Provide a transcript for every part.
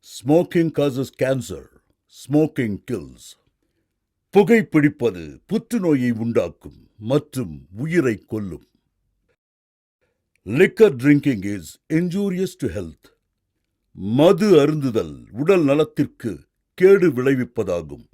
Smoking causes cancer. Smoking kills. புகைப்பிடிப்பது புற்றுநோயை உண்டாக்கும் மற்றும் உயிரை கொல்லும். Liquor drinking is injurious to health. மது அருந்துதல் உடல் நலத்திற்கு கேடு விளைவிப்பதாகும்.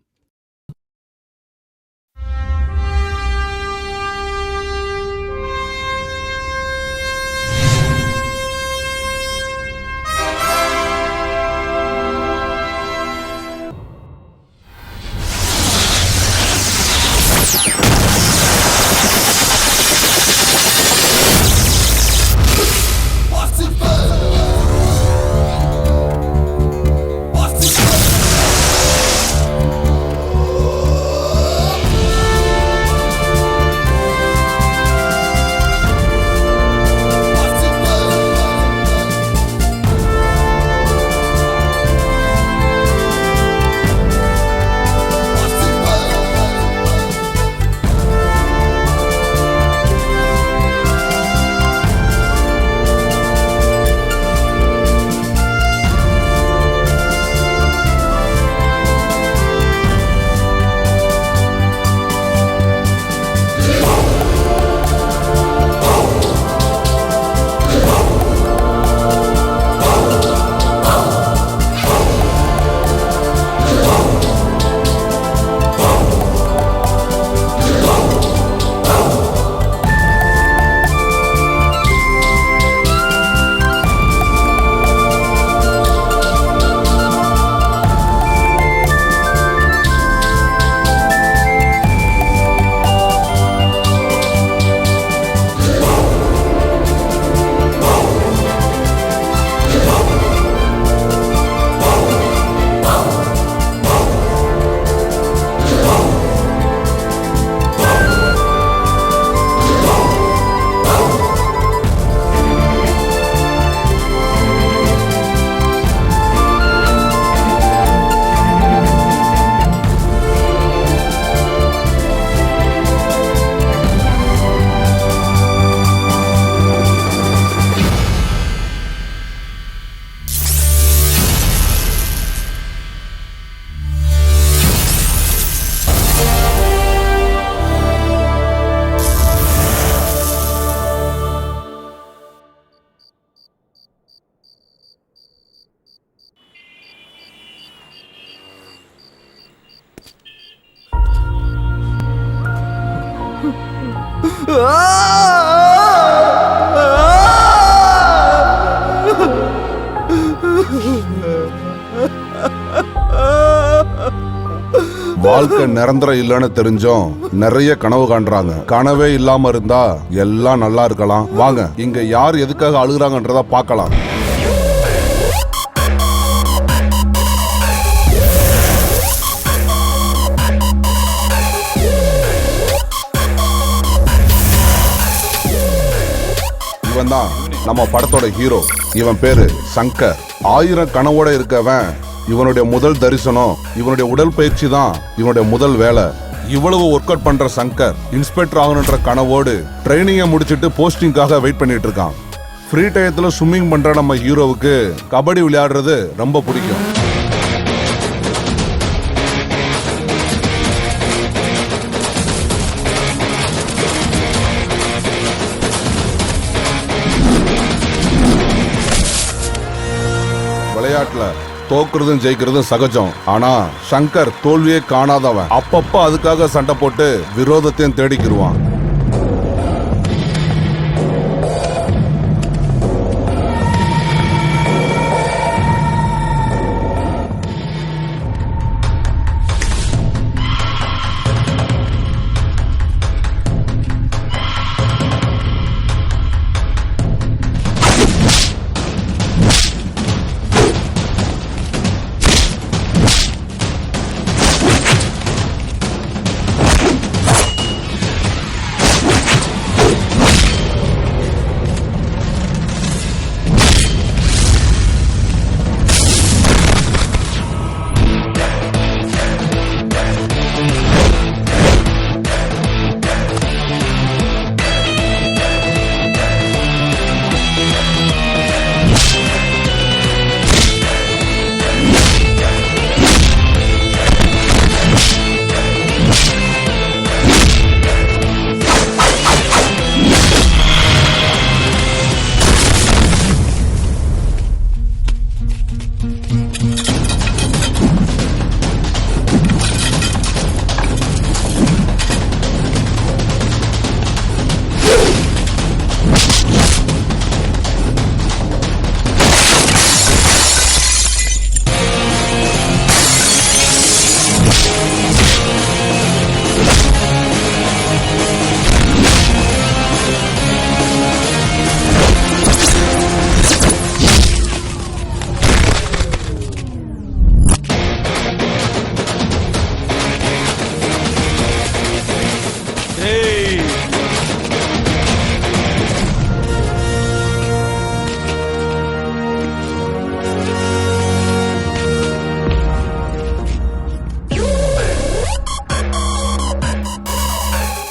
வாழ்க்கை நிரந்தரம் இல்லைன்னு தெரிஞ்சும் நிறைய கனவு காண்றாங்க. கனவே இல்லாம இருந்தா எல்லாம் நல்லா இருக்கலாம். வாங்க இங்க யார் எதுக்காக அழுகுறாங்கன்றத பார்க்கலாம். இவன் தான் நம்ம படத்தோட ஹீரோ. இவன் பேரு சங்கர். 1000 கனவோட இருக்கவன் இவனுடைய முதல் தரிசனம், இவனுடைய உடல் பயிற்சி தான் இவனுடைய முதல் வேலை. இவ்வளவு ஒர்க் அவுட் பண்ற சங்கர் இன்ஸ்பெக்டர் ஆகணுன்ற கனவோடு ட்ரைனிங்கை முடிச்சிட்டு போஸ்டிங்காக வெயிட் பண்ணிட்டு இருக்கான். ஃப்ரீ டயத்துல ஸ்விம்மிங் பண்ற நம்ம ஹீரோவுக்கு கபடி விளையாடுறது ரொம்ப பிடிக்கும். விளையாட்டுல தோக்குறதும் ஜெயிக்கிறதும் சகஜம். ஆனா சங்கர் தோல்வியே காணாதவன். அப்பப்ப அதுக்காக சண்டை போட்டு விரோதத்தையும் தேடிக்கிடுவான்.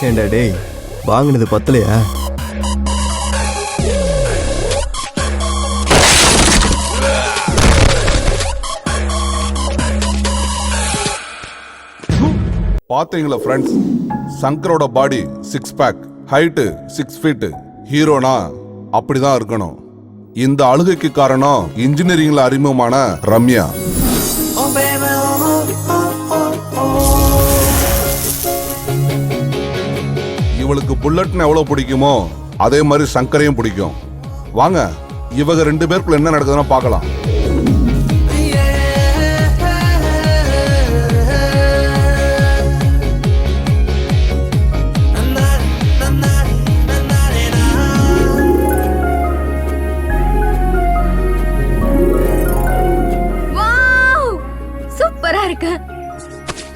ஏண்டா டேய், வாங்கினது பத்தலையா? பாத்தீங்களா ஃப்ரெண்ட்ஸ், சங்கரோட பாடி 6 பேக், ஹைட்டு 6 ஃபீட், ஹீரோனா அப்படிதான் இருக்கணும். இந்த அழுகைக்கு காரணம் இன்ஜினியரிங்ல அறிமுகமான ரம்யா. இவளுக்கு புல்லட்னு எவ்வளவு பிடிக்குமோ அதே மாதிரி சங்கரையும் பிடிக்கும். வாங்க இவங்க 2 பேருக்குள்ள என்ன நடக்குதுன்னு பார்க்கலாம்.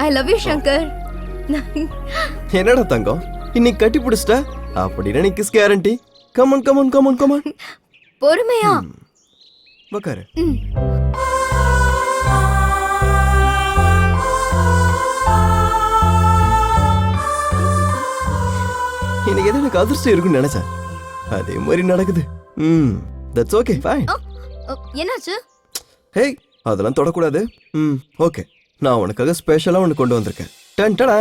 I love you, Shankar. என்னடா தங்கம், இன்னைக்கு கட்டி பிடிச்சிட்ட? அப்படின்னா நீ kiss guarantee. Come on come on come on come on. பொறுமையா உட்காரு. இன்னைக்கு எது எனக்கு அதிர்ஷ்டம் இருக்குன்னு நினைச்சேன், அதே மாதிரி நடக்குது. That's okay, fine. என்னாச்சு? ஹேய், அதெல்லாம் தொடக்கூடாது. ஓகே, நான் உனக்காக ஸ்பெஷலா ஒன்று கொண்டு வந்திருக்கேன். டன் டடா.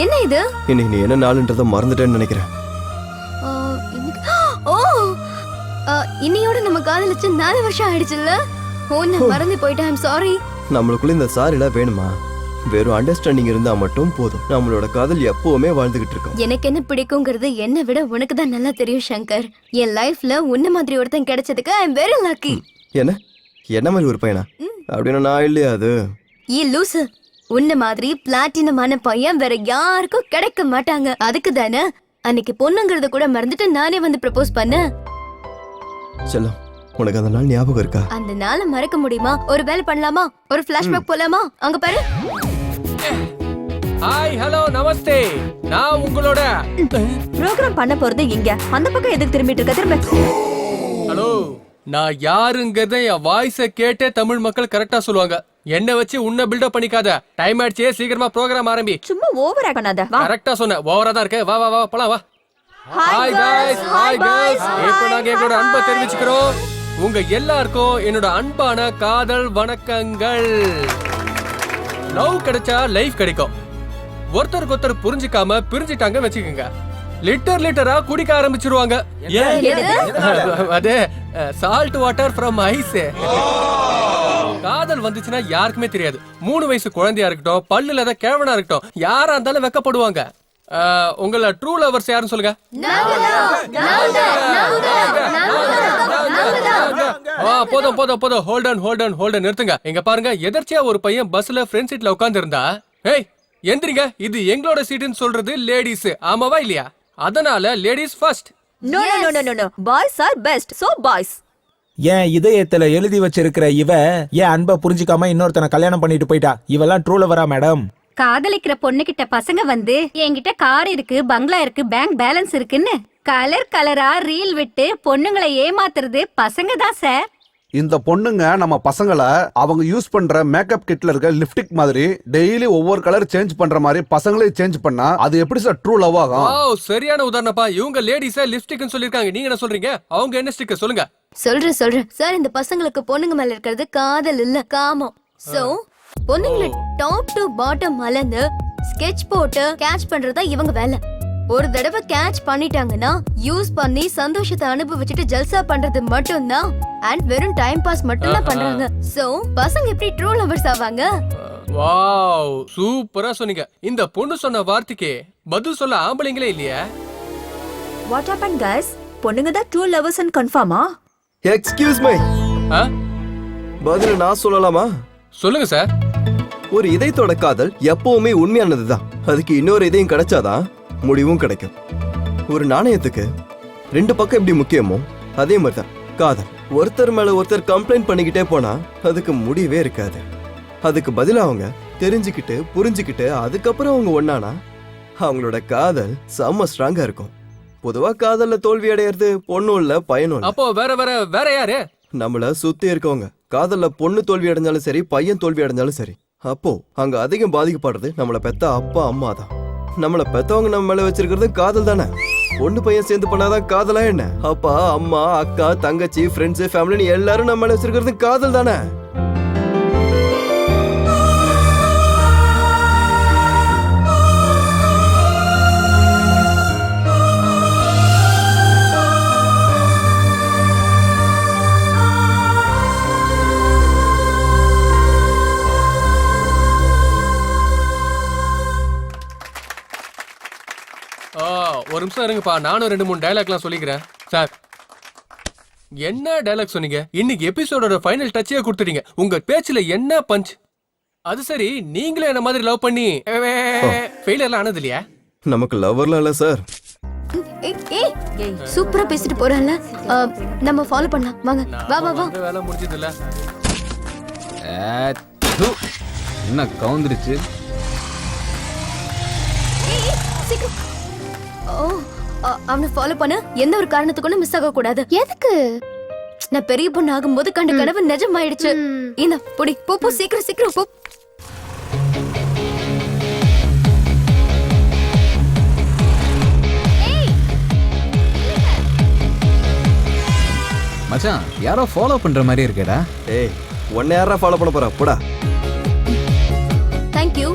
என்ன இது? இன்னைக்கு நீ என்ன நாளுன்றத மறந்துட்டேன்னு நினைக்கிறேன். ஓ, இன்னையோட நம்ம காதலிச்சு 4 வருஷம் ஆயிடுச்சுல்ல? ஓ, நான் மறந்து போயிட்டேன். I'm sorry. நம்மளுக்குள்ள இந்த சாரிலாம் வேணுமா? வெறும் அண்டர்ஸ்டாண்டிங் இருந்தா மட்டும் போதும். நம்மளோட காதல் எப்பவுமே வாழ்ந்துகிட்டு இருக்கோம். எனக்கு என்ன பிடிக்குங்கிறது என்னை விட உனக்கு தான் நல்லா தெரியும் சங்கர். என் லைஃப்ல உன்ன மாதிரி ஒருத்தன் கிடைச்சதுக்கு ஐ எம் வெரி லக்கி. என்ன மாதிரி ஒரு பையனா? அப்படின்னா நான் இல்லையா அது? ஏ லூசு, உன்ன மாதிரி பிளாட்டினமான பையன் வேற யாருக்கும் கிடைக்க மாட்டாங்க. அதுக்கு தானே அன்னைக்கு பொண்ணுங்கிறத கூட மறந்துட்டு நானே வந்து ப்ரப்போஸ் பண்ணேன். செல்லம், உனக்கு அந்த நாள் ஞாபகம் இருக்கா? அந்த நாளை மறக்க முடியுமா? ஒரு வேலை பண்ணலாமா? ஒரு ஃபிளாஷ்பேக் போலாமா? அங்க பாரு. ஹாய், ஹலோ, நமஸ்தே. நான் உங்களோட ப்ரோகிராம் பண்ண போறது இங்க. அந்த பக்கம் எதுக்கு திரும்பிட்டு இருக்க? திரும்ப. ஹலோ, நான் யாருங்கறத என் வாய்ஸ கேட்டே தமிழ் மக்கள் கரெக்டா சொல்லுவாங்க. என்ன வச்சு உன்னை பில்டப் பண்ணிக்காத. டைம் ஆயிடுச்சே, சீக்கிரமா ப்ரோகிராம் ஆரம்பி. சும்மா ஓவரா பண்ணாத. கரெக்டா சொன்ன. ஓவரா தான் இருக்கு. வா வா வா, போலாம் வா. Hi guys, hi guys. இப்போ நாங்க எங்களோட அன்பை தெரிவிச்சுக்கிறோம். உங்க எல்லாருக்கும் என்னோட அன்பான காதல் வணக்கங்கள். லவ் கிடைச்சா லைஃப் கிடைக்கும். ஒருத்தருக்கு ஒருத்தர் புரிஞ்சுக்காம பிரிஞ்சிட்டாங்க வச்சுக்கோங்க, லிட்டரா குடிக்க ஆரம்பிச்சிருவாங்க. அது சால்ட் வாட்டர் ஃப்ரம் ஐஸ். காதல் வந்துச்சுன்னா யாருக்குமே தெரியாது. 3 வயசு குழந்தையா இருக்கட்டும், பல்லுல ஏதாவது கிழவனா இருக்கட்டும், யாரா இருந்தாலும் வெக்கப்படுவாங்க. உங்கள ட்ரூ லவர்ஸ் யாருன்னு சொல்லுங்க. போதும் போதும் போதும், ஹோல்டன் நிறுத்துங்க. இங்க பாருங்க, எதர்ச்சியா ஒரு பையன் பஸ்ல ஃப்ரண்ட் சீட்ல உட்கார்ந்து இருந்தா, ஏய் எந்திரிங்க, இது எங்களோட சீட்னு சொல்றது லேடிஸ், ஆமாவா இல்லையா? அதனால ladies first. No no no no, boys are best, so boys. ஏன் இதயத்துல எழுதி வச்சிருக்கிற இவ ஏன் அன்பை புரிஞ்சுக்காம இன்னொருத்தனை கல்யாணம் பண்ணிட்டு போயிட்டா? இவெல்லாம் ட்ரூ லவரா மேடம்? காதலிக்கிற பொண்ணுகிட்ட பசங்க வந்து என்கிட்ட கார் இருக்கு, பங்களா இருக்கு, பேங்க் பேலன்ஸ் இருக்குன்னு கலரா ரீல் விட்டு பொண்ணுங்களை ஏமாத்துறது பசங்க தான் சார். இந்த பொண்ணுங்க நம்ம பசங்களை அவங்க யூஸ் பண்ற மேக்கப் கிட்ல இருக்க லிப்ஸ்டிக் மாதிரி டெய்லி ஒவ்வொரு கலர் சேஞ்ச் பண்ற மாதிரி பசங்களே சேஞ்ச் பண்ணா அது எப்படி சார் ட்ரூ லவ் ஆகும்? சரியான உதாரணப்பா. இவங்க லேடிஸா லிப்ஸ்டிக்னு சொல்லிருக்காங்க, நீங்க என்ன சொல்றீங்க? அவங்க என்ன ஸ்டிக் சொல்லுங்க. சொல்றேன் சார், இந்த பசங்களுக்கு பொண்ணுங்க மேல இருக்கிறது காதல் இல்ல, காமம். சோ பொண்ணுங்களை டாப் டு பாட்டம் அளந்து ஸ்கெட்ச் போட்டு கேட்ச் பண்றதா இவங்க வேலை. ஒரு தடவை கேட்ச் பண்ணிட்டாங்கன்னா யூஸ் பண்ணி சந்தோஷத்தை அனுபவிச்சுட்டு ஜல்சா பண்றது மட்டும்தான். அண்ட் வெறும் டைம் பாஸ் மட்டும் தான் பண்றாங்க. சோ பசங்க எப்படி ட்ரூ லவர்ஸ் ஆவாங்க? வாவ், சூப்பரா சொன்னீங்க. இந்த பொண்ணு சொன்ன வார்த்தைக்கு பதில் சொல்ல ஆம்பளைங்களே இல்லையா? What happen guys? பொண்ணுங்க தான் ட்ரூ லவர்ஸ் அண்ட் கன்ஃபார்மா? எக்ஸ்கியூஸ் மீ, பதில் நான் சொல்லலாமா? சொல்லுங்க சார். ஒரு இதயத்தோட காதல் எப்பவுமே உண்மையானதுதான். அதுக்கு இன்னொரு இதயம் கிடைச்சாதான் முடிவும் கிடைக்கும். ஒரு நாணயத்துக்கு 2 பக்கம் எப்படி முக்கியமோ அதே மாதிரிதான் காதல். ஒருத்தர் மேல ஒருத்தர் கம்ப்ளைண்ட் பண்ணிக்கிட்டே போனா அதுக்கு முடிவே இருக்காது. அதுக்கு பதிலா அவங்க தெரிஞ்சுக்கிட்டு புரிஞ்சுக்கிட்டு அதுக்கப்புறம் அவங்க ஒன்னானா அவங்களோட காதல் செம்ம ஸ்ட்ராங்கா இருக்கும். பொதுவா காதல்ல தோல்வி அடையிறது பொண்ணும் இல்ல பையனும் இல்ல. அப்போ வேற யாரு? நம்மள சுத்தி இருக்கவங்க. காதல்ல பொண்ணு தோல்வி அடைஞ்சாலும் சரி, பையன் தோல்வி அடைஞ்சாலும் சரி, அப்போ அங்க அதிகம் பாதிக்கப்படுறது நம்மள பெத்த அப்பா அம்மா தான். நம்மள பெத்தவங்க நம்ம மேல வச்சிருக்கிறது காதல் தானே. பொண்ணு பையன் சேர்ந்து பண்ணாதான் காதலா என்ன? அப்பா அம்மா அக்கா தங்கச்சி ஃப்ரெண்ட்ஸ் ஃபேமிலின்னு எல்லாரும் நம்ம மேல வச்சிருக்கிறது காதல் தானே. ஒரு நிமிஷம் இருங்கப்பா, நானும் 2-3 டயலாக்லாம் சொல்லிக்கிறேன். சார், என்ன டயலாக் சொன்னீங்க? இன்னைக்கு எபிசோடோட ஃபைனல் டச்சே கொடுத்துட்டீங்க. உங்க பேச்சுல என்ன பஞ்ச்? அது சரி, நீங்களே என்ன மாதிரி லவ் பண்ணி ஃபெயிலியர்லாம் ஆனது இல்லையா? நமக்கு லவ்வர்லாம் இல்ல சார். சூப்பரா பேசிட்டு போறான்ல, நம்ம ஃபாலோ பண்ணலாம் வாங்க. வா வா வா. அந்த வேலை முடிஞ்சது இல்ல. என்ன கவுந்துருச்சு? சீக்கிரம். ஓ, அவனை ஃபாலோ பண்ண எந்த ஒரு காரணத்துக்கு மிஸ் ஆக கூடாது. எதுக்கு? நான் பெரிய பொண்ணு ஆகும்போது கண்ட கனவு நிஜமாயிடுச்சு. இந்த பொடி போ போ, சீக்கிரம் சீக்கிரம் போ. மச்சான், யாரோ ஃபாலோ பண்ற மாதிரி இருக்கேடா. ஏய், உன்னை யாரா ஃபாலோ பண்ண போறா? போடா. Thank you.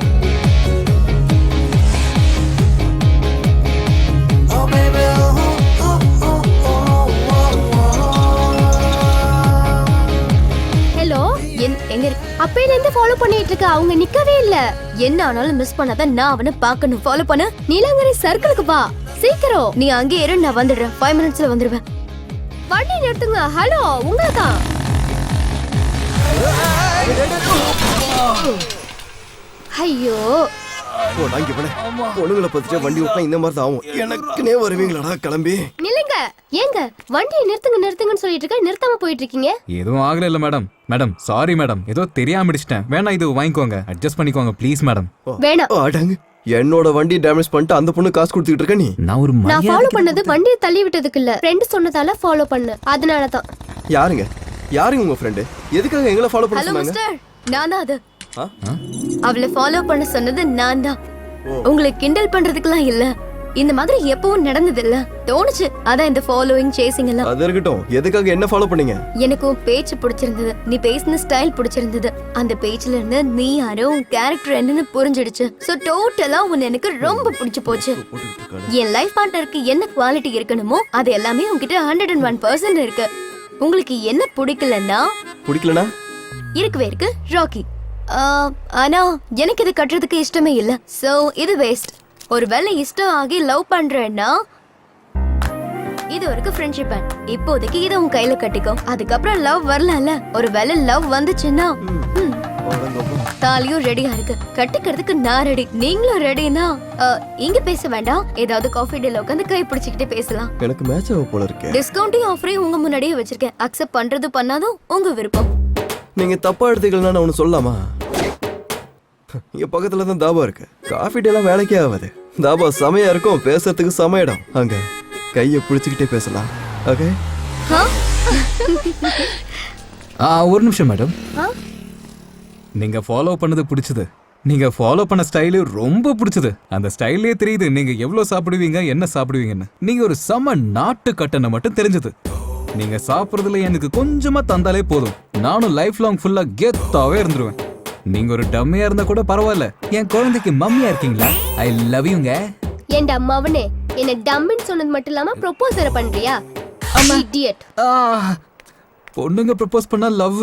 அப்பையில இருந்து ஃபாலோ பண்ணிட்டு இருக்க, அவங்க நிக்கவே இல்ல. என்ன ஆனாலும் மிஸ் பண்ணாதான் நான் அவனை பார்க்கணும். ஃபாலோ பண்ண நீலாங்கரை சர்க்கிளுக்கு வா சீக்கிரம். நீ அங்கே இரு, நான் வந்துடுறேன். 5 மினிட்ஸ்ல வந்துடுவேன். வண்டி நிறுத்துங்க. ஹலோ, உங்களதான். ஐயோ, பொண்ணுங்களை பத்திட்டு வண்டி ஓட்டினா இந்த மாதிரி தான் ஆகும். எனக்குனே வருவீங்களாடா? கிளம்பி நில்லுங்க. ஏங்க வண்டியை நிறுத்துங்க நிறுத்துங்கன்னு சொல்லிட்டு இருக்க, நிறுத்தாம போயிட்டு இருக்கீங்க? எதுவும் ஆகல இல்ல மேடம். மேடம் சாரி மேடம், ஏதோ தெரியாம அடிச்சிட்டேன். வேணா இது வாங்கிக்கோங்க, அட்ஜஸ்ட் பண்ணிக்கோங்க ப்ளீஸ் மேடம். வேணாம். அடங்கு, என்னோட வண்டி டேமேஜ் பண்ணிட்டு அந்த பொண்ணு காசு கொடுத்துக்கிட்டு இருக்க நீ. நான் ஃபாலோ பண்ணது வண்டியை தள்ளி விட்டதுக்கு இல்ல, ஃப்ரெண்ட் சொன்னதால ஃபாலோ பண்ண. அதனால தான். யாருங்க யாருங்க உங்க ஃப்ரெண்ட்? எதுக்காக எங்களை ஃபாலோ பண்ண ஹலோ சொன்னாங்க? மிஸ்டர், நான் தான் அது. அவளை ஃபாலோ பண்ண சொன்னது நான் தான். உங்களை கிண்டல் பண்றதுக்குலாம் இல்ல. இந்த மாதிரி எப்பவும் நடந்தது இல்ல, தோணுச்சு. அதான் இந்த ஃபாலோயிங் சேசிங் எல்லாம். அது இருக்கட்டும், எதுக்காக என்ன ஃபாலோ பண்ணீங்க? எனக்கு உன் பேச்சு பிடிச்சிருந்தது, நீ பேசின ஸ்டைல் பிடிச்சிருந்தது. அந்த பேச்சுல இருந்து நீ யாரோ, உன் கேரக்டர் என்னன்னு புரிஞ்சிடுச்சு. சோ டோட்டலா உன்னை எனக்கு ரொம்ப பிடிச்சு போச்சு. என் லைஃப் பார்ட்னருக்கு என்ன குவாலிட்டி இருக்கணுமோ அது எல்லாமே உன்கிட்ட 101% இருக்கு. உங்களுக்கு என்ன பிடிக்கலன்னா இருக்கவே இருக்கு ராக்கி. ஆனா எனக்கு இது கட்டுறதுக்கு இஷ்டமே இல்ல. சோ இது வேஸ்ட். ஒருவேளை இஷ்டம் ஆகி லவ் பண்றேன்னா இது வரைக்கும் ஃப்ரெண்ட்ஷிப் பேண்ட். இப்போதைக்கு இதை உன் கையில கட்டிக்கோ. அதுக்கப்புறம் லவ் வரல. ஒருவேளை லவ் வந்துச்சுன்னா தாலியும் ரெடியா இருக்கு, கட்டிக்கிறதுக்கு நான் ரெடி. நீங்களும் ரெடினா இங்க பேச வேண்டாம், ஏதாவது காஃபி டேல உட்காந்து கை பிடிச்சிக்கிட்டே பேசலாம். எனக்கு மேட்ச் ஆக போல இருக்கு. டிஸ்கவுண்டிங் ஆஃபரையும் உங்க முன்னாடியே வச்சிருக்கேன். அக்செப்ட் பண்றது பண்ணாதும் உங்க விருப்பம். நீங்க தப்பா எடுத்துக்கலாம், நான் ஒன்னு சொல்லலாமா? இங்க பக்கத்துல தான் தாபா இருக்கு. காஃபி டேலாம் வேலைக்கே ஆகாது. தாபா செமையா இருக்கும், பேசுறதுக்கு செம இடம். அங்க கையை பிடிச்சிக்கிட்டே பேசலாம். ஓகே, ஒரு நிமிஷம் மேடம். நீங்க ஃபாலோ பண்ணது பிடிச்சது. நீங்க ஃபாலோ பண்ண ஸ்டைலு ரொம்ப பிடிச்சது. அந்த ஸ்டைலே தெரியுது நீங்க எவ்வளவு சாப்பிடுவீங்க, என்ன சாப்பிடுவீங்கன்னு. நீங்க ஒரு செம நாட்டு கட்டணை மட்டும் தெரிஞ்சது. நீங்க சாப்பிடுறதுல எனக்கு கொஞ்சமா தந்தாலே போதும், நானும் லைஃப் லாங் ஃபுல்லா கெத்தாவே இருந்துருவேன். நீங்க ஒரு டம்மியா இருந்தா கூட பரவாயில்ல, என் குழந்தைக்கு மம்மியா இருக்கீங்களா? ஐ லவ் யூங்க. என் அம்மாவனே, என்ன டம்மின்னு சொன்னது மட்டும் இல்லாம ப்ரோபோஸ் பண்ணியா? இடியட். பொண்ணுங்க ப்ரோபோஸ் பண்ணா லவ்,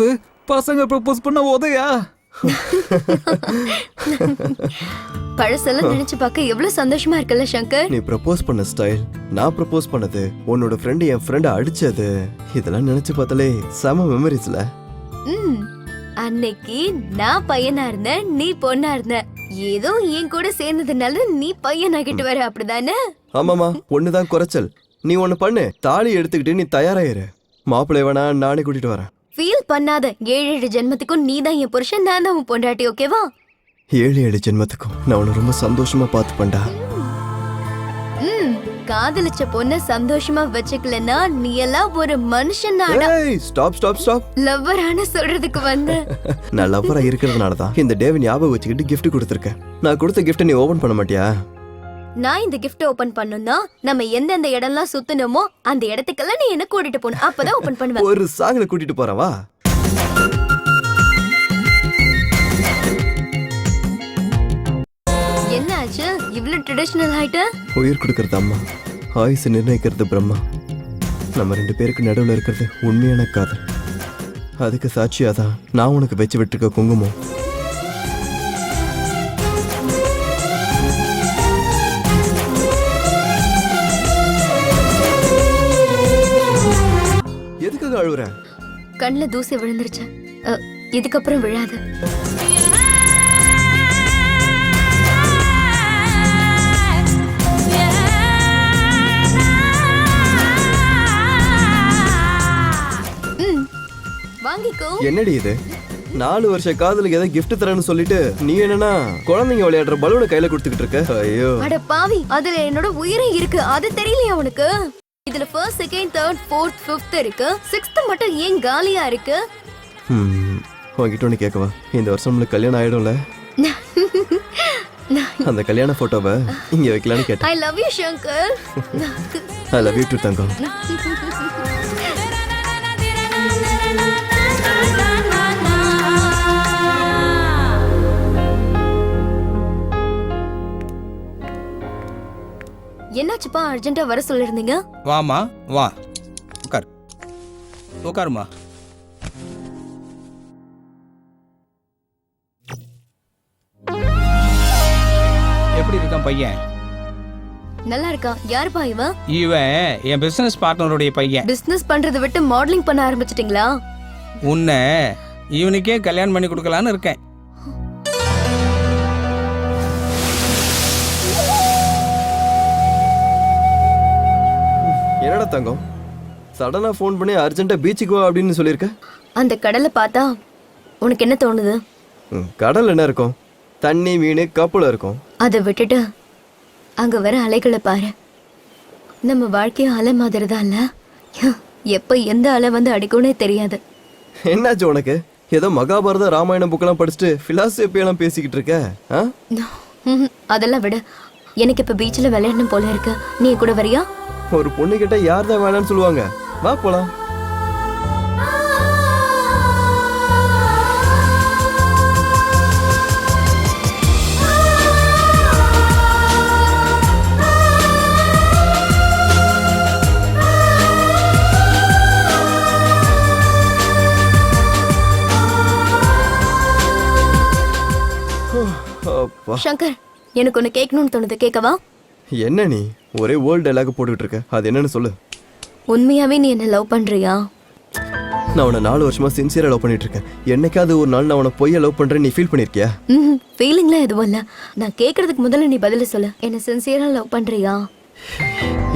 பசங்க ப்ரோபோஸ் பண்ணா உதையா? பழசெல்லாம் நினைச்சு பார்க்க எவ்வளவு சந்தோஷமா இருக்குல்ல சங்கர்? நீ ப்ரப்போஸ் பண்ண ஸ்டைல், நான் ப்ரப்போஸ் பண்ணது, உன்னோட ஃப்ரெண்ட் என் ஃப்ரெண்ட் அடிச்சது, இதெல்லாம் நினைச்சு பார்த்தாலே செம மெமரிஸ்ல. அன்னைக்கு நான் பையனா இருந்தேன், நீ பொண்ணா இருந்த. ஏதோ என் கூட சேர்ந்ததுனால நீ பையனாகிட்டு வர, அப்படிதானே? ஆமாமா, ஒண்ணுதான் குறைச்சல். நீ ஒண்ணு பண்ணு, தாலி எடுத்துக்கிட்டு நீ தயாராயிரு. மாப்பிள்ளை வேணா நானே கூட்டிட்டு வரேன். ஃபீல் பண்ணாத. 7 ஜென்மத்துக்கும் நீ தான் என் புருஷன், நான் தான் உன் பொண்டாட்டி. ஓகேவா? 7 ஜென்மத்துக்கும் நான் உன்னை ரொம்ப சந்தோஷமா பார்த்துப்பேன்டா. காதலிச்ச பொண்ண சந்தோஷமா வச்சுக்கலன்னா நீ எல்லாம் ஒரு மனுஷன். ஸ்டாப். லவ்வரான சொல்றதுக்கு வந்து நான் லவ்வரா இருக்கிறதுனால தான் இந்த டேவை ஞாபகம் வச்சுக்கிட்டு கிஃப்ட் கொடுத்துருக்கேன். நான் கொடுத்த கிஃப்ட் நீ ஓபன் பண்ண மாட்டியா? நான் இந்த gift ஓபன் பண்ணனும்னா நம்ம எந்தெந்த இடம்லாம் சுத்தணுமோ அந்த இடத்துக்கெல்லாம் நீ என்ன கூட்டிட்டு போணும் அப்பதான் ஓபன் பண்ணுவேன். ஒரு சாங்ல கூட்டிட்டு போறவா? என்ன ஆச்சு இவ்ளோ ட்ரெடிஷனல் ஆயிட்ட? உயிர் கொடுக்கறது அம்மா, ஆயுசு நிர்ணயிக்கிறது பிரம்மா. நம்ம 2 பேருக்கு நடுவுல இருக்கிறது உண்மையான காதல். அதுக்கு சாட்சியாதான் நான் உனக்கு வச்சு விட்டுருக்க குங்குமம். எதுக்காக அழுவுற? கண்ணுல தூசி விழுந்துருச்சு. இதுக்கப்புறம் விழாது. வாங்கிக்கோ. என்னடி இது? 4 வருஷ காதலுக்கு ஏதோ gift தரேன்னு சொல்லிட்டு நீ என்னன்னா குழந்தைங்க விளையாடுற பலூனை கையில கொடுத்துக்கிட்டு இருக்க. ஐயோ அட பாவி, அதுல என்னோட உயிரே இருக்கு. அது தெரியலையா உனக்கு? இதுல 1st, 2nd, 3rd, 4th, 5th இருக்கு. 6th மட்டும் ஏன் காலியா இருக்கு? உங்ககிட்ட ஒன்று கேட்கவா? இந்த வருஷம் நம்மளுக்கு கல்யாணம் ஆயிடும்ல? அந்த கல்யாண போட்டோவை இங்க வைக்கலான்னு கேட்டேன். I love you Shankar. I love you too தங்கம். என்னாச்சுப்பா, அர்ஜென்ட்டா வர சொல்லிருந்தீங்க? வாமா வா, உட்கார், உட்காருமா. எப்படி இருக்கான் பையன்? நல்லா இருக்கா? யாருப்பா இவன்? இவன் என் பிசினஸ் பார்ட்னருடைய பையன். பிசினஸ் பண்றதை விட்டு மாடலிங் பண்ண ஆரம்பிச்சிட்டீங்களா? உன்னை இவனுக்கே கல்யாணம் பண்ணி கொடுக்கலான்னு இருக்கேன். என்னடா தங்கம், சடனா ஃபோன் பண்ணி அர்ஜென்ட்டா பீச்சுக்கு வா அப்படின்னு சொல்லியிருக்க? அந்த கடலை பார்த்தா உனக்கு என்ன தோணுது? கடல் என்ன இருக்கும்? தண்ணி, மீன், கப்பல் இருக்கும். அதை விட்டுட்டு அங்க வர அலைகளை பாரு. நம்ம வாழ்க்கைய அலை மாதிரி தான் இல்ல? எப்ப எந்த அலை வந்து அடிக்கும்னே தெரியாது. என்னாச்சு உனக்கு? ஏதோ மகாபாரத ராமாயணம் புக்கெல்லாம் படிச்சுட்டு பிலாசபி எல்லாம் பேசிக்கிட்டு இருக்க? அதெல்லாம் விட எனக்கு இப்ப பீச்ல விளையாடணும் போல இருக்கு. நீ கூட வரியா? ஒரு பொண்ணு கிட்ட யார் தான் வேணான்னு சொல்லுவாங்க? வா போலாம். சங்கர், எனக்கு ஒன்னு கேட்கணும்னு தோணுது, கேட்கவா? என்ன நீ ஒரே ஓல்ட் டைலாக் போட்டுக்கிட்டு இருக்க? அது என்னன்னு சொல்லு. உண்மையாவே நீ என்ன லவ் பண்றியா? நான் உன்னை 4 வருஷமா சின்சியரா லவ் பண்ணிட்டு இருக்கேன். என்னைக்காவது ஒரு நாள் நான் உன்னை பொய்யா லவ் பண்றேன் நீ ஃபீல் பண்ணிருக்கியா? ஃபீலிங்லாம் எதுவும் இல்ல. நான் கேக்குறதுக்கு முதல்ல நீ பதில சொல்லு. என்ன சின்சியரா லவ் பண்றியா?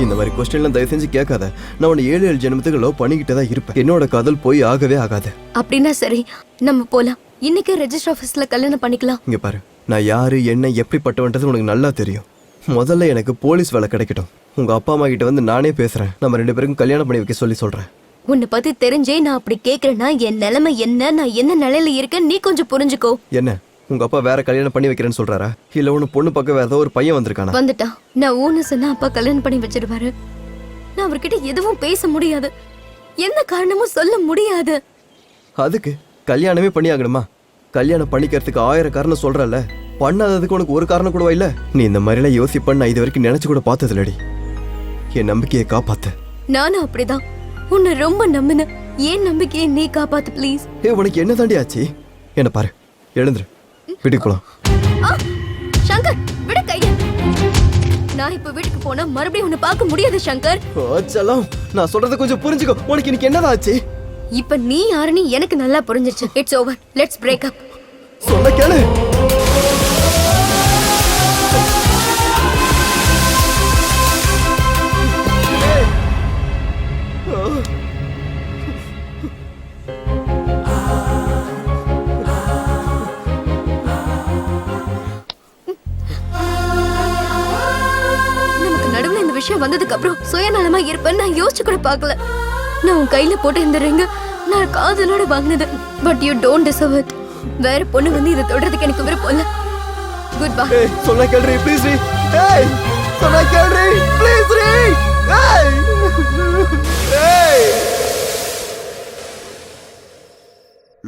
இந்த மாதிரி கொஸ்டின்லாம் தயவு செஞ்சு கேட்காத. நான் உன்னை 7 ஜென்மத்துக்கு லவ் பண்ணிக்கிட்டே தான் இருப்பேன். என்னோட காதல் போய் ஆகவே ஆகாது. அப்படின்னா சரி, நம்ம போலாம். இன்னைக்கு ரெஜிஸ்டர் ஆபீஸ்ல கல்யாணம் பண்ணிக்கலாம். இங்க பாரு, நான் யாரு என்ன எப்படிப்பட்டவன்றது உனக்கு நல்லா தெரியும். முதல்ல எனக்கு போலீஸ் வேலை கிடைக்கட்டும். உங்க அப்பா அம்மா கிட்ட வந்து நானே பேசுறேன். நம்ம 2 பேருக்கும் கல்யாணம் பண்ணி வைக்க சொல்லி சொல்றேன். உன்னை பத்தி தெரிஞ்சே நான் அப்படி கேக்குறேன்னா என் நிலைமை என்ன, நான் என்ன நிலையில இருக்கேன் நீ கொஞ்சம் புரிஞ்சுக்கோ. என்ன உங்க அப்பா வேற கல்யாணம் பண்ணி வைக்கிறேன்னு சொல்றாரா? இல்ல உன்னை பொண்ணு பக்கம் வேற ஏதோ ஒரு பையன் வந்திருக்கானா? வந்துட்டா. நான் ஊன்னு சொன்னா அப்பா கல்யாணம் பண்ணி வச்சிருவாரு. நான் அவர்கிட்ட எதுவும் பேச முடியாது, எந்த காரணமும் சொல்ல முடியாது. அதுக்கு கல்யாணமே பண்ணி ஆகணுமா? கல்யாணம் பண்ணிக்கிறதுக்கு 1000 காரணம் சொல்றல, பண்ணாததுக்கு உனக்கு ஒரு காரணம் கூடவா இல்ல? நீ இந்த மாதிரிலாம் யோசிப்பேன்னு நான் இது வரைக்கும் நினைச்சு கூட பார்த்ததில்லடி. என் நம்பிக்கையை காப்பாத்து. நானும் அப்படிதான் உன்னை ரொம்ப நம்பினேன். ஏன் நம்பிக்கையை நீ காப்பாத்து ப்ளீஸ். உனக்கு என்ன தாண்டி ஆச்சு? என்ன பாரு, எழுந்துரு, வீட்டுக்கு போலாம். சங்கர், விட கைய. நான் இப்ப வீட்டுக்கு போனா மறுபடியும் உன்னை பார்க்க முடியாது சங்கர். ஓச்சலாம், நான் சொல்றத கொஞ்சம் புரிஞ்சுக்கோ. உனக்கு இன்னைக்கு என்னதான் ஆச்சு? இப்ப நீ யாருன்னு எனக்கு நல்லா புரிஞ்சிருச்சு. It's over, let's break up. சொல்ல கேளு. நமக்கு நடுவுல இந்த விஷயம் வந்ததுக்கு அப்புறம் சுயநலமா இருப்பேன்னு நான் யோசிச்சு கூட பார்க்கல. நான் உன் கையில போட்டு இந்த ரிங்க நான் காதலோட வாங்கினது. But you don't deserve it. வேற பொண்ணு வந்து இதை தொடறதுக்கு எனக்கு விருப்பம் இல்ல. Good bye. சொல்ல கேள்றி ப்ளீஸ். சொன்னா கேள்றி ப்ளீஸ் ரீ. ஏய் ஏய்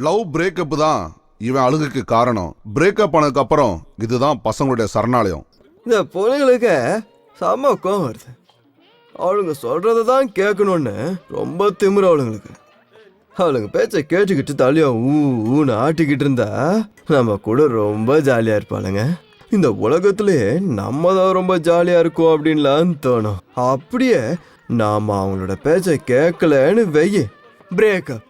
லவ் பிரேக்கப் தான் இவன் அழுகுக்கு காரணம். பிரேக்கப் ஆனதுக்கு அப்புறம் இதுதான் பசங்களுடைய சரணாலயம். இந்த பொண்ணுங்களுக்கு செம்ம கோவம் வருது. அவளுங்க சொல்றதை தான் கேட்கணும்னு ரொம்ப திமிரு அவளுங்களுக்கு. அவளுங்க பேச்சை கேட்டுக்கிட்டு தலையா ஊன்னு ஆட்டிக்கிட்டு இருந்தா நம்ம கூட ரொம்ப ஜாலியா இருப்பாளுங்க. இந்த உலகத்திலே நம்ம தான் ரொம்ப ஜாலியா இருக்கோம் அப்படின்லாம் தோணும். அப்படியே நாம அவங்களோட பேச்சை கேட்கலன்னு வெய்ய பிரேக்கப்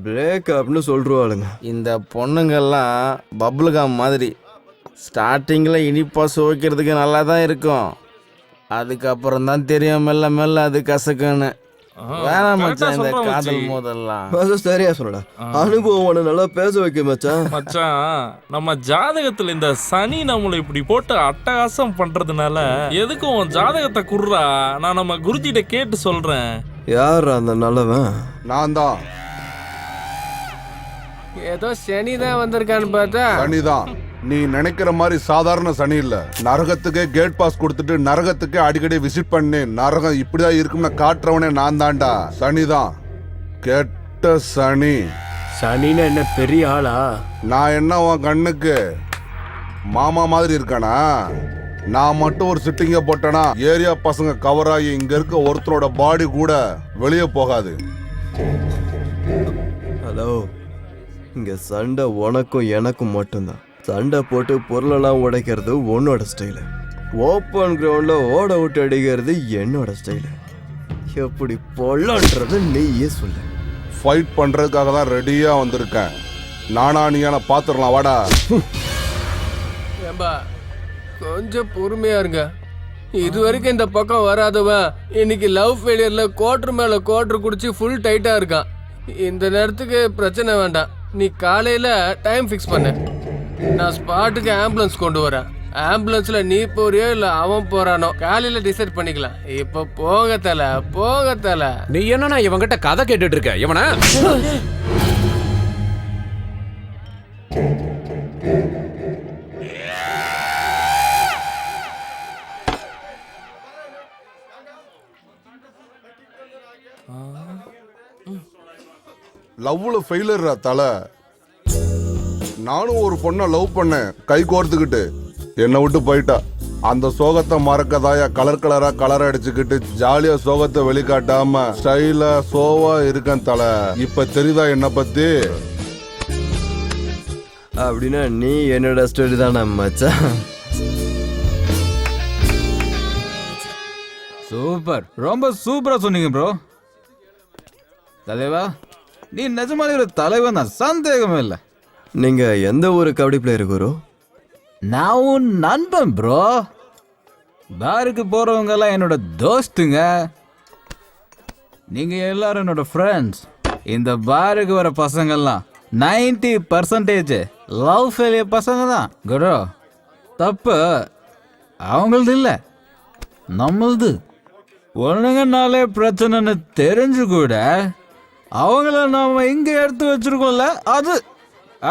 பிரேக்கப்னு சொல்றாளுங்க. இந்த பொண்ணுங்கெல்லாம் பப்ளுகாம் மாதிரி ஸ்டார்டிங்கில் இனிப்பாக சுவைக்கிறதுக்கு நல்லா தான் இருக்கும். அதுக்கப்புறம் தான் தெரியும் மெல்ல மெல்ல அது கசக்குன்னு. வேணாம் மச்சான் இந்த காதல் மோதல்லாம். சரியா சொல்லடா. அனுபவம் நல்லா பேச வைக்க மச்சான். மச்சான் நம்ம ஜாதகத்துல இந்த சனி நம்மளை இப்படி போட்டு அட்டகாசம் பண்றதுனால எதுக்கும் உன் ஜாதகத்தை குர்றா, நான் நம்ம குருஜிட்ட கேட்டு சொல்றேன். யார் அந்த நல்லவன்? நான் தான். ஏதோ சனி தான் வந்திருக்கான்னு பார்த்தா சனிதான். நீ நினைக்கிற மாதிரி சாதாரண சனி இல்ல. நரகத்துக்கே கேட் பாஸ் கொடுத்துட்டு நரகத்துக்கே அடிக்கடி விசிட் பண்ணி நரகம் இப்படிதான் இருக்கும்னு காட்டுறவனே நான் தான்டா. சனிதான், கெட்ட சனி. சனின்னு என்ன பெரிய ஆளா? நான் என்ன உன் கண்ணுக்கு மாமா மாதிரி இருக்கானா? நான் மட்டும் ஒரு சிட்டிங்க போட்டேனா ஏரியா பசங்க கவர் ஆகி இங்க இருக்க ஒருத்தரோட பாடி கூட வெளியே போகாது. ஹலோ, இங்க சண்டை உனக்கும் எனக்கும் மட்டும்தான். சண்டை போட்டு பொருளெல்லாம் உடைக்கிறது உன்னோட ஸ்டைலு. ஓப்பன் கிரவுண்ட்ல ஓட விட்டு அடிக்கிறது என்னோட ஸ்டைலு. எப்படி பொல்லன்றது நீயே சொல்லு. ஃபைட் பண்றதுக்காக தான் ரெடியா வந்திருக்கேன். நானா நீயான பாத்துடலாம் வாடா. ஏம்பா கொஞ்சம் பொறுமையா இருங்க. இது வரைக்கும் இந்த பக்கம் வராதவன் இன்னைக்கு லவ் ஃபெயிலியர்ல குவார்டர் மேல குவார்டர் குடிச்சு ஃபுல் டைட்டா இருக்கான். இந்த நேரத்துக்கு பிரச்சனை வேண்டாம். நீ காலையில டைம் ஃபிக்ஸ் பண்ணு. நான் ஸ்பாட்டுக்கு ஆம்புலன்ஸ் கொண்டு வரேன். ஆம்புலன்ஸ்ல நீ போறியோ இல்ல அவன் போறானோ காலையில டிசைட் பண்ணிக்கலாம். இப்ப போக தல. நீ என்னன்னா இவங்கிட்ட கதை கேட்டுட்டு இருக்க? இவனா லவ்ல ஃபெயிலர் தலை. நானும் ஒரு பொண்ணை லவ் பண்ணேன், கை கோர்த்துக்கிட்டு என்னை விட்டு போயிட்டா. அந்த சோகத்தை மறக்கதாயா கலர் அடிச்சுக்கிட்டு ஜாலியா சோகத்தை வெளிக்காட்டாம ஸ்டைலா சோவா இருக்கேன் தலை. இப்ப தெரியுதா என்ன பத்தி? அப்படின்னா நீ என்னோட ஸ்டோரி தானே மச்சான். சூப்பர், ரொம்ப சூப்பரா சொன்னீங்க ப்ரோ. தலைவா, நீ நிஜமாலே ஒரு தலைவன் தான், சந்தேகமே இல்லை. நீங்க எந்த ஒரு கபடி பிளேயர் குரு? நான் உன் நண்பன் ப்ரோ. பாருக்கு போறவங்க எல்லாம் என்னோட தோஸ்துங்க. நீங்க எல்லாரும் என்னோட ஃப்ரெண்ட்ஸ். இந்த பாருக்கு வர பசங்கள்லாம் 90% லவ் ஃபெயிலியர் பசங்க தான் குரு. தப்பு அவங்களது இல்லை, நம்மளது. ஒண்ணுங்கனாலே பிரச்சனைன்னு தெரிஞ்சு கூட அவங்கள நாம இங்க எடுத்து வச்சிருக்கோம்ல,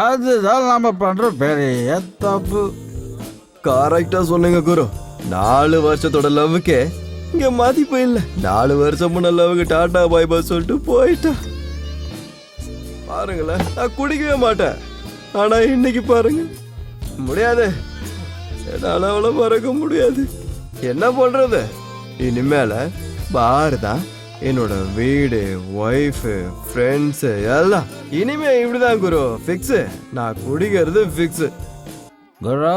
அதுதான் நாம பண்ற பெரிய தப்பு. கரெக்டா சொன்னீங்க குரு. 4 வருஷத்தோட லவ்வுக்கே இங்க மதிப்பு இல்ல. 4 வருஷம் முன்ன லவ்வுக்கு டாடா பாய் பாய் சொல்லிட்டு போயிட்டா. பாருங்களேன், நான் குடிக்கவே மாட்டேன். ஆனா இன்னைக்கு பாருங்க, முடியாது. என்னால அவளை மறக்க முடியாது. என்ன பண்றது? இனிமேல பாரு தான் என்னோட வீடு, ஒய்ஃபு, ஃப்ரெண்ட்ஸு எல்லாம். இனிமே இப்படிதான் குரு, ஃபிக்ஸு. நான் குடிக்கிறது ஃபிக்ஸு. குரு,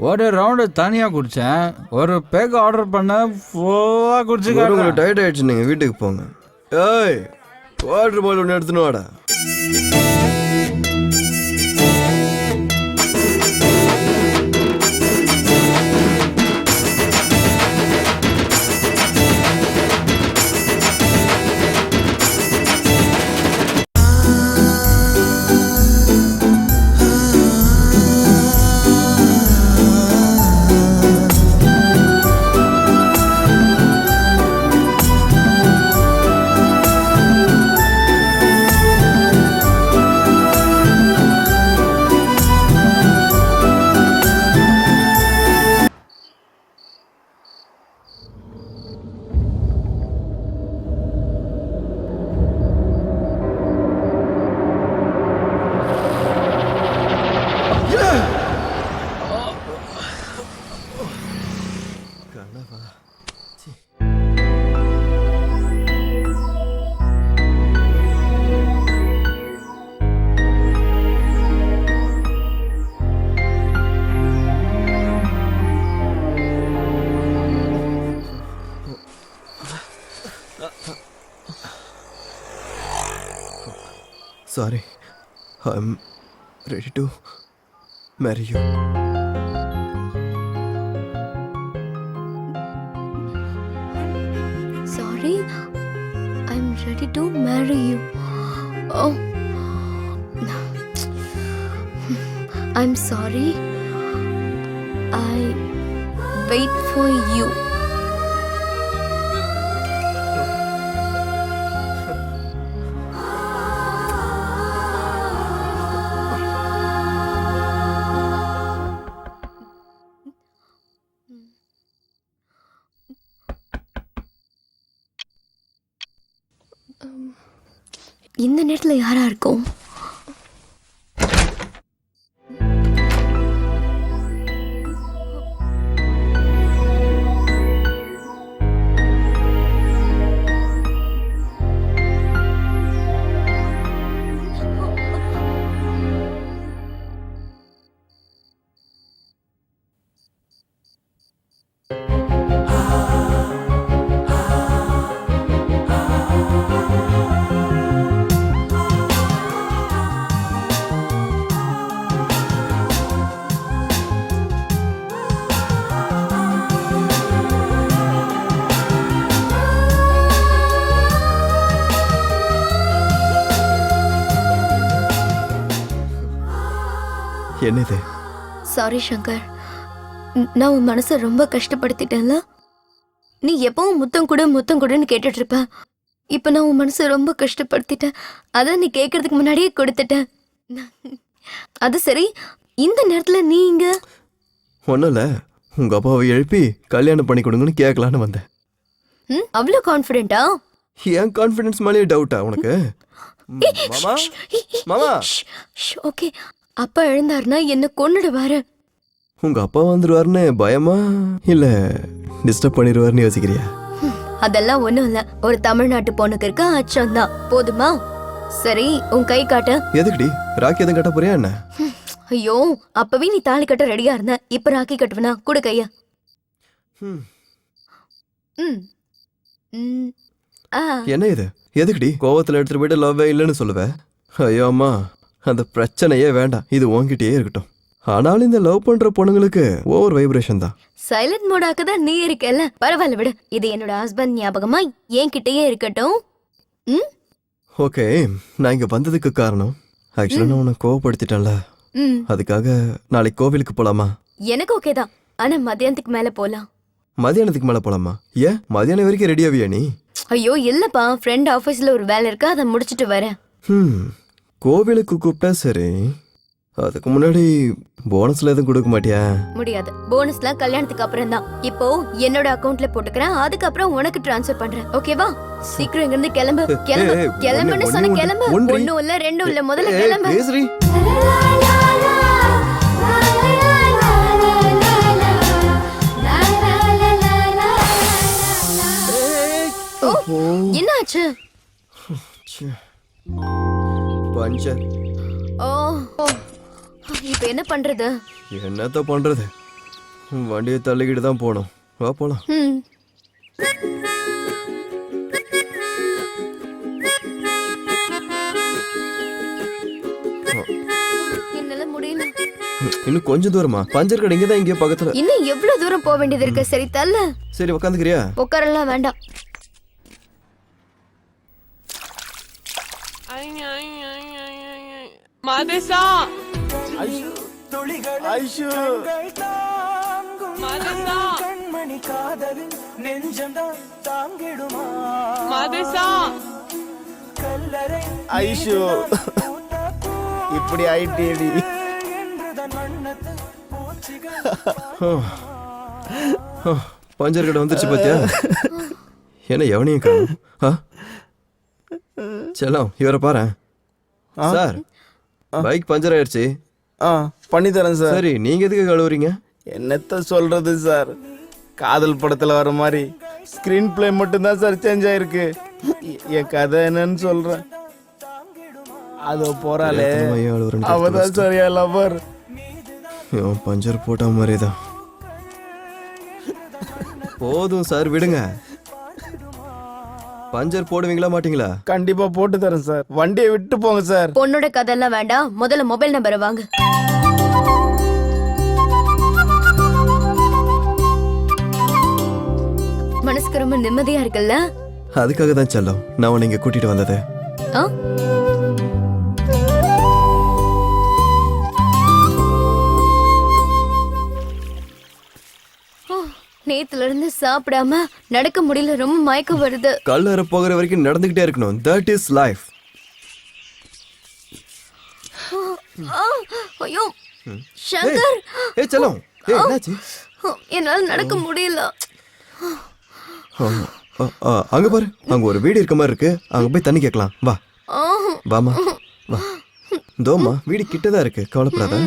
ஒரு ரவுண்டு தனியா குடிச்சேன், ஒரு பேக் ஆர்டர் பண்ண ஃபுல்லா குடிச்சு. உங்களுக்கு டைட் ஆயிடுச்சு, நீங்க வீட்டுக்கு போங்க. ஏய், வாட்டர் பாட்டில் ஒன்று எடுத்துன்னு வாடா. Sorry, I am ready to marry you. Sorry, I'm ready to marry you. Oh, I'm sorry. I wait for you. இந்த நேரத்துல யாரா இருக்கும்? என்னது? சாரி சங்கர், நான் உன் மனசை ரொம்ப கஷ்டப்படுத்திட்டேன்ல. நீ எப்பவும் முத்தம் கொடுன்னு கேட்டுட்டு இருப்ப. இப்ப நான் உன் மனசை ரொம்ப கஷ்டப்படுத்திட்டேன். அதான் நீ கேட்கறதுக்கு முன்னாடியே கொடுத்துட்டேன். அது சரி, இந்த நேரத்துல நீ இங்க? ஒன்றும் இல்லை, உங்கள் அப்பாவை எழுப்பி கல்யாணம் பண்ணி கொடுங்கன்னு கேட்கலான்னு வந்தேன். அவ்வளோ கான்ஃபிடென்ட்டா? ஏன் கான்ஃபிடன்ஸ் மேலேயே டவுட்டா உனக்கு? மாமா மாமா. ஓகே, அப்பா எழுந்தாருன்னா என்ன கொன்னுடுவாரு. உங்க அப்பா வந்துருவாருன்னு பயமா இல்ல டிஸ்டர்ப் பண்ணிடுவாருன்னு யோசிக்கிறியா? அதெல்லாம் ஒண்ணும் இல்ல, ஒரு தமிழ்நாட்டு பொண்ணுக்கு இருக்க அச்சம் தான். போதுமா? சரி, உன் கை காட்டு. எதுக்குடி? ராக்கி எதுவும் கட்ட போறியா என்ன? ஐயோ, அப்பவே நீ தாலி கட்ட ரெடியா இருந்த, இப்ப ராக்கி கட்டுவனா? குடு கையா. என்ன இது? எதுக்குடி கோவத்துல எடுத்துட்டு போயிட்டு லவ்வே இல்லைன்னு சொல்லுவேன்? ஐயோ அம்மா, அந்த பிரச்சனையே வேண்டாம், இது உன்கிட்டயே இருக்கட்டும். ஆனாலும் இந்த லவ் பண்ற பொண்ணுங்களுக்கு ஓவர் வைப்ரேஷன் தான். சைலண்ட் மோடாக்கு தான் நீ இருக்கல, பரவாயில்ல விடு. இது என்னோட ஹஸ்பண்ட் ஞாபகமா என்கிட்டயே இருக்கட்டும். ஓகே, நான் இங்க வந்ததுக்கு காரணம் ஆக்சுவலா நான் உன்னை கோவப்படுத்திட்டேன்ல, அதுக்காக நாளைக்கு கோவிலுக்கு போலாமா? எனக்கு ஓகே தான், ஆனா மத்தியானத்துக்கு மேல போலாம். மதியானத்துக்கு மேல போலாமா? ஏன் மதியானம் வரைக்கும் ரெடியாவியா நீ? ஐயோ இல்லப்பா, ஃப்ரெண்ட் ஆபீஸ்ல ஒரு வேலை இருக்கு, அதை முடிச்சிட்டு வரேன். கோவிலுக்கு கூப்பிட்டா சரி, அதுக்கு முன்னாடி போனஸ்ல எதுவும் கொடுக்க மாட்டியா? முடியாது, போனஸ்லாம் கல்யாணத்துக்கு அப்புறம் தான். இப்போ என்னோட அக்கவுண்ட்ல போட்டுக்கிறேன், அதுக்கப்புறம் உனக்கு ட்ரான்ஸ்ஃபர் பண்றேன். ஓகேவா? சீக்கிரம் இங்க இருந்து கிளம்பு. கிளம்பு கிளம்புன்னு சொன்ன, கிளம்பு. ஒண்ணும் இல்ல ரெண்டும் இல்ல, முதல்ல கிளம்பு. என்னாச்சு? பஞ்சர். ஓ, இப்ப என்ன பண்றது? என்னத்த பண்றது, வண்டியை தள்ளிக்கிட்டு தான் போனோம். வா போலாம். என்னால முடியல. இன்னும் கொஞ்சம் தூரமா? பஞ்சர் கடை இங்கதான், இங்கே பக்கத்துல. இன்னும் எவ்வளவு தூரம் போக வேண்டியது இருக்கு? சரி தள்ள. சரி உட்காந்துக்கிறியா? உட்காரலாம் வேண்டாம். மாதேசா, ஐஷு மாதேசா, மாதேசா, ஐஷு இப்படி ஆயிட்டேடி. பஞ்சர் கடை வந்துருச்சு பாத்தியா? என்ன எவனையும் காணும். செல்லம், இவரை பாரு சார், பைக் பஞ்சர் ஆயிடுச்சு. பண்ணி தரேன் சார். சரி, நீங்க எதுக்கு கழுவுறீங்க? என்னத்த சொல்றது சார், காதல் படத்துல வர மாதிரி ஸ்கிரீன் பிளே மட்டும்தான் சார் சேஞ்ச் ஆயிருக்கு. என் கதை என்னன்னு சொல்றேன். அதோ போறாளே, அவதான் சார் என் லவர். பஞ்சர் போட்ட மாதிரிதான். போதும் சார், விடுங்க. பஞ்சர் போடுவீங்களா மாட்டீங்களா? கண்டிப்பா போட்டு தரேன் சார். வண்டியை விட்டு போங்க சார். பொண்ணோட கதெல்லாம் வேண்டாம், முதல்ல மொபைல் நம்பரை வாங்க. மனசுக்கு ரொம்ப நிம்மதியா இருக்குல்ல? அதுக்காக தான் செல்லம் நான் உன்னை இங்க கூட்டிட்டு வந்தது. ஆ? நேத்துல இருந்து சாப்பிடாம நடக்க முடியல, ரொம்ப மயக்கம் வருது. கல்லற போகிற வரைக்கும் நடந்துகிட்டே இருக்கணும். That is life. ஐயோ சங்கர், ஏய் செல்லம், ஏய் என்னாச்சு? என்னால நடக்க முடியல. அங்க பாரு, அங்க ஒரு வீடு இருக்க மாதிரி இருக்கு. அங்க போய் தண்ணி கேட்கலாம். வா வாமா வா. தோமா வீடு கிட்டதான் இருக்கு, கவலைப்படாத.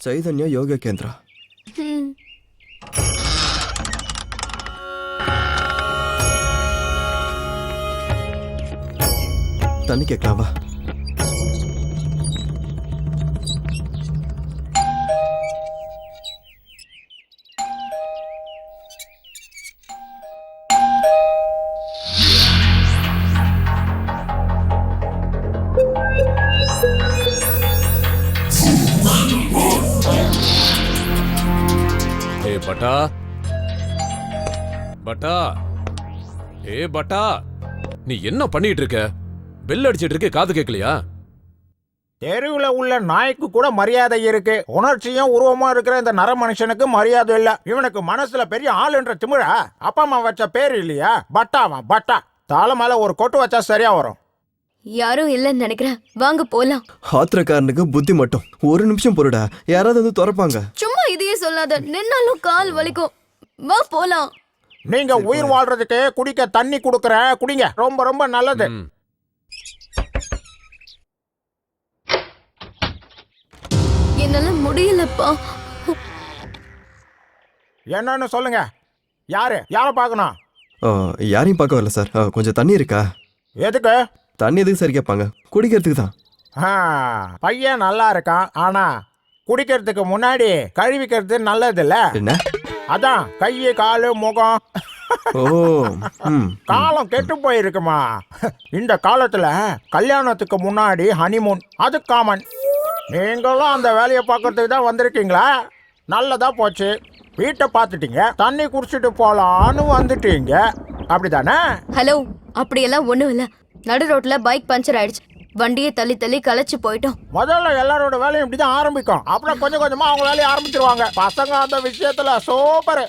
சைதன்யா யோகா கேந்திரா. தண்ணி கேட்கலாம் வா. பட்டா பட்டா, ஏ பட்டா, நீ என்ன பண்ணிட்டு இருக்க? பெல் அடிச்சிட்டு இருக்க, காது கேட்கலையா? தெருவுல உள்ள நாய்க்கு கூட மரியாதை இருக்கு. உணர்ச்சியும் உருவமா இருக்கிற இந்த நர மனுஷனுக்கு மரியாதை இல்ல. இவனுக்கு மனசுல பெரிய ஆளுன்ற திமிழா? அப்பா அம்மா வச்ச பேர் இல்லையா? பட்டாவான் பட்டா. தலை மேல ஒரு கொட்டு வச்சா சரியா வரும். யாரும் இல்லன்னு நினைக்கிறேன், வாங்க போலாம். ஆத்திரக்காரனுக்கு புத்தி மட்டும். ஒரு நிமிஷம் பொருடா, யாராவது வந்து திறப்பாங்க. சும்மா இதையே சொல்லாத, நின்னாலும் கால் வலிக்கும். வா போலாம். நீங்க உயிர் வாழ்றதுக்கு குடிக்க தண்ணி குடுக்கறேன், குடிங்க. ரொம்ப ரொம்ப நல்லது. என்னால முடியலப்பா. என்னன்னு சொல்லுங்க. யார பார்க்கணும்? யாரையும் பார்க்க வரல சார். கொஞ்சம் தண்ணி இருக்கா? எதுக்கு? தண்ணி எதுக்கு சரி கேட்பாங்க? குடிக்கிறதுக்கு தான். பையன் நல்லா இருக்கான், ஆனா குடிக்கிறதுக்கு முன்னாடி கழுவிக்கிறது நல்லது இல்ல. என்ன? அதான் கையை காலு முகம். ஓ காலம் கெட்டு போயிருக்குமா? இந்த காலத்துல கல்யாணத்துக்கு முன்னாடி ஹனிமூன், அது காமன். நீங்களும் அந்த வேலையை பார்க்கறதுக்கு தான் வந்திருக்கீங்களா? நல்லதா போச்சு. வீட்டை பார்த்துட்டீங்க, தண்ணி குடிச்சிட்டு போலான்னு வந்துட்டீங்க, அப்படிதானே? ஹலோ, அப்படியெல்லாம் ஒண்ணும் இல்ல. நடு ரோட்ல பைக் பஞ்சர் ஆயிடுச்சு. வண்டியை தள்ளி தள்ளி களைச்சு போயிட்டோம். முதல்ல எல்லாரோட வேலையும் இப்படிதான் ஆரம்பிக்கும். அப்புறம் கொஞ்சம் கொஞ்சமா அவங்க வேலையை ஆரம்பிச்சிருவாங்க. பசங்க அந்த விஷயத்துல சூப்பர்.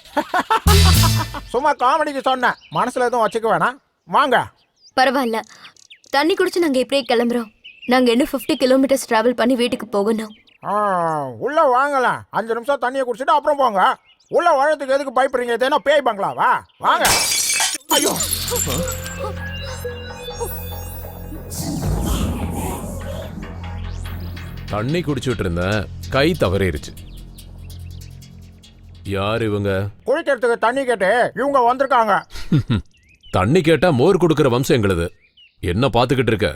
சும்மா காமெடிக்கு சொன்னேன், மனசுல எதுவும் வச்சுக்க வேணாம். வாங்க. பரவாயில்ல, தண்ணி குடிச்சு நாங்க இப்படியே கிளம்புறோம். நாங்க இன்னும் 50 கிலோமீட்டர்ஸ் டிராவல் பண்ணி வீட்டுக்கு போகணும். உள்ள வாங்கலாம். 5 நிமிஷம் தண்ணியை குடிச்சிட்டு அப்புறம் போங்க. உள்ள வாழத்துக்கு எதுக்கு பயப்படுறீங்க? இது என்ன பேய் பங்களாவா? வாங்க. ஐயோ, தண்ணி குடிச்சிட்டு இருந்தேன், கை தவறிடுச்சு. யார் இவங்க? குடிக்கிறதுக்கு தண்ணி கேட்டு இவங்க வந்திருக்காங்க. தண்ணி கேட்டா மோர் கொடுக்கிற வம்சம் எங்களுது. என்ன பாத்துக்கிட்டு இருக்க?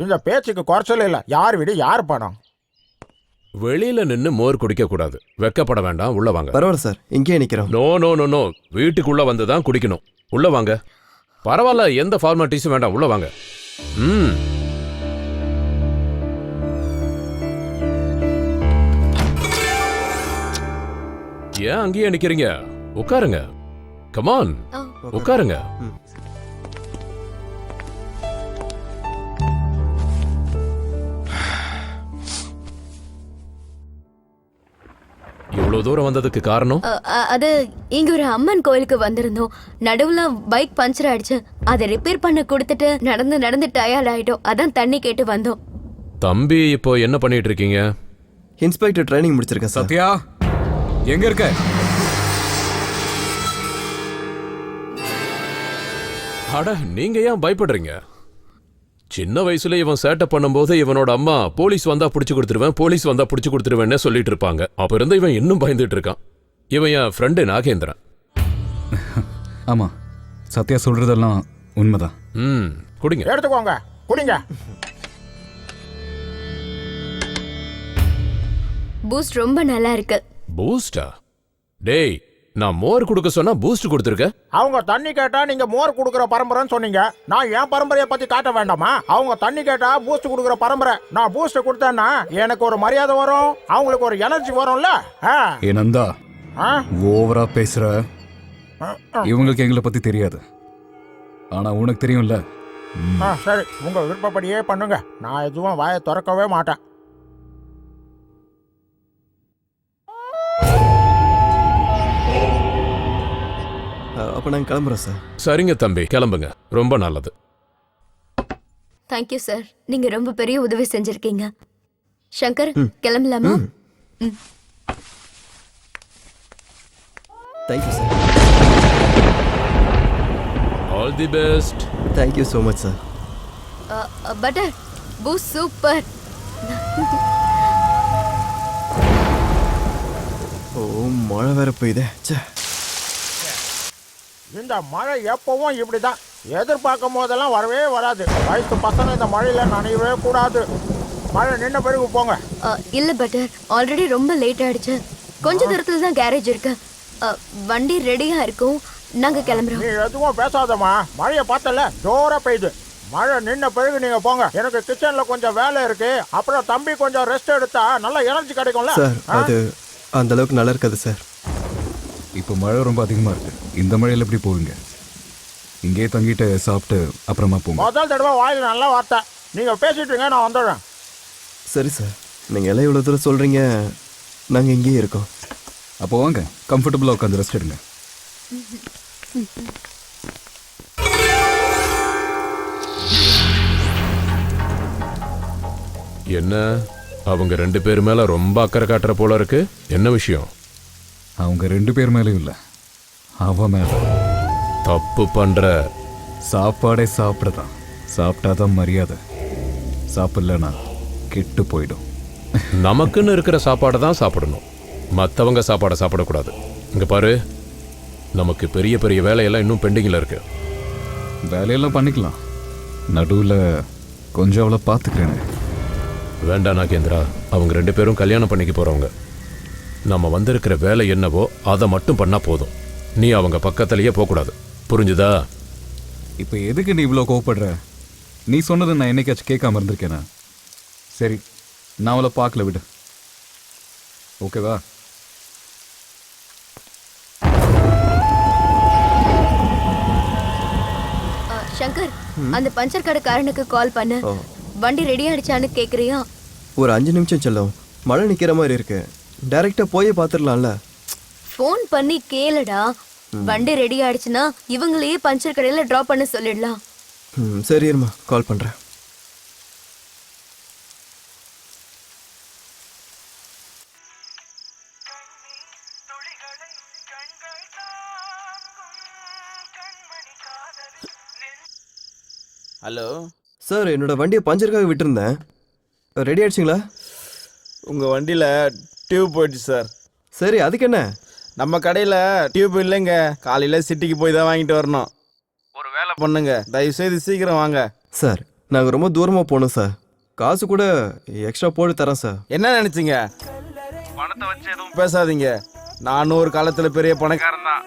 இந்த பேச்சுக்கு குறைச்சல் இல்ல. யார் வீடு யார் பணம்? வெளியில நின்னு மோர் குடிக்க கூடாது. வெக்கப்பட வேண்டாம், உள்ள வாங்க. பரவாயில்ல சார், இங்கே நிக்கிறோம். நோ நோ நோ நோ, வீட்டுக்குள்ள வந்து தான் குடிக்கணும். உள்ள வாங்க. பரவாயில்ல, எந்த ஃபார்மாலிட்டிஸும் வேண்டாம், உள்ள வாங்க. ஏன் அங்கேயே நிக்கிறீங்க? உட்காருங்க. கமான், உட்காருங்க. இவ்வளவு தூரம் வந்ததுக்கு காரணம்? அது இங்க ஒரு அம்மன் கோயிலுக்கு வந்திருந்தோம். நடுவுல பைக் பஞ்சர் ஆயிடுச்சு. அதை ரிப்பேர் பண்ண கொடுத்துட்டு நடந்து நடந்து டயர்ட் ஆயிட்டோம். அதான் தண்ணி கேட்டு வந்தோம். தம்பி, இப்போ என்ன பண்ணிட்டு இருக்கீங்க? இன்ஸ்பெக்டர் ட்ரைனிங் முடிச்சிருக்கேன் சார். சத்யா, எங்க இருக்க? அட, நீங்க ஏன் பயப்படுறீங்க? சின்ன வயசுல இவன் சேட்டை பண்ணும்போது இவனோட அம்மா போலீஸ் வந்தா புடிச்சு கொடுத்துருவேன், போலீஸ் வந்தா புடிச்சு கொடுத்துருவேன்னு சொல்லிட்டு இருப்பாங்க. அப்ப இருந்து இவன் இன்னும் பயந்துட்டு இருக்கான். இவன் என் ஃப்ரெண்டு நாகேந்திரன். ஆமா, சத்யா சொல்றதெல்லாம் உண்மைதான். குடிங்க. எடுத்துக்கோங்க, குடிங்க. பூஸ்ட் ரொம்ப நல்லா இருக்கு. பூஸ்டா? டேய், நான் மோர் கொடுக்க சொன்னா பூஸ்ட் கொடுத்துருக்க. அவங்க தண்ணி கேட்டா நீங்க மோர் கொடுக்குற பரம்பரைன்னு சொன்னீங்க. நான் என் பரம்பரையை பத்தி காட்ட வேண்டாமா? அவங்க தண்ணி கேட்டா பூஸ்ட் கொடுக்குற பரம்பரை. நான் பூஸ்ட் கொடுத்தேன்னா எனக்கு ஒரு மரியாதை வரும், அவங்களுக்கு ஒரு எனர்ஜி வரும்ல. ஏனந்தா ஆ? ஓவரா பேசுற. இவங்களுக்கு எங்களை பத்தி தெரியாது, ஆனா உனக்கு தெரியும்ல. சரி, உங்க விருப்பப்படியே பண்ணுங்க. நான் எதுவும் வாயை திறக்கவே மாட்டேன். அப்போ நாங்கள் கிளம்புறோம் சார். சரிங்க தம்பி, கிளம்புங்க. ரொம்ப நல்லது. தேங்க்யூ சார், நீங்க ரொம்ப பெரிய உதவி செஞ்சிருக்கீங்க. சங்கர், கிளம்பலாமா? Thank you sir. All the best. Thank you so much sir. Butter boost super. Oh, மழை வேற பெய்யுதே. ச்சே. இந்த மழை எப்பவும் இப்படிதான். எதிர்பார்க்கும் போதெல்லாம் வரவே வராது. வயசு பசங்க இந்த மழையில நனையவே கூடாது. மழை நின்ன பிறகு போங்க. இல்ல பட்டர், ஆல்ரெடி ரொம்ப லேட் ஆயிடுச்சு. கொஞ்ச தூரத்துல தான் கேரேஜ் இருக்கு. வண்டி ரெடியா இருக்கும், நாங்க கிளம்புறோம். நீ எதுவும் பேசாதம்மா. மழையை பார்த்தல, ஜோரா பெய்யுது. மழை நின்ன பிறகு நீங்க போங்க. எனக்கு கிச்சன்ல கொஞ்சம் வேலை இருக்கு. அப்புறம் தம்பி கொஞ்சம் ரெஸ்ட் எடுத்தா நல்ல எனர்ஜி கிடைக்கும்ல. சார், அது அந்த அளவுக்கு நல்லா இருக்காது சார். இப்போ மழை ரொம்ப அதிகமா இருக்கு. இந்த மழையில எப்படி போவீங்க? இங்கே தங்கிட்டு சாப்பிட்டு அப்புறமா போங்க. முதல் தடவை வாயில் நல்ல வார்த்தை. நீங்க பேசிட்டுங்க, நான் வந்துடுறேன். சரி சார், நீங்கள் எல்லாம் இவ்வளோ தூரம் சொல்கிறீங்க, நாங்கள் இங்கேயே இருக்கோம். அப்போ வாங்க, கம்ஃபர்டபுளாக உட்காந்து ரெஸ்ட் எடுங்க. என்ன அவங்க 2 பேர் மேல ரொம்ப அக்கறை காட்டுற போல இருக்கு. என்ன விஷயம்? அவங்க 2 பேர் மேலேயும் இல்லை, அவன் மேல. தப்பு பண்ற. சாப்பாடே சாப்பிடதான். சாப்பிட்டாதான் மரியாதை, சாப்பிடலனா கெட்டு போயிடும். நமக்குன்னு இருக்கிற சாப்பாடை தான் சாப்பிடணும், மற்றவங்க சாப்பாடை சாப்பிடக்கூடாது. இங்க பாரு, நமக்கு பெரிய பெரிய வேலையெல்லாம் இன்னும் பெண்டிங்கில் இருக்கு. வேலையெல்லாம் பண்ணிக்கலாம், நடுவில் கொஞ்சம் அவளை பார்த்துக்கிறேன். வேண்டாம் நாகேந்திரா, அவங்க 2 பேரும் கல்யாணம் பண்ணிக்க போறவங்க. நம்ம வந்திருக்கிற வேலை என்னவோ அதை மட்டும் பண்ணா போதும். நீ அவங்க பக்கத்திலேயே போகக்கூடாது, புரிஞ்சுதா? இப்போ எதுக்கு நீ இவ்வளோ கோவப்படுற? நீ சொன்னது நான் என்னைக்காச்சும் கேட்காம இருந்திருக்கேனா? சரி, நான் அவளை பார்க்கல, விடு. ஓகேவா? சங்கர், அந்த பஞ்சர் கடைக்காரனுக்கு கால் பண்ணு. வண்டி ரெடி ஆயிடுச்சான்னு கேக்குறியா? ஒரு 5 நிமிஷம் செல்லும், மழை நிற்கிற மாதிரி இருக்கு. டைரக்டா போய் பார்த்துடலாம்ல. ஃபோன் பண்ணி கேளுடா. வண்டி ரெடி ஆயிடுச்சுன்னா இவங்களையே பஞ்சர் கடையில டிராப் பண்ண சொல்லிடலாம். சரி இருமா, கால் பண்ணுறேன். ஹலோ சார், என்னோட வண்டியை பஞ்சருக்காக விட்டுருந்தேன். ரெடி ஆயிடுச்சிங்களா? உங்கள் வண்டியில் டியூப் போயிடுச்சு சார். சரி, அதுக்கு என்ன? நம்ம கடையில் டியூப் இல்லைங்க. காலையில் சிட்டிக்கு போய் தான் வாங்கிட்டு வரணும். ஒரு வேலை பண்ணுங்க, தயவுசெய்து சீக்கிரம் வாங்க. சார், நாங்கள் ரொம்ப தூரமாக போகணும் சார். காசு கூட எக்ஸ்ட்ரா போட்டு தரேன் சார். என்ன நினச்சிங்க? பணத்தை வச்சு எதுவும் பேசாதீங்க. நானும் ஒரு காலத்தில் பெரிய பணக்காரன் தான்.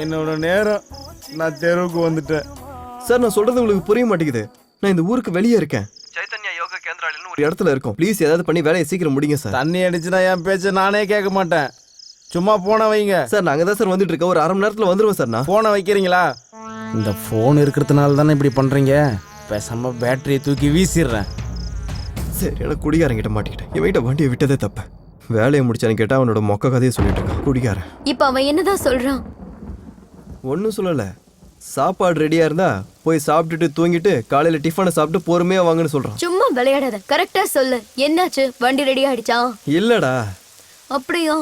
என்னோட நேரம் நான் தெருவுக்கு வந்துட்டேன். சார், நான் சொல்கிறது உங்களுக்கு புரிய மாட்டேங்குது. நான் இந்த ஊருக்கு வெளியே இருக்கேன். சைத்தன்யா யோகா கேந்திராலின்னு ஒரு இடத்துல இருக்கோம். ப்ளீஸ் ஏதாவது பண்ணி வேலையை சீக்கிரம் முடிங்க சார். தண்ணி அடிச்சுனா என் பேச்சை நானே கேட்க மாட்டேன். சும்மா போனை வைங்க சார். நாங்கள் தான் சார் வந்துட்டு இருக்கோம். ஒரு 1/2 மணி நேரத்தில் வந்துடுவோம் சார். நான் போனை வைக்கிறீங்களா? இந்த ஃபோன் இருக்கிறதுனால தானே இப்படி பண்ணுறீங்க. பேசாம பேட்டரியை தூக்கி வீசிடுறேன். சரி, எனக்கு குடிகாரங்கிட்ட மாட்டிக்கிட்டேன். இவன்கிட்ட வண்டியை விட்டதே தப்பு. வேலையை முடிச்சான்னு கேட்டால் அவனோட மொக்க கதையை சொல்லிட்டு இருக்கான். குடிகாரன். இப்ப அவன் என்னதான் சொல்றான்? ஒன்றும் சொல்லலை. சாப்பாடு ரெடியாக இருந்தா போய் சாப்பிட்டுட்டு தூங்கிட்டு காலையில் டிஃபனை சாப்பிட்டு பொறுமையாக வாங்கன்னு சொல்கிறான். சும்மா விளையாடாத, கரெக்டா சொல்லு. என்னாச்சு? வண்டி ரெடி ஆயிடுச்சா? இல்லடா. அப்படியா?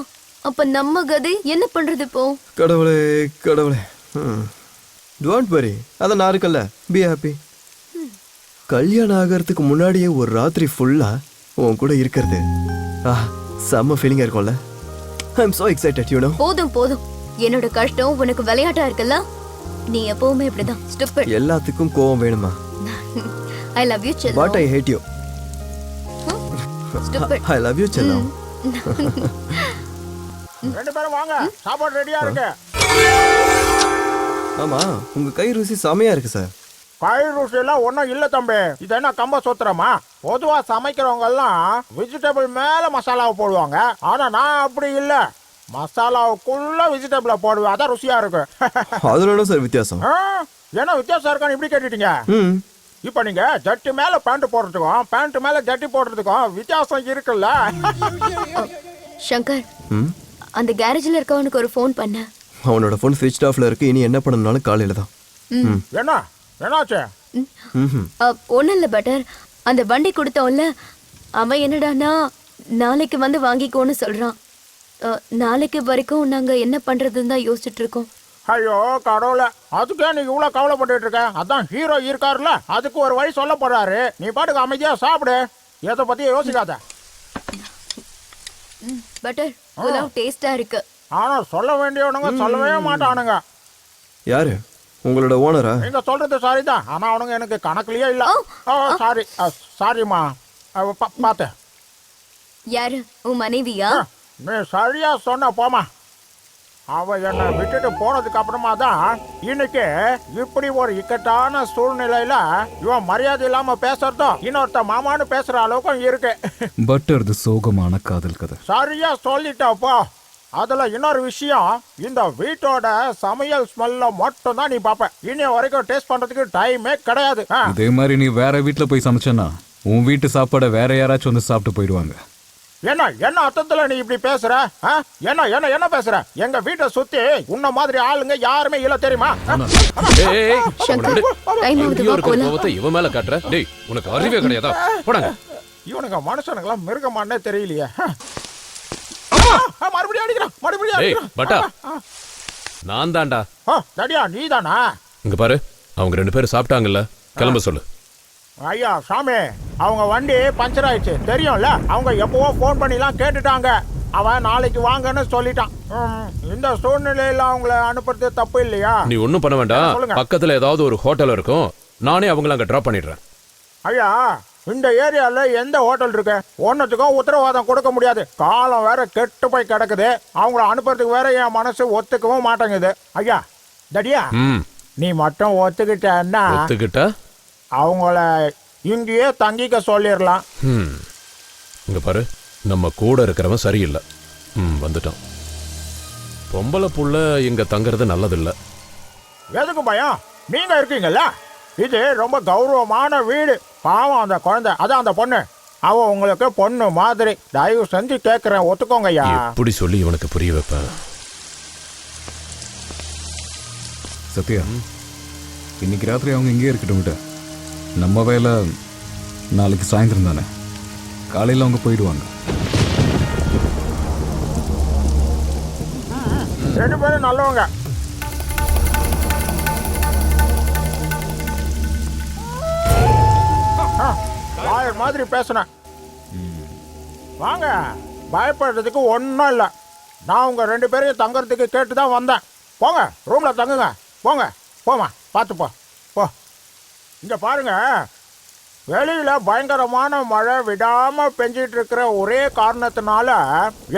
அப்ப நம்ம கதை என்ன பண்றது இப்போ? கடவுளே கடவுளே. டோன்ட் வரி, அதான் நான் இருக்கல்ல. Be happy. கல்யாணம் ஆகிறதுக்கு முன்னாடியே ஒரு ராத்திரி ஃபுல்லா உன் கூட இருக்கிறது செம்ம ஃபீலிங்கா இருக்கும்ல. I am so excited, you know. போதும் போதும், என்னோட கஷ்டம் உனக்கு விளையாட்டா இருக்குல்ல. நீ எப்பவுமே இப்படிதான் ஸ்டூபிட். எல்லாத்துக்கும் கோவம் வேணுமா? ஐ லவ் யூ செல்லம். But I hate you. Stupid. I love you செல்லம். ரெண்டு பேரும் வாங்க, சாப்பாடு ரெடியா இருக்கு. ஆமா உங்க கை ருசி செமையா இருக்கு சார். கை ருசி எல்லாம் ஒன்றும் இல்லை தம்பி. இது என்ன கம்ப சூத்திரமா? பொதுவா சமைக்கிறவங்க எல்லாம் வெஜிடபிள் மேல மசாலாவை போடுவாங்க. ஆனா நான் அப்படி இல்லை, மசாலாவுக்குள்ள வெஜிடபிளை போடுவேன். அதான் ருசியா இருக்கு. அதுல சார் வித்தியாசம். என்ன வித்தியாசம் இருக்கான்னு இப்படி கேட்டுட்டீங்க? இப்ப நீங்க ஜட்டி மேல பேண்ட் போடுறதுக்கும் பேண்ட் மேல ஜட்டி போடுறதுக்கும் வித்தியாசம் இருக்குல்ல. சங்கர், அந்த கேரேஜ்ல இருக்கவனுக்கு ஒரு ஃபோன் பண்ண. அவனோட ஃபோன் ஸ்விட்ச் ஆஃப்ல இருக்கு. இனி என்ன பண்ணணும்னாலும் காலையில தான். என்னாச்சு? ஒன்றும் இல்லை பட்டர், அந்த வண்டி கொடுத்தோம்ல, அவன் என்னடானா நாளைக்கு வந்து வாங்கிக்கோன்னு சொல்றான். நாளைக்கு வரைக்கும் நாங்க என்ன பண்றதுன்னு தான் யோசிச்சுட்டு இருக்கோம். ஐயோ கடவுளே, அதுக்கே நீ இவ்வளவு கவலைப்பட்டு இருக்க? அதான் ஹீரோ இருக்காருல்ல, அதுக்கு ஒரு வழி சொல்ல போறாரு. நீ பாட்டுக்கு அமைதியா சாப்பிடு, எதை பத்தி யோசிக்காத. பட்டர் புலாவ் டேஸ்டா இருக்கு. ஆனா சொல்ல வேண்டியவனுங்க சொல்லவே மாட்டானுங்க. யாரு? உங்களோட ஓனரா? நீங்க சொல்றது சாரிதான், ஆனா அவனுங்க எனக்கு கணக்குலயே இல்ல. சாரி சாரிம்மா, பார்த்தேன். யாரு? உன் மனைவியா? நீ சரியா சொன்ன, போமா. அவ என்னை விட்டுட்டு போனதுக்கு அப்புறமா தான் இன்னைக்கு இப்படி ஒரு இக்கட்டான சூழ்நிலையில இவன் மரியாதை இல்லாம பேசுறதும் இன்னொருத்த மாமான்னு பேசுற அளவுக்கும் இருக்கு. பட்டர் இது சோகமான காதல் கதை. சரியா சொல்லிட்டப்போ. அதுல இன்னொரு விஷயம், இந்த வீட்டோட சமையல் ஸ்மெல்ல மட்டும் தான் நீ பாப்ப. இன்னைய வரைக்கும் டேஸ்ட் பண்றதுக்கு டைமே கிடையாது. இதே மாதிரி நீ வேற வீட்டுல போய் சமைச்சனா உன் வீட்டு சாப்பாடை வேற யாராச்சும் வந்து சாப்பிட்டு போயிடுவாங்க. என்ன என்ன அர்த்தத்துல நீ இப்படி பேசுற? என்ன என்ன என்ன பேசுற? எங்க வீட்டை சுத்தி உன்ன மாதிரி ஆளுங்க யாருமே இல்ல, தெரியுமா? இவன் மேல காட்டுற. டேய், உனக்கு அறிவே கிடையாதா? போடாங்க. இவனுங்க மனுஷனுங்களா மிருகமானே தெரியலையே. மறுபடியும் அடிக்கிறான், மறுபடியும் அடிக்கிறான். பட்டா, நான் தான்டா. தடியா நீதானா? இங்க பாரு, அவங்க ரெண்டு பேரும் சாப்பிட்டாங்கல்ல, கிளம்ப சொல்லு. ஐயா சாமி, அவங்க வண்டி பஞ்சர் ஆயிடுச்சு தெரியும்ல. அவங்க எப்பவோ போன் பண்ணிலாம் கேட்டுட்டாங்க. அவன் நாளைக்கு வாங்கன்னு சொல்லிட்டான். இந்த சூழ்நிலையில அவங்கள அனுப்புறது தப்பு இல்லையா? நீ ஒன்னும் பண்ண வேண்டாம். பக்கத்துல ஏதாவது ஒரு ஹோட்டல் இருக்கும், நானே அவங்கள அங்க டிராப் பண்ணிடுறேன். ஐயா, இந்த ஏரியால எந்த ஹோட்டல் இருக்கு? ஒன்னுத்துக்கும் உத்தரவாதம் கொடுக்க முடியாது. காலம் வேற கெட்டு போய் கிடக்குது. அவங்கள அனுப்புறதுக்கு வேற என் மனசு ஒத்துக்கவும் மாட்டேங்குது. ஐயா தடியா, நீ மட்டும் ஒத்துக்கிட்டா அவங்கள இங்கேயே தங்கிக்க சொல்லிடலாம். இங்க பாரு, நம்ம கூட இருக்கிறவன் சரியில்லை. வந்துட்டான். பொம்பளை புள்ள இங்க தங்குறது நல்லதில்ல. எதுக்கு பயம்? நீங்க இருக்கீங்கல்ல. இது ரொம்ப கௌரவமான வீடு. பாவம் அந்த குழந்தை, அதான் அந்த பொண்ணு. அவ உங்களுக்கு பொண்ணு மாதிரி. தயவு செஞ்சு கேட்கிறேன், ஒத்துக்கோங்க ஐயா. எப்படி சொல்லி இவனுக்கு புரிய வைப்பேன்? சத்யா, இன்னைக்கு ராத்திரி அவங்க இங்கே இருக்கட்டும். நம்ம வேலை நாளைக்கு சாயந்தரம் தானே. காலையில் அவங்க போயிடுவாங்க. ரெண்டு பேரும் நல்லவங்க. லாயர் மாதிரி பேசுனேன். வாங்க, பயப்படுறதுக்கு ஒன்றும் இல்லை. நான் உங்க ரெண்டு பேரையும் தங்கறதுக்கு கேட்டு தான் வந்தேன். போங்க, ரூம்ல தங்குங்க. போங்க, போமா, பார்த்து போ. இங்க பாருங்க, வெளியில பயங்கரமான மழை விடாம பெஞ்சிட்டு இருக்கிற ஒரே காரணத்தினால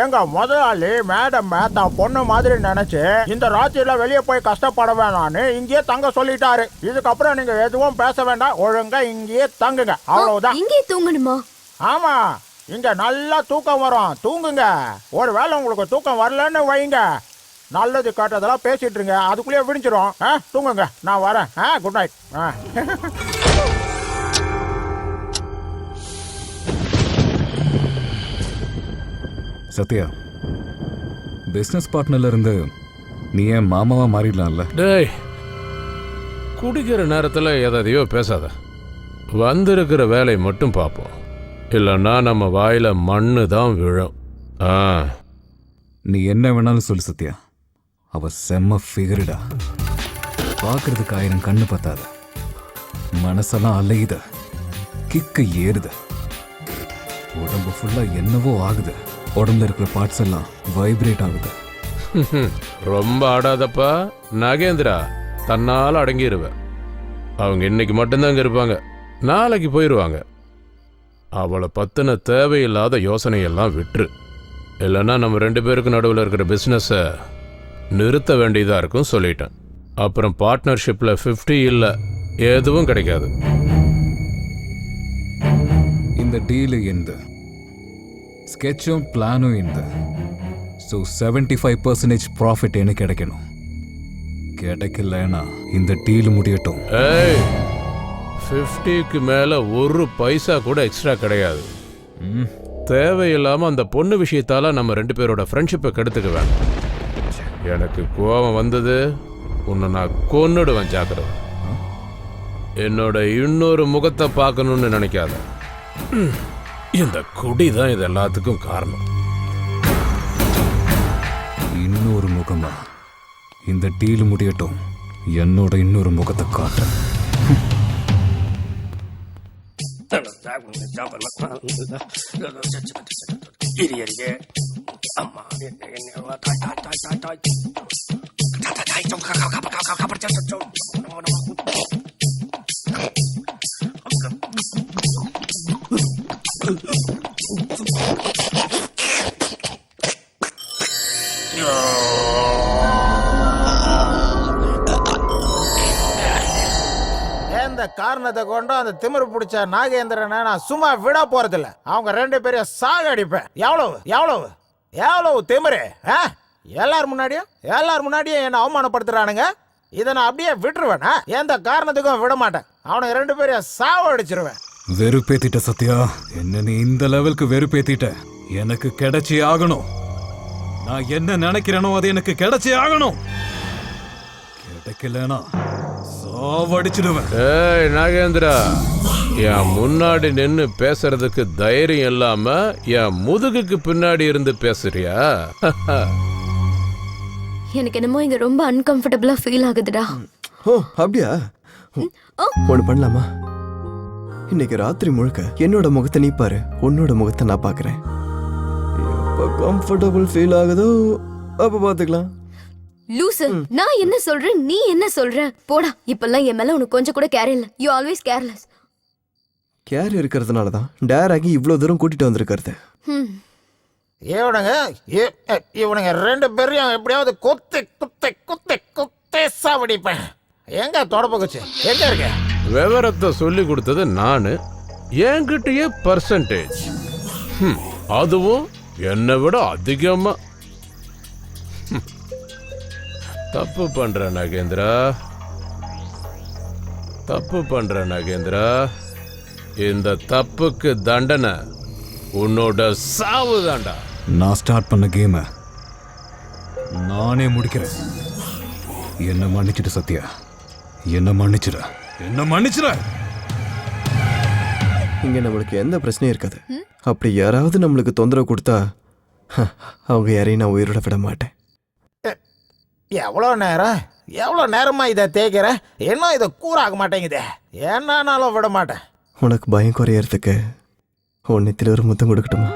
எங்க முதலாளி மேடம் தான் பொண்ணு மாதிரி நினைச்சு இந்த ராத்திரியில வெளியே போய் கஷ்டப்பட வேணான்னு இங்கேயே தங்க சொல்லிட்டாரு. இதுக்கப்புறம் நீங்க எதுவும் பேச வேண்டாம், ஒழுங்கா இங்கேயே தங்குங்க, அவ்வளவுதான். இங்கே தூங்கணுமா? ஆமா, இங்க நல்லா தூக்கம் வரும், தூங்குங்க. ஒருவேளை உங்களுக்கு தூக்கம் வரலன்னு வைங்க, நல்லது காட்டுறதெல்லாம் பேசிட்டு இருங்க, அதுக்குள்ளேயே விடிஞ்சிரும். தூங்குங்க, நான் வரேன். Good night. சத்யா, பிசினஸ் பார்ட்னர்ல இருந்து நீ ஏன் மாமாவா மாறிடலாம்ல? டேய், குடிக்கிற நேரத்தில் எதையோ பேசாத. வந்திருக்கிற வேலையை மட்டும் பார்ப்போம், இல்லைன்னா நம்ம வாயில மண்ணு தான் விழும். நீ என்ன வேணாலும் சொல்லு சத்யா, அவ செம்ம ஃபிகருடா. பார்க்கறதுக்கு 1000 கண்ணு பத்தாத. மனசெல்லாம் அலையுத, கிக்கு ஏறுத, உடம்பு ஃபுல்லா என்னவோ ஆகுது. உடம்புல இருக்கிற பார்ட்ஸ் எல்லாம் வைப்ரேட் ஆகுது. ரொம்ப ஆடாதப்பா நாகேந்திரா, தன்னால அடங்கிடுவேன். அவங்க இன்னைக்கு மட்டும்தான் அங்க இருப்பாங்க, நாளைக்கு போயிடுவாங்க. அவளை பத்தின தேவையில்லாத யோசனையெல்லாம் விட்டுரு. இல்லைன்னா நம்ம 2 பேருக்கு நடுவில் இருக்கிற பிஸ்னஸை நிறுத்த வேண்டியதாக இருக்கும் சொல்லிட்டேன். அப்புறம் பார்ட்னர்ஷிப்பில் 50 இல்லை, எதுவும் கிடைக்காது. இந்த டீலு இந்த ஸ்கெட்சும் பிளானும் இந்த ஸோ 75% ப்ராஃபிட் எனக்கு கிடைக்கணும். கிடைக்கலன்னா இந்த டீல் முடியட்டும். ஏய், 50க்கு மேலே ஒரு பைசா கூட எக்ஸ்ட்ரா கிடையாது. தேவையில்லாமல் அந்த பொண்ணு விஷயத்தால் நம்ம 2 பேரோட ஃப்ரெண்ட்ஷிப்பை கெடுத்துக்க வேண்டாம். எனக்கு கோபம் வந்தது, உன்னை நான் கொன்னுடுவேன், ஜாக்கிரதை. என்னோட இன்னொரு முகத்தை பார்க்கணும்னு நினைக்காத. இந்த குடி தான் இது எல்லாத்துக்கும் காரணம். இன்னொரு முகமா? இந்த டீல் முடியட்டும், என்னோட இன்னொரு முகத்தை காட்டுறேன். எந்த காரணத்தை கொண்டு அந்த திமிரு பிடிச்ச நாகேந்திரனை நான் சும்மா விட போறதில்ல. அவங்க 2 பேரையும் சாகடிப்பேன். எவ்வளவு திமிரு! எல்லார் முன்னாடியும் என்ன அவமானப்படுத்துறானுங்க. இதை நான் அப்படியே விட்டுருவேன். எந்த காரணத்துக்கும் விட மாட்டேன். அவனுக்கு 2 பேரையும் சாவடிச்சிருவேன். வெறுப்பேத்திட்ட சத்யா, என்ன நீ இந்த லெவலுக்கு வெறுப்பேத்திட்ட. எனக்கு கிடைச்சே ஆகணும். நான் என்ன நினைக்கிறேனோ அது எனக்கு கிடைச்சே ஆகணும். கிடைக்கலனா சாவடிச்சிடுவேன். ஏய் நாகேந்திரா, என் முன்னாடி நின்று பேசுறதுக்கு தைரியம் இல்லாம என் முதுகுக்கு பின்னாடி இருந்து பேசுறியா? எனக்கு என்னமோ இங்க ரொம்ப அன்கம்ஃபர்டபுளா ஃபீல் ஆகுதுடா. ஓ அப்படியா? ஒன்று பண்ணலாமா? இன்னைக்கு ராத்திரி முழுக்க என்னோட முகத்தை நீ பாரு, உன்னோட முகத்தை நான் பார்க்குறேன். எப்போ கம்ஃபர்டபுள் ஃபீல் ஆகுதோ அப்போ பார்த்துக்கலாம். லூசு, நான் என்ன சொல்றேன், நீ என்ன சொல்ற? போடா. இப்பெல்லாம் என் மேல உனக்கு கொஞ்சம் கூட கேர் இல்ல. You always careless. கேர் இருக்கிறதுனால தான் டேர் ஆகி இவ்வளோ தூரம் கூட்டிட்டு வந்திருக்கிறது. இவனுங்க 2 பேரையும் எப்படியாவது குத்தி சாவடிப்பேன். எங்க தொடப்பகுச்சு எங்க இருக்க? விவரத்தை சொல்லி கொடுத்தது நானு, என்கிட்டயே பர்சன்டேஜ், அதுவும் என்னை விட அதிகமா. தப்பு பண்ற நாகேந்திரா, இந்த தப்புக்கு தண்டனை உன்னோட சாவு தாண்டா. நான் ஸ்டார்ட் பண்ண கேமை நானே முடிக்கிறேன். என்ன மன்னிச்சிடு சத்யா, என்ன மன்னிச்சிட. இங்க நம்மளுக்கு எந்த பிரச்சனையும் இருக்காது. அப்படி யாராவது நம்மளுக்கு தொந்தரவு கொடுத்தா அவங்க யாரையும் நான் உயிரோட விட மாட்டேன். எவ்வளோ நேரமா இதை தேய்க்கிற, இன்னும் இதை கூறாக மாட்டேங்குதே. என்னன்னாலும் விட மாட்டேன். உனக்கு பயம் குறையறதுக்கு உன்னித்தில் ஒரு முத்தம் கொடுக்கட்டுமா?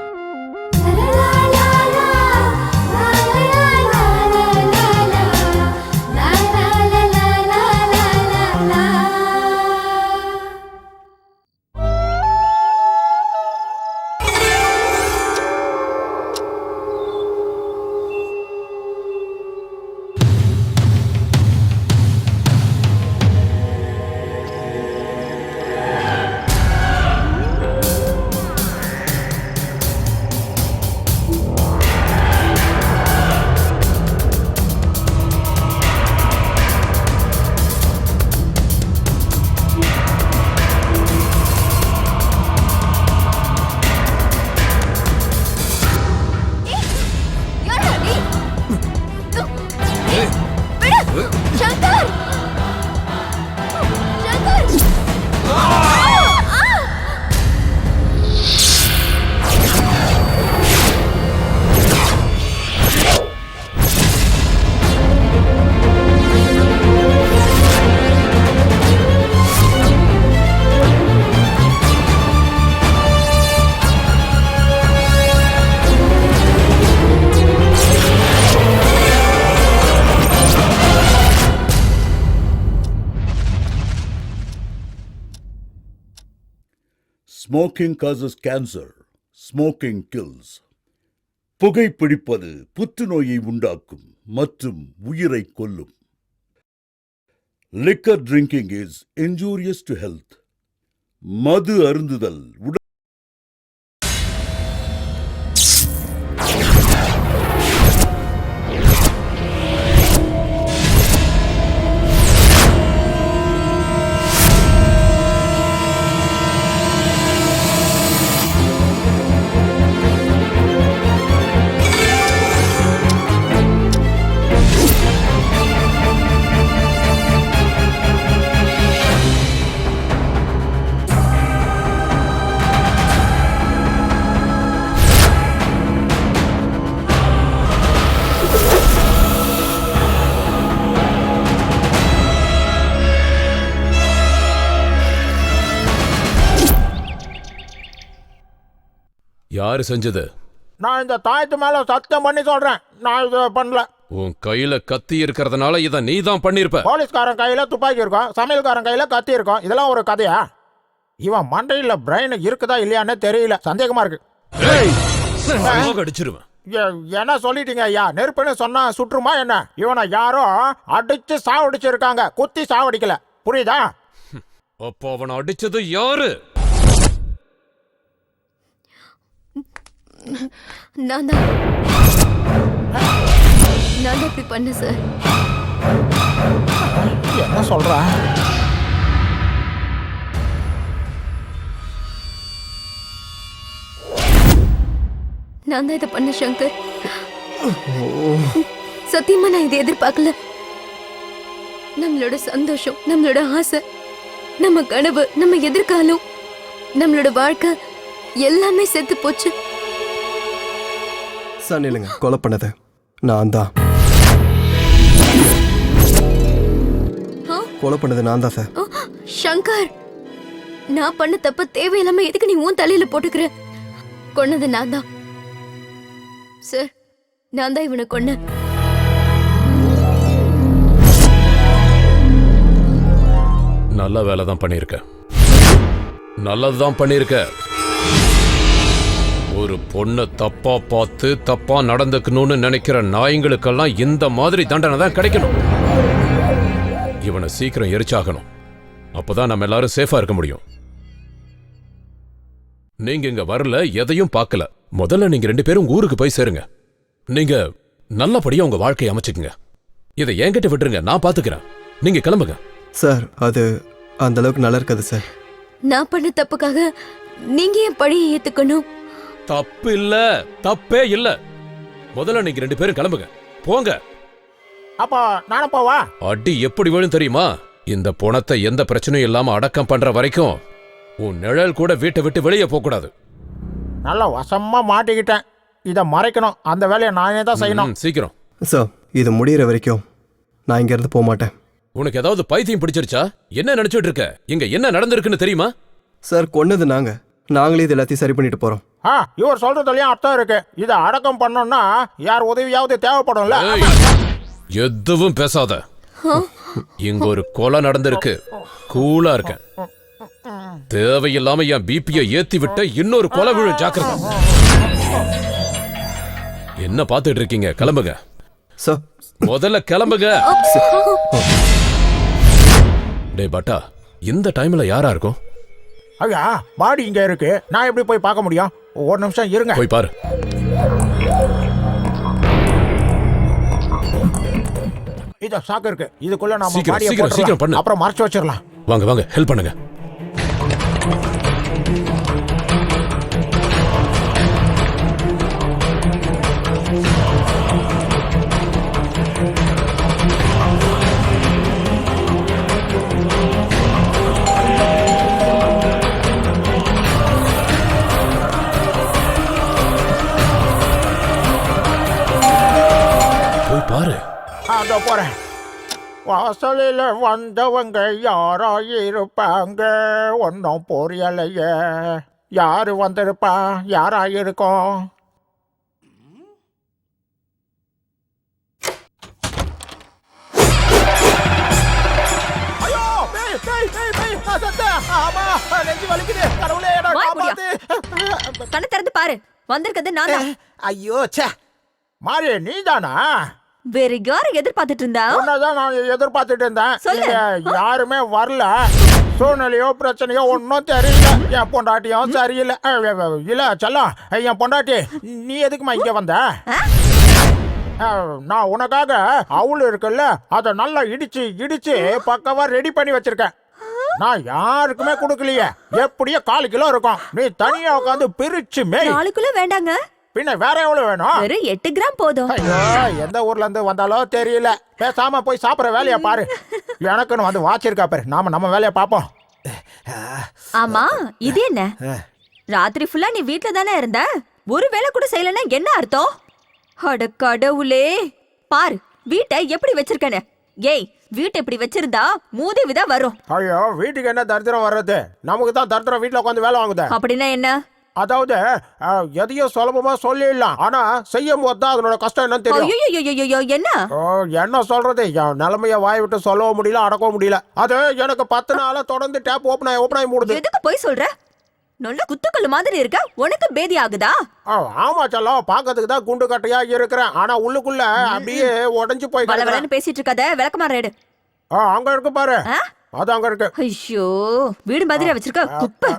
Smoking causes cancer. Smoking kills. புகைப்பிடிப்பது புற்றுநோயை உண்டாக்கும் மற்றும் உயிரை கொல்லும். Liquor drinking is injurious to health. மது அருந்துதல் யாரு செஞ்சது? நான் இந்த தாயத்து மேல சத்தியம் பண்ணி சொல்றேன், நான் இது பண்ணல. உன் கையில கத்தி இருக்கிறதுனால இத நீ தான் பண்ணிருப்ப. போலீஸ்காரன் கையில துப்பாக்கி இருக்கும், சமையல்காரன் கையில கத்தி இருக்கும். இதெல்லாம் ஒரு கதையா? இவன் மண்டையில பிரெயின் இருக்குதா இல்லையான்னு தெரியல, சந்தேகமா இருக்கு. அடிச்சிருவேன். என்ன சொல்லிட்டீங்க ஐயா? நெருப்புன்னு சொன்னா சுற்றுமா என்ன? இவனை யாரோ அடிச்சு சாவடிச்சிருக்காங்க, குத்தி சாவடிக்கல. புரியுதா? அப்போ அவனை அடிச்சது யாரு? நான் தான் இப்படி பண்ண சார். என்ன சொல்ற? நான் தான் இதை பண்ண சங்கர். சத்தியமா நான் இதை எதிர்பார்க்கல. நம்மளோட சந்தோஷம், நம்மளோட ஆசை, நம்ம கனவு, நம்ம எதிர்காலம், நம்மளோட வாழ்க்கை எல்லாமே செத்து போச்சு. சார் இல்லைங்க, கொலை பண்ணது நான் தான். கொலை பண்ணது நான் தான் சார். சங்கர், நான் பண்ண தப்பு தேவையில்லாம எதுக்கு நீ உன் தலையில போட்டுக்கிற? கொன்னது நான் தான் சார். நான் தான் இவனை கொன்ன. நல்ல வேலை தான் பண்ணிருக்க. நல்லதுதான் பண்ணிருக்க. ஒரு பொண்ணை தப்பா பார்த்து தப்பா நடந்துக்கணும்னு நினைக்கிற நாய்களுக்கெல்லாம் இந்த மாதிரி தண்டனை தான் கிடைக்கணும். இவனை சீக்கிரம் எரிச்சாகணும். அப்பதான் நம்ம எல்லாரும் சேஃபா இருக்க முடியும். நீங்க இங்க வரல, எதையும் பார்க்கல. முதல்ல நீங்க 2 பேரும் ஊருக்கு போய் சேருங்க. நீங்க நல்லபடியா உங்க வாழ்க்கையை அமைச்சுக்குங்க. இதை என்கிட்ட விட்டுருங்க, நான் பாத்துக்கிறேன். நீங்க கிளம்புங்க. சார் அது அந்த அளவுக்கு நல்லா இருக்காது சார். நான் பண்ண தப்புக்காக நீங்க என் பழியை ஏத்துக்கணும். தப்பு இல்ல, தப்பே இல்ல. முதல்ல நீங்க 2 பேரும் கிளம்புங்க, போங்க. அப்ப நானும் போவா? அடி எப்படி விழும் தெரியுமா? இந்த பணத்தை எந்த பிரச்சனையும் இல்லாம அடக்கம் பண்ற வரைக்கும் உன் நிழல் கூட வீட்டை விட்டு வெளியே போக கூடாது. நல்லா வசமா மாட்டிக்கிட்டேன். இதை மறைக்கணும், அந்த வேலையை நானே தான் செய்யணும். சீக்கிரம். சார் இது முடிகிற வரைக்கும் நான் இங்க இருந்து போக மாட்டேன். உனக்கு ஏதாவது பைத்தியம் பிடிச்சிருச்சா? என்ன நினைச்சிட்டு இருக்க? இங்க என்ன நடந்திருக்குன்னு தெரியுமா? சார் கொன்னது நாங்களே இது எல்லாத்தையும் சரி பண்ணிட்டு போறோம். இவர் சொல்றதுலயும் அர்த்தம் இருக்கு. இதை அடக்கம் பண்ணோம்னா யார் உதவியாவது தேவைப்படும்ல. எதுவும் பேசாத. இங்க ஒரு கொலை நடந்திருக்கு. கூலா இருக்க. தேவையில்லாம என் பிபியை ஏத்தி விட்ட இன்னொரு கொலை விழும், ஜாக்கிரதை. என்ன பாத்துட்டு இருக்கீங்க? கிளம்புங்க. முதல்ல கிளம்புங்க. டே பட்டா, இந்த டைம்ல யாரா இருக்கும்? ஐயா, பாடி இங்க இருக்கு, நான் எப்படி போய் பார்க்க முடியும்? ஒரு நிமிஷம் இருங்க. போய் பாரு. இத சாக்கு இருக்கு, இதுக்குள்ள நாம சீக்கிரம், பாடியை சீக்கிரம், சீக்கிரம் போட்டுறலாம். பண்ணு. அப்புறம் மறைச்சு வச்சிரலாம். வாங்க வாங்க, ஹெல்ப் பண்ணுங்க. போய் பாரு. அதோ போறேன். வாசலில் வந்தவங்க யாராயிருப்பாங்க, ஒன்றும் புரியலையே. யாரு வந்திருப்பா, யாராயிருக்கும்? ஐயோ, பேய், பேய், பேய், பேய், நான் செத்தேன். ஆமா, நெஞ்சு வலிக்குது. கடவுளே, நான் காப்பாத்து. கண்ணை திறந்து பாரு, வந்திருக்கிறது நான் தான். ஐயோ ச்சே மாறி நீதானா? வேற யாரை எதிர்பார்த்துட்டு இருந்தா? உன்னதான் நான் எதிர்பார்த்துட்டு இருந்தேன். சொல்லு. இங்க யாருமே வரல. சூழ்நிலையோ பிரச்சனையோ ஒன்றும் தெரியல. என் பொண்டாட்டியும் சரியில்லை. இல்ல செல்லம், என் பொண்டாட்டி நீ எதுக்குமா இங்க வந்த? நான் உனக்காக அவுள் இருக்குல்ல, அதை நல்லா இடிச்சு பக்கவா ரெடி பண்ணி வச்சிருக்கேன். நான் யாருக்குமே கொடுக்கலையே. எப்படியோ 4 கிலோ இருக்கும். நீ தனியா உட்காந்து பிரிச்சு மேய். 4 கிலோ வேண்டாங்க, பின்ன வேற எவ்வளவு வேணும்? வெறும் 8 கிராம் போதும். ஐயோ, எந்த ஊர்ல இருந்து வந்தாலோ தெரியல. பேசாம போய் சாப்பிடுற வேலையை பாரு. எனக்குன்னு வந்து வாச்சிருக்கா பாரு. நம்ம வேலையை பார்ப்போம். ஆமா, இது என்ன? ராத்திரி ஃபுல்லா நீ வீட்ல தானே இருந்த? ஒரு வேளை கூட செய்யலன்னா என்ன அர்த்தம்? அட கடவுளே, பாரு வீட்டை எப்படி வச்சிருக்கேன்னு. ஏய், வீட்டை இப்படி வச்சிருந்தா மூதேவிதான் வரும். ஐயோ, வீட்டுக்கு என்ன தரித்திரம் வர்றது? நமக்கு தான் தரித்திரம் வீட்டுல உட்காந்து வேலை வாங்குது. அப்படின்னா என்ன? அதாவது எதையும் சுலபமா சொல்லிடலாம், ஆனா செய்யும் போது தான் அதனோட கஷ்டம் என்னன்னு தெரியும். ஐயோ, என்ன? என்ன சொல்றது, என் நிலைமைய வாய் விட்டு சொல்லவும் முடியல, அடக்கவும் முடியல. அது எனக்கு 10 நாளா தொடர்ந்து டேப் ஓப்பன் ஆகி மூடுது. எதுக்கு போய் சொல்ற? நல்ல குத்துக்கல்லு மாதிரி இருக்க, உனக்கு பேதி ஆகுதா? ஆமா செல்லம், பாக்கிறதுக்கு தான் குண்டு கட்டையா இருக்கிறேன், ஆனா உள்ளுக்குள்ள அப்படியே உடைஞ்சு போய் வளவளன்னு பேசிட்டு இருக்காத, விளக்கமாறு எடு. அங்க இருக்கு பாரு. அது அங்க இருக்கு. ஐயோ, வீடு மாதிரி வச்சிருக்க குப்பை.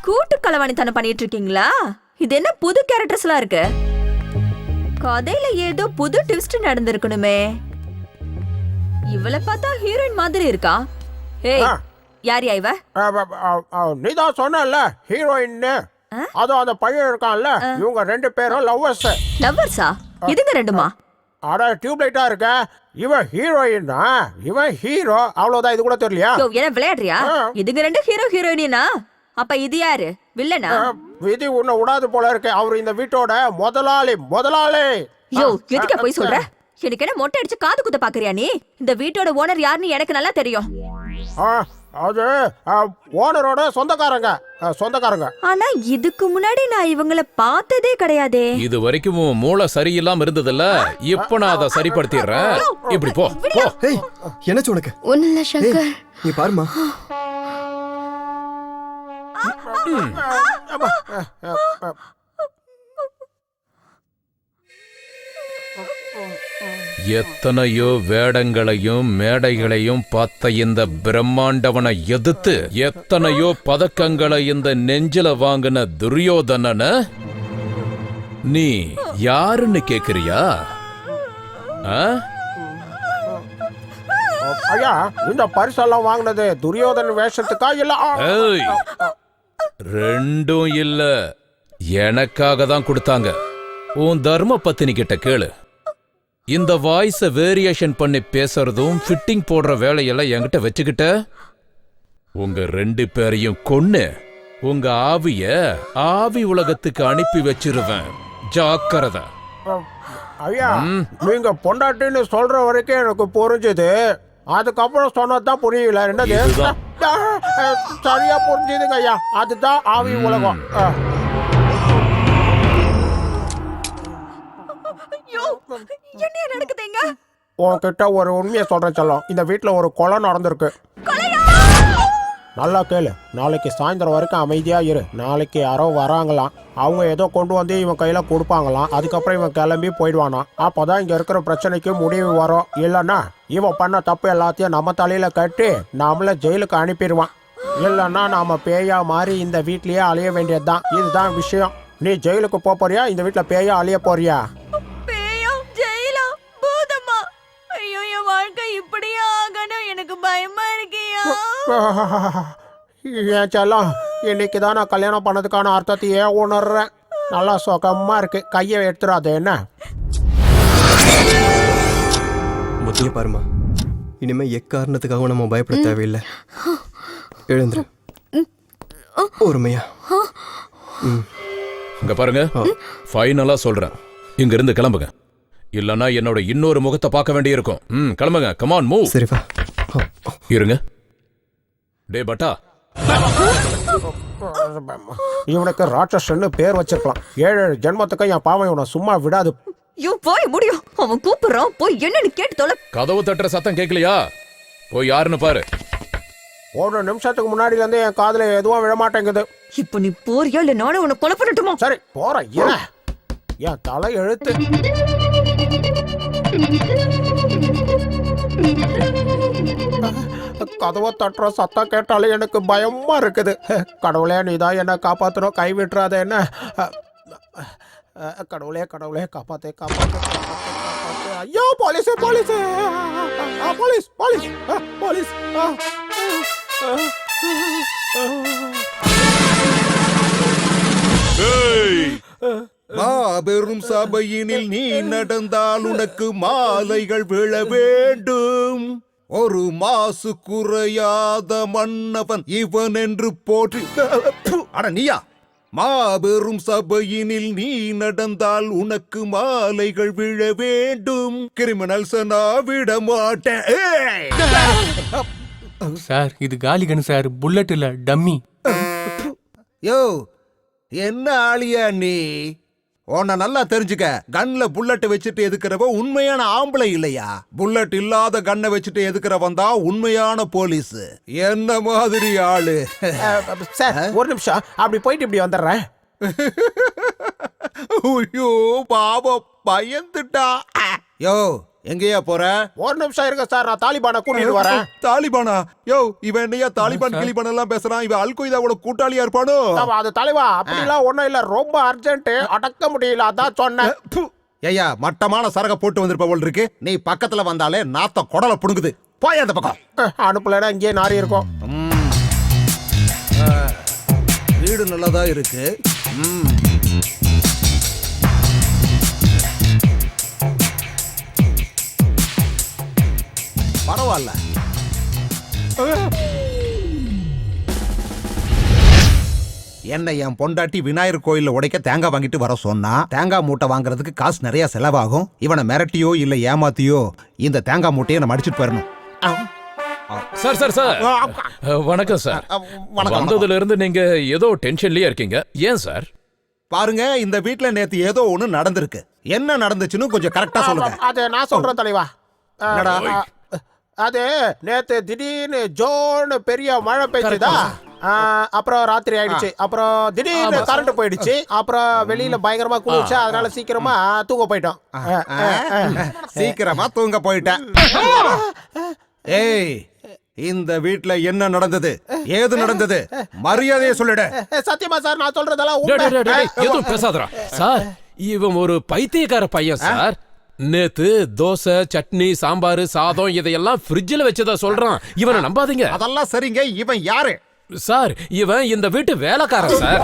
கூட்டு களவாணித்தனம் பண்ணிட்டு இருக்கீங்களா? இது என்ன புது கேரக்டர்ஸ் எல்லாம் இருக்கு? கதையில ஏதோ புது ட்விஸ்ட் நடந்திருக்கணுமே. இவளை பார்த்தா ஹீரோயின் மாதிரி இருக்கா. ஏய், யாரியா இவ? நீதான் சொன்னல ஹீரோயின். அதுவும் அந்த பையன் இருக்கான்ல, இவங்க 2 பேரும் லவ்வர்ஸ். லவ்வர்ஸா? இதுங்க 2மா? அட டியூப்லைட்டா இருக்க. இவன் ஹீரோயின், இவன் ஹீரோ. அவ்வளவுதான். இது கூட தெரியலையா? என்ன விளையாடுறியா? இதுங்க 2 ஹீரோ ஹீரோயினா? அப்ப இது யாரு? வில்லனா? விதி உன்னை விடாது போல இருக்கு. அவர் இந்த வீட்டோட முதலாளி. யோ, எதுக்கு போய் சொல்ற? எனக்கு என்ன மொட்டை அடிச்சு காது குத்த பாக்குறியா நீ? இந்த வீட்டோட ஓனர் யாருன்னு எனக்கு நல்லா தெரியும். அது ஓனரோட சொந்தக்காரங்க. ஆனா இதுக்கு முன்னாடி நான் இவங்கள பார்த்ததே கிடையாதே. இது வரைக்கும் உன் மூளை சரியில்லாம இருந்ததில்ல, இப்ப நான் அதை சரிப்படுத்திடுறேன். இப்படி போ. ஏய், என்னாச்சு உனக்கு? ஒண்ணு இல்ல சங்கர். நீ பாருமா. எத்தனையோ வேடங்களையும் மேடைகளையும் பார்த்த இந்த பிரம்மாண்டவனை எதிர்த்து எத்தனையோ பதக்கங்களை இந்த நெஞ்சில வாங்கின துரியோதனன நீ யாருன்னு கேக்குறியா? ஐயா, இந்த பரிசெல்லாம் வாங்கினது துரியோதன வேஷத்துக்கா இல்ல? ஏய், ரெண்டும் இல்ல, எனக்காக தான் கொடுத்தாங்க. உன் தர்ம பத்தினி கிட்ட கேளு. இந்த வாய்ஸ வேரியேஷன் பண்ணி பேசுறதும் ஃபிட்டிங் போடுற வேலையெல்லாம் என்கிட்ட வச்சுக்கிட்ட உங்க 2 பேரையும் கொன்னு உங்க ஆவி உலகத்துக்கு அனுப்பி வச்சிருவேன். ஜாக்கிரதை. ஐயா, நீங்க பொண்டாட்டின்னு சொல்ற வரைக்கும் எனக்கு புரிஞ்சுது. அதுக்கப்புறம் சொன்னதுதான் புரியல. என்னது? சரியா புரிஞ்சுதுங்க ஐயா. அதுதான் ஆவி உலகம். என்ன நடக்குதுங்க? உன்கிட்ட ஒரு உண்மையை சொல்றேன் செல்லம். இந்த வீட்டுல ஒரு கொலை நடந்திருக்கு. நல்லா கேளு. நாளைக்கு சாயந்தரம் வரைக்கும் அமைதியா இரு. நாளைக்கு யாரோ வராங்களாம். அவங்க ஏதோ கொண்டு வந்து இவன் கையில கொடுப்பாங்களாம். அதுக்கப்புறம் இவன் கிளம்பி போயிடுவானா. அப்பதான் இங்க இருக்கிற பிரச்சனைக்கு முடிவு வரும். இல்லைன்னா இவன் பண்ண தப்பு எல்லாத்தையும் நம்ம தலையில கட்டி நம்மள ஜெயிலுக்கு அனுப்பிடுவான். இல்லைன்னா நாம பேயா மாறி இந்த வீட்லயே அலைய வேண்டியதுதான். இதுதான் விஷயம். நீ ஜெயிலுக்கு போறியா, இந்த வீட்டுல பேயா அலைய போறியா? இப்படியே ஆகணும், எனக்கு பயமா இருக்கியா? ஏன் செல்லம், இன்னைக்கு தான் நான் கல்யாணம் பண்ணதுக்கான அர்த்தத்தையே உணர்றேன். நல்லா சுகமா இருக்கு. கையை எடுத்துடாது. என்ன முத்திய பாருமா, இனிமே எக்காரணத்துக்காக நம்ம பயப்பட தேவையில்லை. எழுந்துரு ஒருமையா. இங்க பாருங்க, ஃபைனலா சொல்றேன், இங்க இருந்து கிளம்புங்க. இல்லனா என்னோட இன்னொரு முகத்தை பார்க்க வேண்டியிருக்கும். கிளம்புங்க. Come on, move. சரிப்பா. இருங்க. டே பட்டா, இவனுக்கு ராட்சசன்னு பேர் வச்சிருக்கலாம். 7 ஜென்மத்துக்கு என் பாவம் இவனை சும்மா விடாது. போய் முடியும். அவன் கூப்பிடுறான், போய் என்னன்னு கேட்டு தொலை. கதவு தட்டுற சத்தம் கேட்கலையா? போய் யாருன்னு பாரு. ஒரு நிமிஷத்துக்கு முன்னாடில இருந்து என் காதுல எதுவும் விழ மாட்டேங்குது. இப்போ நீ போறியா இல்ல நானே உன்னை கொலை பண்ணட்டுமா? சரி போறேன். ஏன் என் தலை எழுத்து. கதவை தட்டுற சத்தம் கேட்டாலே எனக்கு பயமா இருக்குது. கடவுளே நீதான் என்ன காப்பாத்தணும், கை விட்டுறாத என்ன. கடவுளே கடவுளே காப்பாத்தே காப்பாத்தே காப்பாத்தே. ஐயோ police police police police police. மாபெரும் சபையினில் நீ நடந்தால் உனக்கு மாலைகள் விழ வேண்டும். ஒரு மாசு குறையாத மன்னவன் இவன் என்று போற்றி. அட நீயா? மாபெரும் சபையினில் நீ நடந்தால் உனக்கு மாலைகள் விழ வேண்டும். கிரிமினல்ஸ் நான் விட மாட்டேன். சார் இது காலிகன் சார், புல்லட் இல்ல டம்மி. யோ என்ன ஆளியா நீ? உன்னை நல்லா தெரிஞ்சுக்க, கன்ல புல்லட் வச்சுட்டு எதுக்குறவ உண்மையான ஆம்பளை இல்லையா? புல்லட் இல்லாத கண்ணை வச்சுட்டு எதுக்குறவன் தான் உண்மையான போலீஸ். என்ன மாதிரி ஆளு? சார் ஒரு நிமிஷம் அப்படி போயிட்டு இப்படி வந்துடுறேன். ஐயோ பாவம் பயந்துட்டா. யோ எங்கேயா போற? ஒரு நிமிஷம் இருங்க சார், நான் தாலிபானை கூட்டிட்டு வரேன். தாலிபானா? யோ இவன் என்னையா தாலிபான் கிளிபான் எல்லாம் பேசுறான்? இவன் அல் கொய்தாவோட கூட்டாளியா இருப்பானோ? அது தலைவா அப்படிலாம் ஒண்ணும் இல்ல, ரொம்ப அர்ஜென்ட், அடக்க முடியல அதான் சொன்னேன். ஏய்யா மட்டமான சரக போட்டு வந்திருப்ப போல் இருக்கு. நீ பக்கத்துல வந்தாலே நாத்த குடல புடுங்குது. போய் அந்த பக்கம். அனுப்பலடா, இங்கே நாரி இருக்கும். வீடு நல்லதா இருக்கு. பரவாயில்ல. என்ன என் பொண்டாட்டி விநாயகர் கோயில்ல உடைக்க தேங்காய் வாங்கிட்டு வர சொன்னா, தேங்காய் மூட்டை வாங்குறதுக்கு காசு நிறைய செலவாகும். இவனை மிரட்டியோ இல்ல ஏமாத்தியோ இந்த தேங்காய் மூட்டையை நம்ம அடிச்சிட்டு போயிடணும். சார் சார் சார் வணக்கம் சார். வந்ததுல இருந்து நீங்க ஏதோ டென்ஷன்லயே இருக்கீங்க, ஏன் சார்? பாருங்க, இந்த வீட்ல நேத்து ஏதோ ஒண்ணு நடந்திருக்கு. என்ன நடந்துச்சுன்னு கொஞ்சம் கரெக்டா சொல்லுங்க. அது நான் சொல்றேன் தலைவா. அது நேத்து திடீர்னு ஜோன்னு பெரிய மழை பெய்ஞ்சுதா, அப்புறம் ராத்திரி ஆயிடுச்சு, அப்புறம் திடீர்னு கரண்ட் போயிடுச்சு, அப்புறம் வெளியில பயங்கரமா குளிர்ச்சு, அதனால சீக்கிரமா தூங்க போயிட்டோம். சீக்கிரமா தூங்க போயிட்டேன். ஏய் இந்த வீட்ல என்ன நடந்தது, ஏது நடந்தது, மரியாதையை சொல்லிட. சத்தியமா சார் நான் சொல்றதெல்லாம் எதுவும் பேசாதடா சார். இவன் ஒரு பைத்தியக்கார பையன் சார். நேத்து தோசை சட்னி சாம்பார் சாதம் இதையெல்லாம் ஃப்ரிட்ஜில் வச்சதா சொல்றான். இவனை நம்பாதீங்க. அதெல்லாம் சரிங்க, இவன் யாரு சார்? இவன் இந்த வீட்டு வேலைக்காரன் சார்.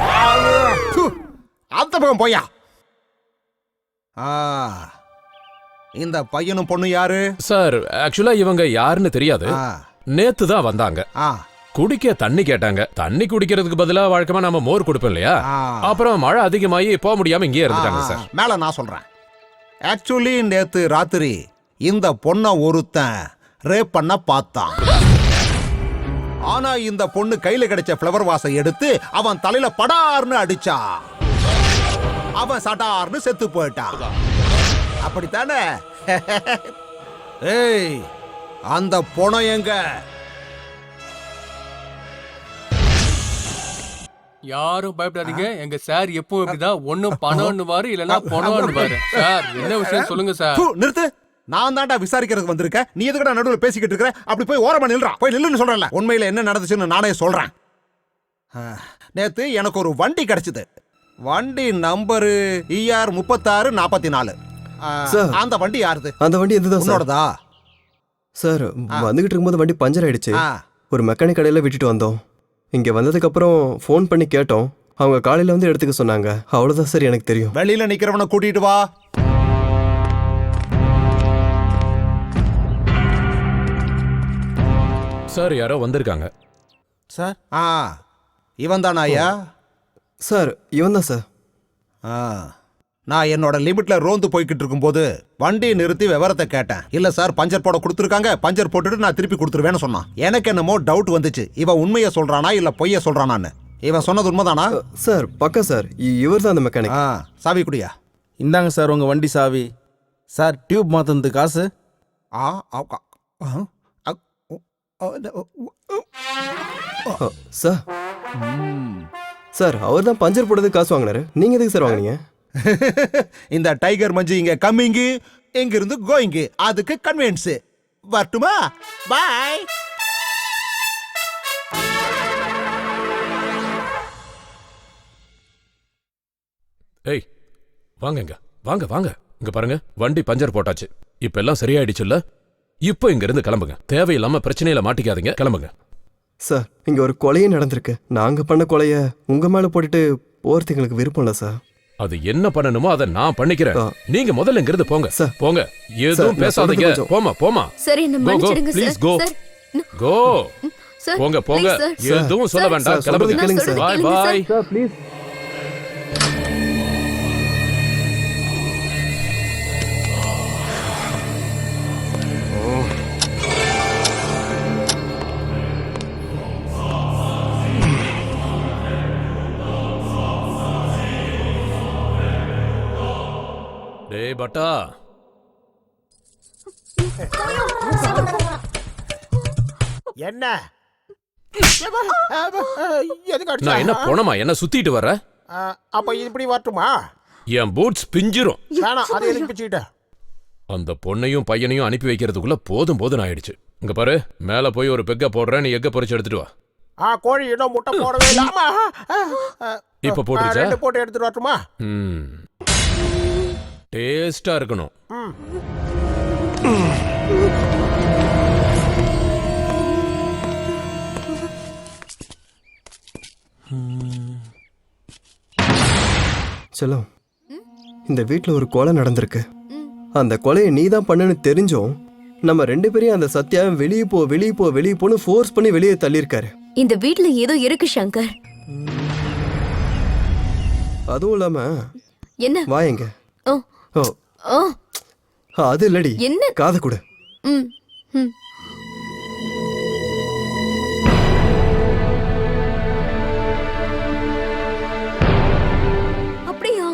அந்த பக்கம் போயா. இந்த பையனும் பொண்ணு யாரு சார்? ஆக்சுவலா இவங்க யாருன்னு தெரியாது. நேத்து தான் வந்தாங்க. குடிக்க தண்ணி கேட்டாங்க. தண்ணி குடிக்கிறதுக்கு பதிலா வழக்கமா நம்ம மோர் கொடுப்போம் இல்லையா? அப்புறம் மழை அதிகமாகி போக முடியாம இங்கே இருந்துட்டாங்க சார். மேல நான் சொல்றேன். ஆக்சுவலி நேத்து ராத்திரி இந்த பொண்ண ஒருத்தன் ரேப் பண்ண பார்த்தான். ஆனா இந்த பொண்ணு கையில கிடைச்ச ஃப்ளவர் வாசை எடுத்து அவன் தலையில படார்னு அடிச்சா. அவன் சடார்னு செத்து போயிட்டான். அப்படித்தானே? ஏய் அந்த பொண எங்க? யாரும் பயப்படாதீங்க. எங்க சார் எப்பவும் இப்படிதான், ஒன்னும் பணம்னு வாரு இல்லன்னா பணம்னு வாரு. சார் என்ன விஷயம் சொல்லுங்க சார். நிறுத்து. நான் தான்டா விசாரிக்கிறதுக்கு வந்திருக்கேன். நீ எதுக்குடா நடுவில் பேசிக்கிட்டு இருக்கிற? அப்படி போய் ஓரமா நில்றா. போய் நில்லுன்னு சொல்றேன்ல. உண்மையில என்ன நடந்துச்சுன்னு நானே சொல்றேன். நேத்து எனக்கு ஒரு வண்டி கிடைச்சது. வண்டி நம்பரு ER 3644. அந்த வண்டி யாருது? அந்த வண்டி எதுதான் உன்னோடதா? சார் வந்துகிட்டு இருக்கும்போது வண்டி பஞ்சர் ஆயிடுச்சு. ஒரு மெக்கானிக் கடையில விட்டுட்டு வந்தோம். இங்க வந்ததுக்கு அப்புறம் ஃபோன் பண்ணி கேட்டோம். அவங்க காலையில வந்து எடுத்துக்க சொன்னாங்க. அவ்வளவுதான் சார் எனக்கு தெரியும். வெளியில நிக்கிறவனை கூட்டிட்டு வா. சார் யாரோ வந்திருக்காங்க சார். இவன் தானா ஐயா? சார் இவன் தான் சார். நான் என்னோட லிமிட்ல ரோந்து போய்கிட்டு இருக்கும்போது வண்டியை நிறுத்தி விவரத்தை கேட்டேன். இல்ல சார் பஞ்சர் போட கொடுத்துருக்காங்க, பஞ்சர் போட்டுட்டு நான் திருப்பி கொடுத்துருவேன்னு சொன்னான். எனக்கு என்னமோ டவுட் வந்துச்சு, இவன் உண்மையை சொல்றானா இல்ல பொய்ய சொல்றானான்னு. இவன் சொன்னது உண்மைதானா? சார் பக்கம் சார், இவர் தான் அந்த மெக்கானிக். சாவி குடியா. இந்தாங்க சார் உங்க வண்டி சாவி. சார் டியூப் மாத்தினது காசு. சார் சார் அவர் தான் பஞ்சர் போடுறதுக்கு காசு வாங்கினாரு, நீங்க எதுக்கு சார் வாங்குனீங்க? இந்த டைகர் மஞ்சு இங்க கம்மிங்கு, இங்க இருந்து கோயிங்கு, அதுக்கு கன்வீன்ஸ். வரட்டுமா? பாய். ஏய் வாங்கங்க, வாங்க வாங்க. இங்க பாருங்க, வண்டி பஞ்சர் போட்டாச்சு. இப்ப எல்லாம் சரியாயிடுச்சுல்ல? இப்போ இங்க இருந்து கிளம்புங்க. தேவையில்லாம பிரச்சனையில மாட்டிக்காதீங்க, கிளம்புங்க. சார் இங்க ஒரு கொலையே நடந்திருக்கு. நாங்க பண்ண கொலைய உங்க மேல போட்டுட்டு போறது எங்களுக்கு விருப்பம் இல்ல சார். அது என்ன பண்ணணுமோ அதை நான் பண்ணிக்கிறேன். நீங்க முதல்ல இங்க இருந்து போங்க. சார். போங்க, எதுவும் நான் பேசாதீங்க. சொல்றது போமா போமா. சரி என்ன Go, go, மன்னிச்சிடுங்க please sir. go. Sir go sir போங்க போங்க. please, sir. எதுவும் சொல்ல சார், வேண்டாம், சார், சொல்றது கிளம்புங்க. கேளுங்க, sir. Bye bye. Sir please. டேய் பட்டா, என்ன எதுக்கு அடிச்ச? நான் என்ன போனமா என்ன சுத்திட்டு வர? அப்ப இப்படி வரட்டுமா? என் பூட்ஸ் பிஞ்சிரும். வேணாம், அதை எதுக்கு பிச்சுக்கிட்ட? அந்த பொண்ணையும் பையனையும் அனுப்பி வைக்கிறதுக்குள்ள போதும் போதும் ஆயிடுச்சு. இங்க பாரு, மேல போய் ஒரு பெக்க போடுறேன், நீ எக்க பொரிச்சு எடுத்துட்டு வா. கோழி இன்னும் முட்டை போடவே இல்ல. ஆமா. இப்ப போட்டுருச்சா? 2 போட்டு எடுத்துட்டு வரட்டுமா? டேஸ்டா இருக்கணும். செல்லம், இந்த வீட்ல ஒரு கொலை நடந்திருக்கு. அந்த கொலையை நீ தான் பண்ணுன்னு தெரிஞ்சும் நம்ம 2 பேரையும் அந்த சத்யாவை வெளியே போ வெளியே போ வெளியே போன்னு ஃபோர்ஸ் பண்ணி வெளியே தள்ளியிருக்காரு. இந்த வீட்ல ஏதோ இருக்கு சங்கர். அதுவும் இல்லாம என்ன? வாயங்க. ஓ ஓ ஓ அது இல்லடி, என்ன? காது கூட. ம் ம் அப்படியா?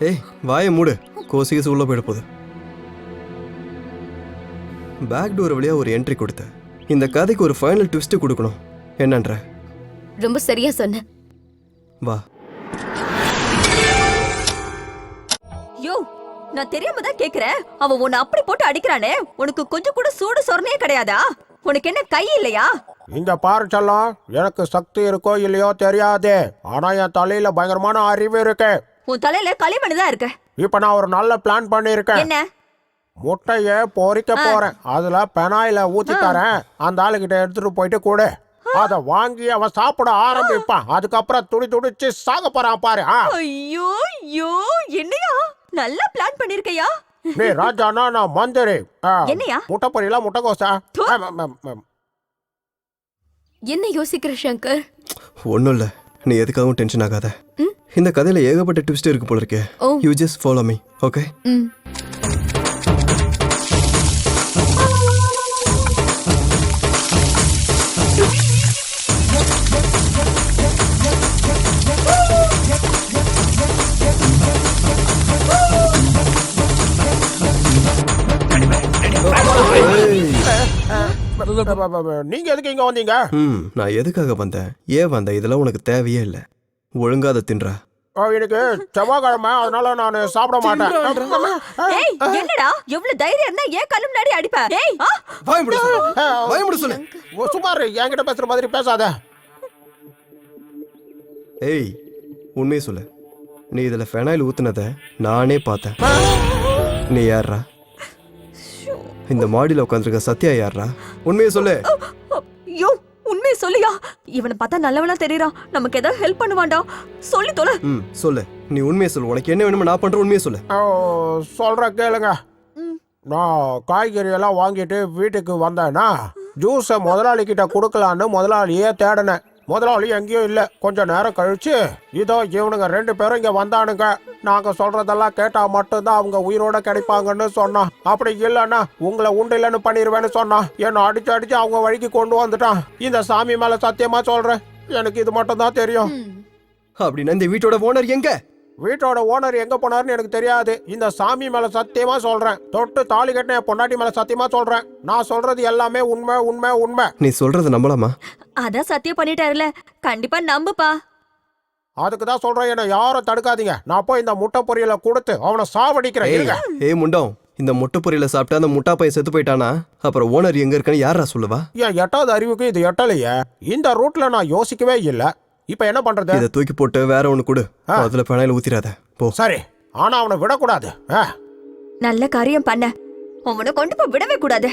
ஏய் வாயை மூடு, கோசிகஸ் உள்ள போயிட போகுது. பேக் டோர் வழியா ஒரு என்ட்ரி கொடுத்த. இந்த கதைக்கு ஒரு ஃபைனல் ட்விஸ்ட் கொடுக்கணும். என்னன்ற? ரொம்ப சரியா சொன்ன. வா. யோ, நான் தெரியாம தான் கேக்குறேன். அவன் உன்னை அப்படி போட்டு அடிக்கிறானே, உனக்கு கொஞ்சம் கூட சூடு சொரணையே கிடையாதா? உனக்கு என்ன கை இல்லையா? இந்த பாரு செல்லம், எனக்கு சக்தி இருக்கோ இல்லையோ தெரியாது, ஆனா என் தலையில பயங்கரமான அறிவு இருக்கு. உன் தலையில களிமண் தான் இருக்கு. இப்ப நான் ஒரு நல்ல பிளான் பண்ணிருக்கேன். என்ன? முட்டைய பொறிக்க போறேன், அதுல பெனாயில ஊத்தி தரேன். அந்த ஆளுகிட்ட எடுத்துட்டு போயிட்டு கூட அத வாங்கி அவன் சாப்பிட ஆரம்பிப்பான். அதுக்கப்புறம் துடி துடிச்சு சாக போறான் பாரு. ஐயோ ஐயோ, என்னையா நல்லா பிளான் பண்ணிருக்கையா? நீ ராஜானா, நான் மந்திரி. என்னையா? முட்டை பொரியலா முட்டைக்கோசா? என்ன யோசிக்கிற சங்கர்? ஒன்றும் இல்லை, நீ எதுக்காகவும் டென்ஷன் ஆகாத. இந்த கதையில ஏகப்பட்ட ட்விஸ்ட் இருக்கு போல இருக்கே. Oh. You just follow me, okay? ம் நீங்க எதுக்கு இங்க வந்தீங்க? நான் எதுக்காக வந்தேன், ஏன் வந்தேன், இதெல்லாம் உனக்கு தேவையே இல்லை. ஒழுங்கா அதை தின்றா. எனக்கு செவ்வாய்க்கிழமை, அதனால நான் சாப்பிட மாட்டேன். ஏய், என்னடா எவ்வளவு தைரியம் இருந்தா ஏன் கண்ணு முன்னாடி அடிப்ப? ஏய், வாய் மூடு சொல்லு. வாய் மூடு சொல்லு. சுமார் என்கிட்ட பேசுற மாதிரி பேசாத. ஏய், உண்மையை சொல்லு. நீ இதுல ஃபெனாயில் ஊத்துனத நானே பார்த்தேன். நீ யாரா? இந்த மாடியில உட்காந்துருக்க சத்யா யாரா? உண்மையை சொல்லு. ஐயோ, உண்மையை சொல்லியா? இவனை பார்த்தா நல்லவனா தெரியறான். நமக்கு ஏதாவது ஹெல்ப் பண்ணுவான்டா. சொல்லி தொலை. சொல்லு. நீ உண்மையை சொல்லு. உனக்கு என்ன வேணுமோ நான் பண்றேன். உண்மையை சொல்லு. சொல்ற கேளுங்க. நான் காய்கறி எல்லாம் வாங்கிட்டு வீட்டுக்கு வந்தேன்னா ஜூஸை முதலாளி கிட்ட கொடுக்கலான்னு முதலாளியே தேடினேன். முதலாளி எங்கேயும் இல்லை. கொஞ்ச நேரம் கழிச்சு இதோ இவனுங்க 2 பேரும் இங்க வந்தானுங்க. நாங்க சொல்றதெல்லாம் கேட்டா மட்டும்தான் அவங்க உயிரோட கிடைப்பாங்கன்னு சொன்னான். அப்படி இல்லைன்னா உங்களை உண்டு இல்லைன்னு பண்ணிடுவேன்னு சொன்னான். என்ன அடிச்சு அடிச்சு அவங்க வழிக்கு கொண்டு வந்துட்டான். இந்த சாமி மேல சத்தியமா சொல்றேன், எனக்கு இது மட்டும் தான் தெரியும். அப்படின்னா இந்த வீட்டோட ஓனர் எங்க? வீட்டோட ஓனர் எங்க போனாருன்னு எனக்கு தெரியாது. இந்த சாமி மேல சத்தியமா சொல்றேன், தொட்டு தாலி கட்டின என் பொண்டாட்டி மேல சத்தியமா சொல்றேன், நான் சொல்றது எல்லாமே உண்மை உண்மை உண்மை. நீ சொல்றது நம்பலாமா? அதான் சத்தியம் பண்ணிட்டாருல, கண்டிப்பா நம்புப்பா. அதுக்கு தான் சொல்றேன், என்ன யாரும் தடுக்காதீங்க. நான் போய் இந்த முட்டை பொரியலை கொடுத்து அவனை சாவடிக்கிறேன். இருங்க. ஏய் முண்டம், இந்த முட்டை பொரியல சாப்பிட்டு அந்த முட்டா பையன் செத்து போயிட்டானா அப்புறம் ஓனர் எங்க இருக்கான்னு யாரா சொல்லுவா? என் 8வது அறிவுக்கு இது எட்டலையே. இந்த ரூட்ல நான் யோசிக்கவே இல்லை. இப்ப என்ன பண்றது? இதை தூக்கி போட்டு வேற ஒண்ணு கொடு, அதுல பணையில ஊத்திராத போ. சரி, ஆனா அவனை விடக்கூடாது. நல்ல காரியம் பண்ண, அவனை கொண்டு போய் விடவே கூடாது.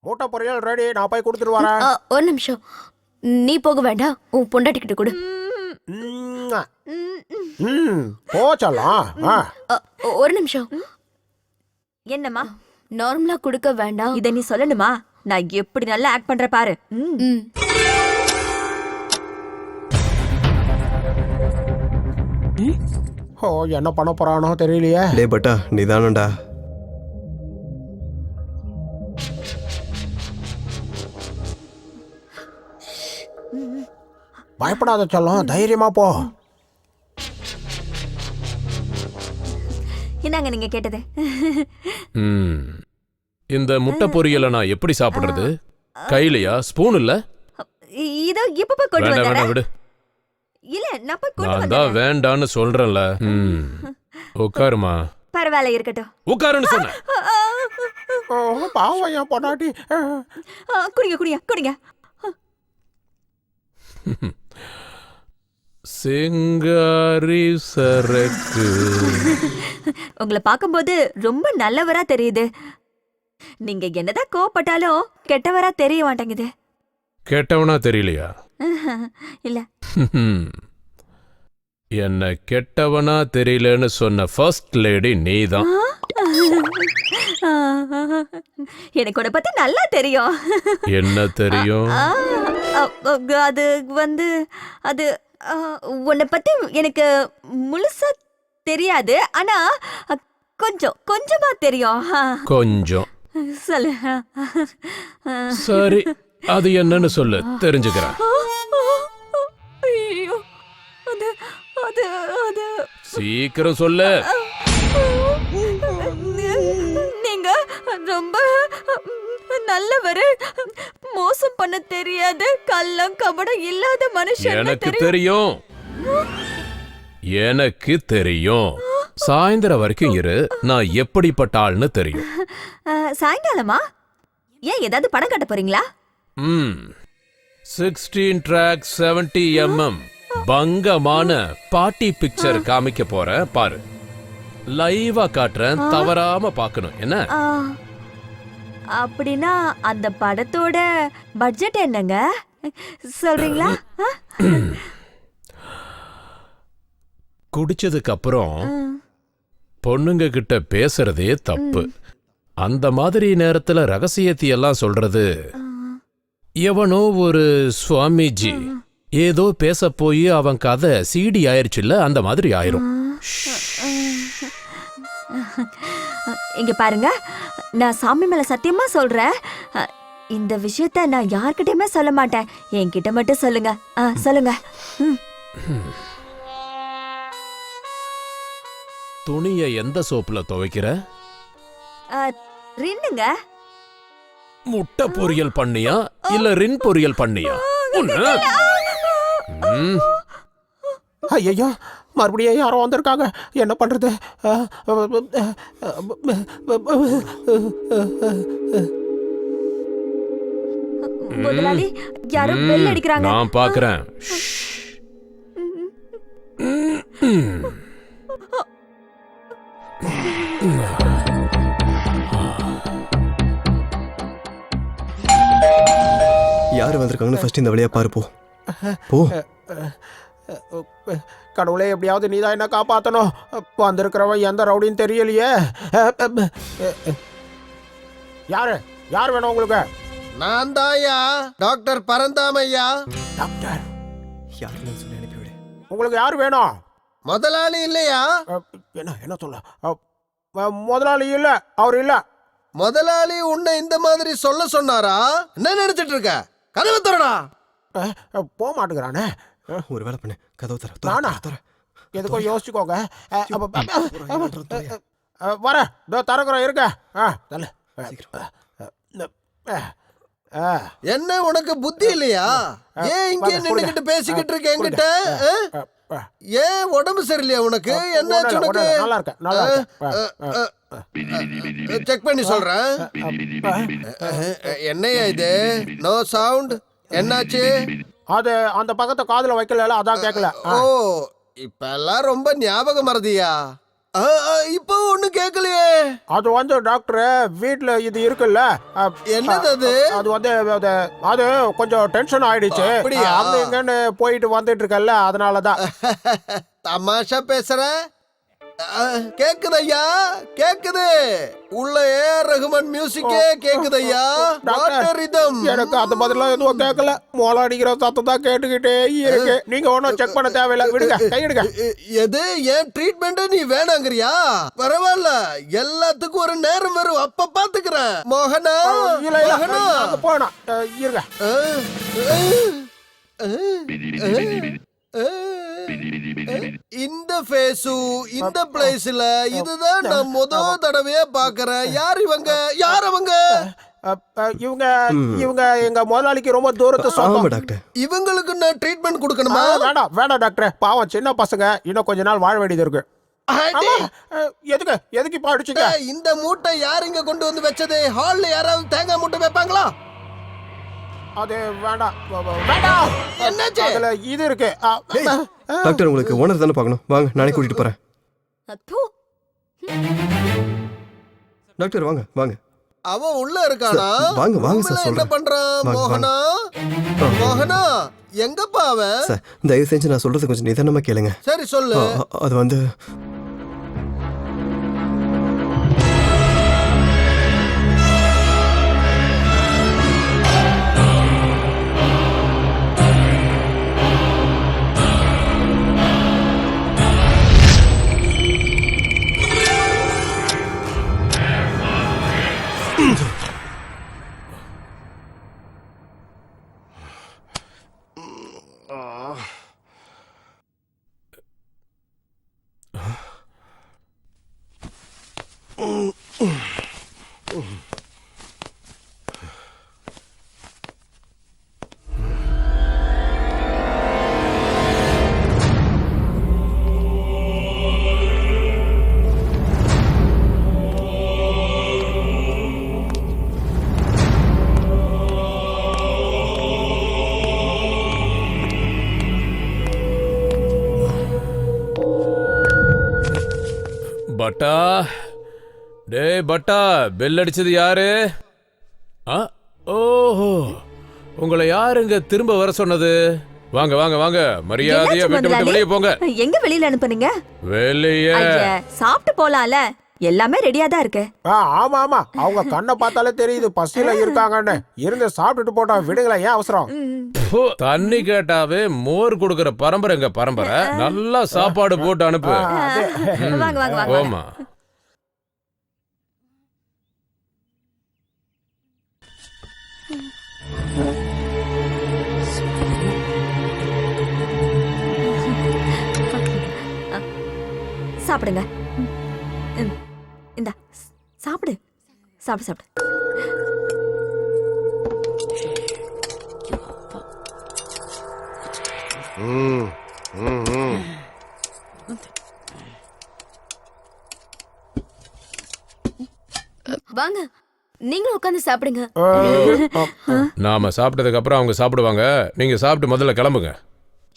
முட்டை பொரியல் ரெடி, நான் போய் கொடுத்துட்டு வரேன். ஒரு நிமிஷம், நீ போக வேண்டாம், உன் பொண்டாட்டிக்கிட்ட கொடு. போச்சலாம். ஒரு நிமிஷம். என்னம்மா? நார்மலா கொடுக்க வேண்டாம். இத நீ சொல்லணுமா? நான் எப்படி நல்லா ஆக்ட் பண்ற பாரு. ஓ, என்ன பண்ண போறானோ தெரியலையே. டே பட்டா, நீதானடா. பயப்படாத செல்லம், தைரியமா போ. என்னங்க நீங்க கேட்டது? இந்த முட்டை பொரியலை நான் எப்படி சாப்பிடுறது? கையிலயா? ஸ்பூன் இல்ல? இதோ இப்ப போய் கொண்டு வேண்டாம் வந்தேன். விடு. இல்ல நான் போய் கொண்டு நான் வந்தேன். தான் வேண்டான்னு சொல்றேன்ல. உட்காருமா. பரவாயில்ல, இருக்கட்டும். உட்காருன்னு சொன்னேன். பாவம் என் பொண்டாட்டி. குடிங்க குடிங்க குடிங்க. சிங்காரி சரக்கு. உங்களை பார்க்கும்போது ரொம்ப நல்லவரா தெரியுது. நீங்க என்னதான் கோவப்பட்டாலும் கெட்டவரா தெரிய மாட்டேங்குது. கெட்டவனா தெரியலையா? இல்ல. என்ன கெட்டவனா தெரியலன்னு சொன்ன ஃபர்ஸ்ட் லேடி நீதான். எனக்கு உன்னை பத்தி நல்லா தெரியும். என்ன தெரியும்? அது வந்து அது உன்னை பத்தி எனக்கு முழுசா தெரியாது, ஆனா கொஞ்சமா தெரியும். கொஞ்சம். சொல்லு. சரி, அது என்னன்னு சொல்லு, தெரிஞ்சுக்கிறேன். ஐயோ, அது அது அது சீக்கிரம் சொல்லு. நீங்க ரொம்ப நல்லவரு, மோசம் பண்ண தெரியாது, கள்ளம் கபடம் இல்லாத மனுஷன். எனக்கு தெரியும், எனக்கு தெரியும். சாயந்தரம் வரைக்கும் இரு, நான் எப்படிப்பட்ட ஆள்னு தெரியும். சாயங்காலமா? ஏன் ஏதாவது படம் காட்ட போறீங்களா? 16 track 70 mm பங்கமான பார்ட்டி பிக்சர் காமிக்க போறேன், பாரு. லைவா காட்டுறேன், தவறாம பார்க்கணும். என்ன? அப்படின்னா அந்த படத்தோட பட்ஜெட் என்னங்க சொல்றீங்களா? குடிச்சதுக்கு அப்புறம் பொண்ணுங்க கிட்ட பேசுறதே தப்பு. அந்த மாதிரி நேரத்துல ரகசியத்தை எல்லாம் சொல்றது, எவனோ ஒரு சுவாமிஜி ஏதோ பேச போய் அவன் கதை சீடி ஆயிருச்சுல்ல, அந்த மாதிரி ஆயிரும். இங்க பாருங்க, நான் சாமி மேல சத்தியமா சொல்றேன், இந்த விஷயத்த நான் யார்கிட்டயுமே சொல்ல மாட்டேன். என்கிட்ட மட்டும் சொல்லுங்க. சொல்லுங்க. துணிய எந்த சோப்புல துவைக்கிற? ரின்னுங்க. முட்டை பொரியல் பண்ணியா இல்ல ரின் பொரியல் பண்ணியா? ஐயோ, மறுபடியும் யாரோ வந்திருக்காங்க, என்ன பண்றது? முதலாளி, யாரோ பெல் அடிக்கிறாங்க. நான் பாக்குறேன். யார் வந்திருக்காங்கன்னு ஃபர்ஸ்ட் இந்த வழியா பாரு. போ போ. கடவுளே, எப்படியாவது நீ தான் என்ன காப்பாற்றணும். வந்திருக்கிறவன் எந்த ரவுடின்னு தெரியலையே. யாரு யார் வேணும் உங்களுக்கு? நான் தாயா டாக்டர் பரந்தாமையா. டாக்டர், யாருன்னு சொல்லி அனுப்பிவிடு. உங்களுக்கு யார் வேணும்? முதலாளி இல்லையா? என்ன சொல்ல? முதலாளி இல்ல, அவர் இல்ல. முதலாளி உன்னை இந்த மாதிரி சொல்ல சொன்னாரா? என்ன நினைச்சிட்டு இருக்க? கதவை திறடா. போக மாட்டேங்கிறானே. ஒரு வேலை பண்ணு, கதவு தர. நானா? எதுக்கும் யோசிச்சுக்கோங்க. வர தரக்குறோம் இருக்க. என்ன உனக்கு புத்தி இல்லையா? ஏன் இங்கே நின்னுகிட்டு பேசிக்கிட்டு இருக்க என்கிட்ட? ஏன் உடம்பு சரியில்லையா உனக்கு? என்னாச்சு உனக்கு? நல்லா இருக்க, நல்லா செக் பண்ணி சொல்றேன். என்னையா இது? No sound. என்னாச்சு? அது அந்த பக்கத்தை காதுல வைக்கல, அதான் கேட்கல. ஓ, இப்ப எல்லாம் ரொம்ப ஞாபகம் மறதியா? இப்போ ஒண்ணு கேட்கலையே. அது வந்து டாக்டர் வீட்டுல இது இருக்குல்ல. என்னது அது? அது வந்து அது கொஞ்சம் டென்ஷன் ஆயிடுச்சு. அங்க எங்கன்னு போயிட்டு வந்துட்டு இருக்கல, அதனாலதான். தமாஷா பேசுற? கேக்குது ஐயா, கேக்குது. உள்ள ஏஆர் ரஹ்மான் மியூசிக்கே கேக்குது ஐயா. Doctor rhythm. எனக்கு அந்த பதிலாம் எதுவும் கேட்கல. மோள அடிக்கிற சத்தம் தான் கேட்டுக்கிட்டே இருக்கு. நீங்க ஒன்னும் செக் பண்ண தேவையில்லை, விடுங்க, கையிடுங்க. எது ஏன் ட்ரீட்மெண்ட் நீ வேணாங்கறியா? பரவாயில்ல, எல்லாத்துக்கும் ஒரு நேரம் வரும், அப்ப பாத்துக்கிறேன். மோகனா, மோகனா போனா இருங்க. இந்த ஃபேஸு இந்த பிளேஸ்ல இதுதான் நான் முதல் தடவையா பாக்குறேன். யார் இவங்க? யார் அவங்க? இவங்க இவங்க எங்க முதலாளிக்கு ரொம்ப தூரத்து சொந்தம். டாக்டர், இவங்களுக்கு நான் ட்ரீட்மெண்ட் கொடுக்கணுமா? வேண்டாம் வேண்டாம் டாக்டர், பாவம் சின்ன பசங்க, இன்னும் கொஞ்ச நாள் வாழ வேண்டியது இருக்கு. எதுக்கு எதுக்கு இப்ப அடிச்சுங்க? இந்த மூட்டை யார் இங்க கொண்டு வந்து வச்சது? ஹால்ல யாராவது தேங்காய் மூட்டை வைப்பாங்களா? அது வேண்டாம் வேண்டாம். என்னாச்சு? அதுல இது இருக்கு. டாக்டர், உங்களுக்கு ஓனர் தானே பார்க்கணும். வாங்க, நானே கூட்டிட்டு போறேன். டாக்டர் வாங்க வாங்க. அவன் உள்ள இருக்கானா? வாங்க வாங்க சார், என்ன சொல்றேன். பண்றான்? மோகனா, மோகனா எங்கப்பா அவன்? சார், தயவு செஞ்சு நான் சொல்றது கொஞ்சம் நிதானமா கேளுங்க. சரி சொல்லு. அது வந்து பட்டா, டேய் பட்டா, பெல் அடிச்சது யாரு? ஓஹோ, உங்களை யாருங்க திரும்ப வர சொன்னது? வாங்க வாங்க வாங்க, மரியாதையா வீட்டை விட்டு வெளியே போங்க. எங்க வெளியில அனுப்புனீங்க? வெளியே. சாப்பிட்டு போலாம்ல, எல்லாமே ரெடியா தான் இருக்கு. ஆமா ஆமா, அவங்க கண்ணை பார்த்தாலே தெரியுது பசியில இருக்காங்கன்னு. இருந்து சாப்பிட்டுட்டு போட்டா விடுங்களேன், ஏன் அவசரம்? தண்ணி கேட்டாவே மோர் கொடுக்கற பரம்பரை எங்க பரம்பரை. நல்லா சாப்பாடு போட்டு அனுப்பு. வாங்க வாங்க வாங்க. போமா. சாப்பிடுங்க. இந்தா சாப்பிடு, சாப்பிடு சாப்பிடு. வாங்க, நீங்களும் உட்காந்து சாப்பிடுங்க. நாம சாப்பிட்டதுக்கு அப்புறம் அவங்க சாப்பிடுவாங்க. நீங்க சாப்பிட்டு முதல்ல கிளம்புங்க.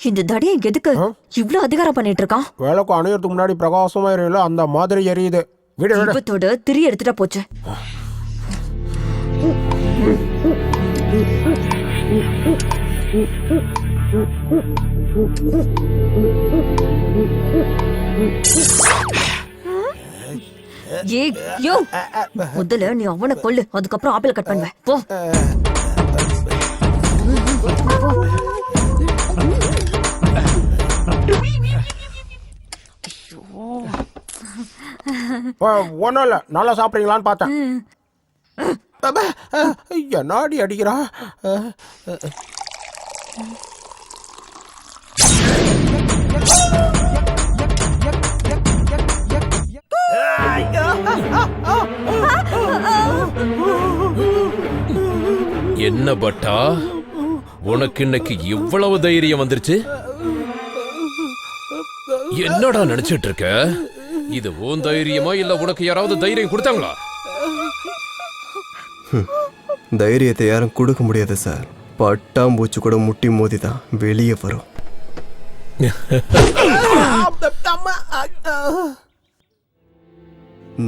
இந்த தடியை எதுக்கு இவ்ளோ அதிகாரம் பண்ணிட்டு இருக்கான்? வேலைக்கு அணையறதுக்கு முன்னாடி பிரகாசமா எரியல, அந்த மாதிரி எரியுது. விடு விடு. தீபத்தோட திரி எடுத்துட்டா போச்சு. ஏய் யோ முதல்ல நீ அவனை கொல்லு, அதுக்கப்புறம் ஆப்பிள் கட் பண்ணுவேன் போ. ஒன்றும் இல்லை, நல்லா சாப்பிட்றீங்களான்னு பார்த்தேன். நாடி அடிக்கிறா. என்ன பட்டா, உனக்கு இன்னைக்கு இவ்வளவு தைரியம் வந்துருச்சு? என்னடா நினைச்சிட்டு இருக்க? இது உன் தைரியமா இல்ல உனக்கு யாராவது தைரியம் கொடுத்தாங்களா? தைரியத்தை யாரும் கொடுக்க முடியாது சார். பட்டாம்பூச்சி கூட முட்டி மோதி தான் வெளியே வரும்.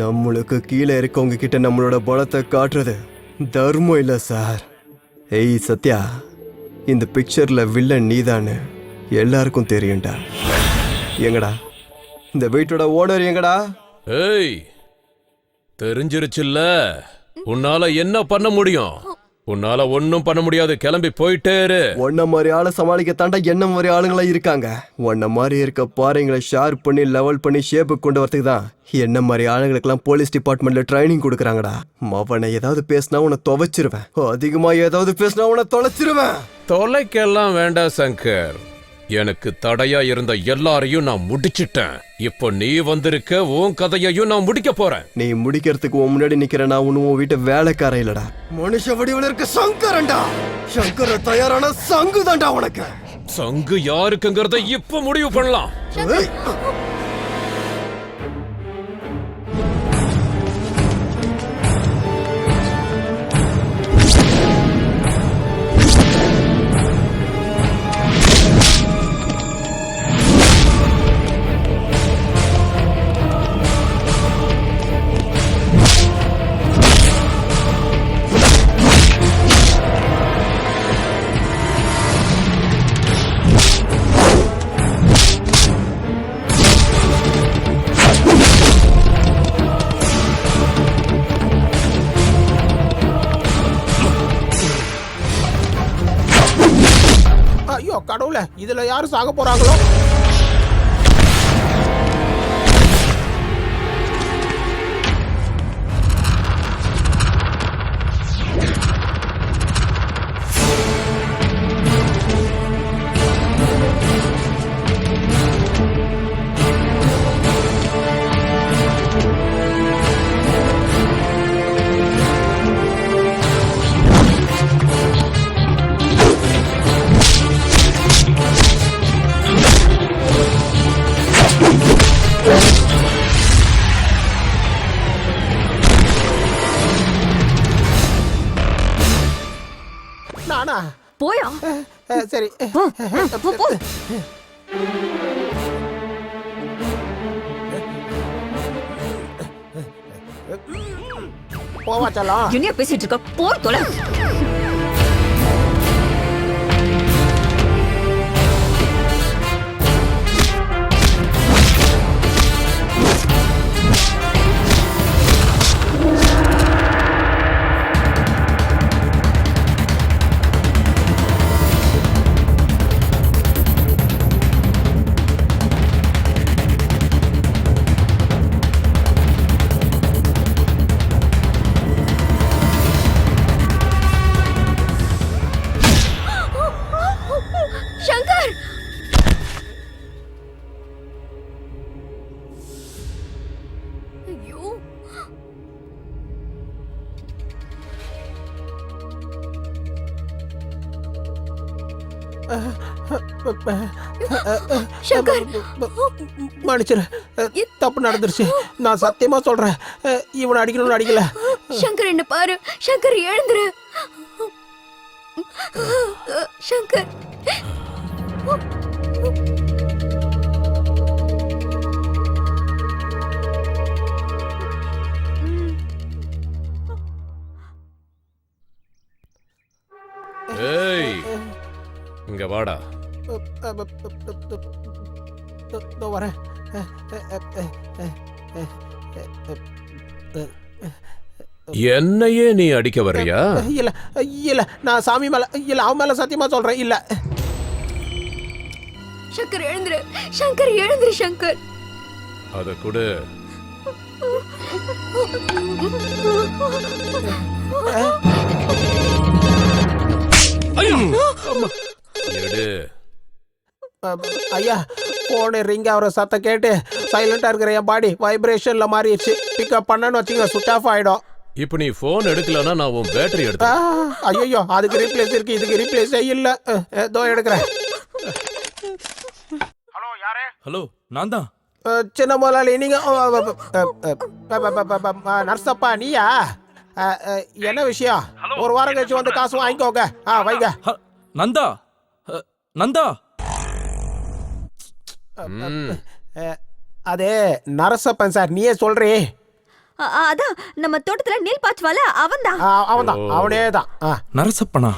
நம்மளுக்கு கீழே இருக்கவங்க கிட்ட நம்மளோட பலத்தை காட்டுறது தர்மம் இல்ல சார். ஏய் சத்யா, இந்த பிக்சர்ல வில்லன் நீதான்னு எல்லாருக்கும் தெரியும்டா. எங்கடா இந்த வீட்டோட ஓனர்? எங்கடா? ஏய், தெரிஞ்சிருச்சுல்ல, உன்னால என்ன பண்ண முடியும்? உன்னால ஒன்னும் பண்ண முடியாது. கிளம்பி போயிட்டே இரு. உன்ன மாதிரி ஆளை சமாளிக்க தாண்டா என்ன மாதிரி ஆளுங்களா இருக்காங்க. உன்ன மாதிரி இருக்க பாறைங்களை ஷார்ப் பண்ணி லெவல் பண்ணி ஷேப்புக்கு கொண்டு வரதுக்கு தான் என்ன மாதிரி ஆளுங்களுக்கெல்லாம் போலீஸ் டிபார்ட்மெண்ட்ல ட்ரைனிங் கொடுக்குறாங்கடா. அவனை ஏதாவது பேசினா உன்னை துவைச்சிருவேன். அதிகமா ஏதாவது பேசினா உன்னை தொலைச்சிருவேன். தொலைக்கெல்லாம் வேண்டாம் சங்கர். எனக்கு தடையா இருந்த எல்லாரையும் நான் முடிச்சிட்டேன். இப்போ நீ வந்திருக்க, உன் கதையையும் நான் முடிக்க போறேன். நீ முடிக்கிறதுக்கு உன் முன்னாடி நிக்கிற நான் ஒன்னும் உன் வீட்டு வேலைக்கார இல்லடா. மனுஷ வடிவில் இருக்க சங்கரன்டா. சங்கர தயாரான சங்கு தான்டா உனக்கு. சங்கு யாருக்குங்கிறத இப்ப முடிவு பண்ணலாம். ஐயோ கடவுளே, இதுல யாரு சாக போறாங்களோ? நானா? போயா சரி போ, போ, போ. போவா செல்லம். என்னைய பேசிட்டு இருக்க, போய் தொலை. சங்கர்! ஐயோ! சங்கர்! மன்னிச்சிரு, தப்பு நடந்துருச்சு. நான் சத்தியமா சொல்றேன், இவனை அடிக்கணும்னு அடிக்கல. சங்கர் என்ன பாரு. சங்கர் எழுந்துரு. சங்கர்! ஏய், இங்க வாடா. இதோ வரேன். என்னையே நீ அடிக்க வர்றியா? இல்ல இல்ல, நான் சாமி மேல இல்ல, அவன் மேல சத்தியமா சொல்றேன். இல்ல சங்கர் எழுந்துரு, சங்கர் எழுந்துரு, சங்கர். அத கொடு. எடு. ஐயா, போன ரிங் ஆகிற சத்தம் கேட்டு சைலண்டா இருக்கிற என் பாடி வைப்ரேஷன்ல மாறிடுச்சு. பிக்கப் பண்ணன்னு வச்சுங்க, சுவிச் ஆஃப் ஆயிடும். இப்ப நீ போன் எடுக்கலன்னா நான் உன் பேட்டரி எடுத்து. ஐயோ, அதுக்கு ரீப்ளேஸ் இருக்கு, இதுக்கு ரீப்ளேஸே இல்ல. ஏதோ எடுக்கிறேன். ஹலோ, யாரு? ஹலோ, நான் தான். சின்ன முதலாளி, நீங்க நர்சப்பா நீயா? என்ன விஷயம்? ஒரு வாரம் கழிச்சு வந்து காசு வாங்கிக்கோங்க. வைங்க. நந்தா, நந்தா. அதே நரசப்பன் சார், நீயே சொல்றே. அதான் நம்ம தோட்டத்துல நீல் பாய்ச்சுவால அவன்தான். அவன்தான், அவனே தான். நரசப்பனா?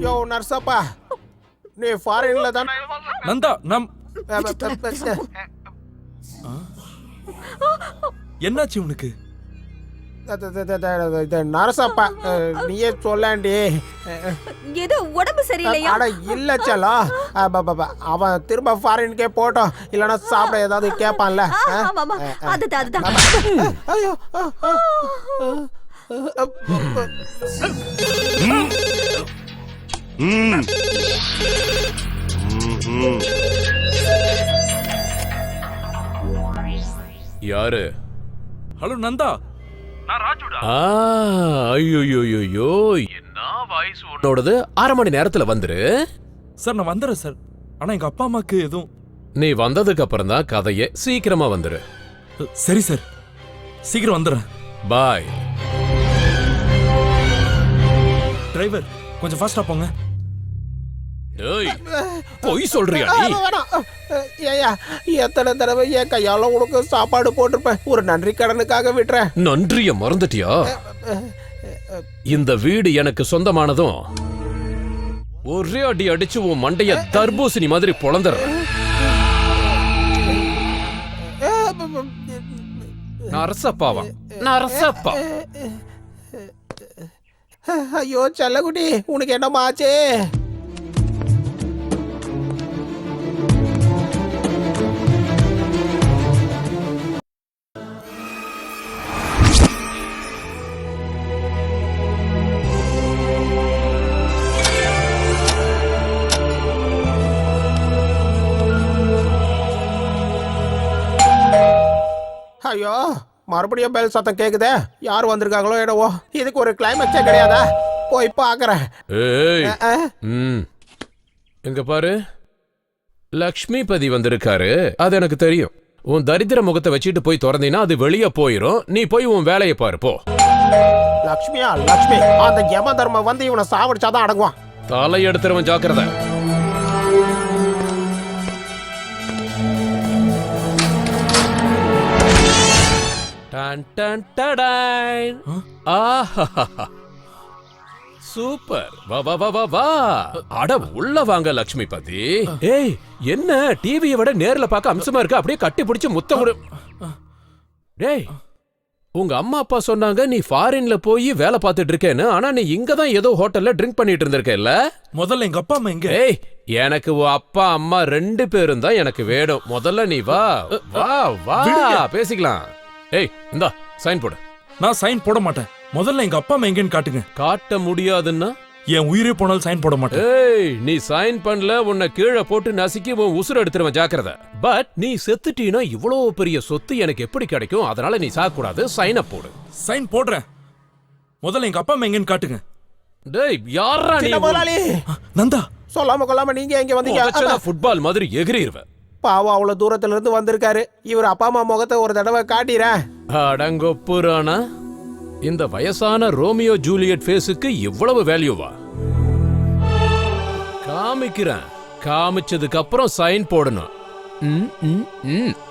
யோ நர்சப்பா, நீ ஃபாரின்ல தானே? நந்தா, என்னாச்சு உனக்கு? நரசப்பா, நீயே சொல்லாண்டி. ஏதோ உடம்பு சரியில்லையா? அட இல்ல செல்லம், அவன் திரும்ப ஃபாரினுக்கே போட்டோம், இல்லைன்னா சாப்பிட ஏதாவது கேட்பான்ல. அதுதான். ஐயோ, யாரு? ஹலோ நந்தா, நான் ராஜுடா. ஐயோ, என்ன வாய்ஸ் உன்னோடது? 1/2 மணி நேரத்துல வந்துரு. சார் நான் வந்துடுறேன் சார். ஆனா எங்க அப்பா அம்மாக்கு எதுவும். நீ வந்ததுக்கு அப்புறம் தான் கதையே. சீக்கிரமா வந்துரு. சரி சார், சீக்கிரம் வந்துடுறேன். பாய். டிரைவர், கொஞ்சம் ஃபாஸ்டா போங்க. பொய் சொல்றியா நீ? ஏயா, எத்தனை தடவை என் கையால உனக்கு சாப்பாடு போட்டிருப்பேன். ஒரு நன்றி கடனுக்காக விட்டுறேன். நன்றிய மறந்துட்டியா? இந்த வீடு எனக்கு சொந்தமானதும் ஒரே அடி அடிச்சு உன் மண்டைய தர்பூசணி மாதிரி பொளந்துற. நரசப்பாவா? நரசப்பா. ஐயோ செல்லகுட்டி, உனக்கு என்னமா ஆச்சு? ஐயோ, மறுபடியும் பெல் சத்தம் கேக்குதே. யார் வந்திருக்காங்களோ என்னவோ. இதுக்கு ஒரு கிளைமேக்ஸே கிடையாதா? போய் பாக்குறேன். எங்க பாரு, லக்ஷ்மிபதி வந்திருக்காரு. அது எனக்கு தெரியும். உன் தரித்திர முகத்தை வச்சுட்டு போய் திறந்தீனா அது வெளியே போயிரும். நீ போய் உன் வேலையை பாரு போ. லக்ஷ்மியா? லக்ஷ்மி அந்த யம தர்ம வந்து இவனை சாவடிச்சாதான் அடங்குவான். தலை எடுத்துறவன் ஜாக்கிரதை. சூப்பர். வா வா வா வா வா. அட உள்ள வாங்க லக்ஷ்மிபதி. ஏய், என்ன டிவியை விட நேர்ல பார்க்க அம்சமா இருக்கு. அப்படியே கட்டி பிடிச்சு முத்தம் கொடு. டேய், உங்க அம்மா அப்பா சொன்னாங்க நீ ஃபாரின்ல போய் வேலை பார்த்துட்டு இருக்கேன்னு. ஆனா நீ இங்க தான் ஏதோ ஹோட்டல்ல ட்ரிங்க் பண்ணிட்டு இருந்திருக்கல. முதல்ல எங்க அப்பா அம்மா எங்க? ஏய், எனக்கு உன் அப்பா அம்மா 2 பேரும் தான் எனக்கு வேணும். முதல்ல நீ வா வா வா, பேசிக்கலாம். ஏய், இந்தா சைன் போடு. நான் சைன் போட மாட்டேன். முதல்ல எங்க அப்பா அம்மா எங்கன்னு காட்டுங்க. காட்ட முடியாதுன்னா என் உயிரே போனாலும் சைன் போட மாட்டேன். ஏய், நீ சைன் பண்ணல, உன்னை கீழே போட்டு நசுக்கி உன் உசுர எடுத்துருவேன், ஜாக்கிரதை. பட் நீ செத்துட்டீனா இவ்வளவு பெரிய சொத்து எனக்கு எப்படி கிடைக்கும்? அதனால நீ சாக கூடாது. சைன் அப் போடு. சைன் போடுறேன். முதல்ல எங்க அப்பா அம்மா எங்கன்னு காட்டுங்க. டேய், யாரா நீ? முதலாளி நந்தா, சொல்லாம கொள்ளாம நீங்க எங்க வந்தீங்க? ஃபுட்பால் மாதிரி எகிரிடுவேன். பாவம், அவ்வளவு தூரத்துல இருந்து வந்திருக்காரு. இவர் அப்பா அம்மா முகத்தை ஒரு தடவை காட்டிறேன். அடங்கொப்புரானா, இந்த வயசான ரோமியோ ஜூலியட் ஃபேஸுக்கு இவ்வளவு வேல்யூவா? காமிக்கிறேன். காமிச்சதுக்கு அப்புறம் சைன் போடணும்.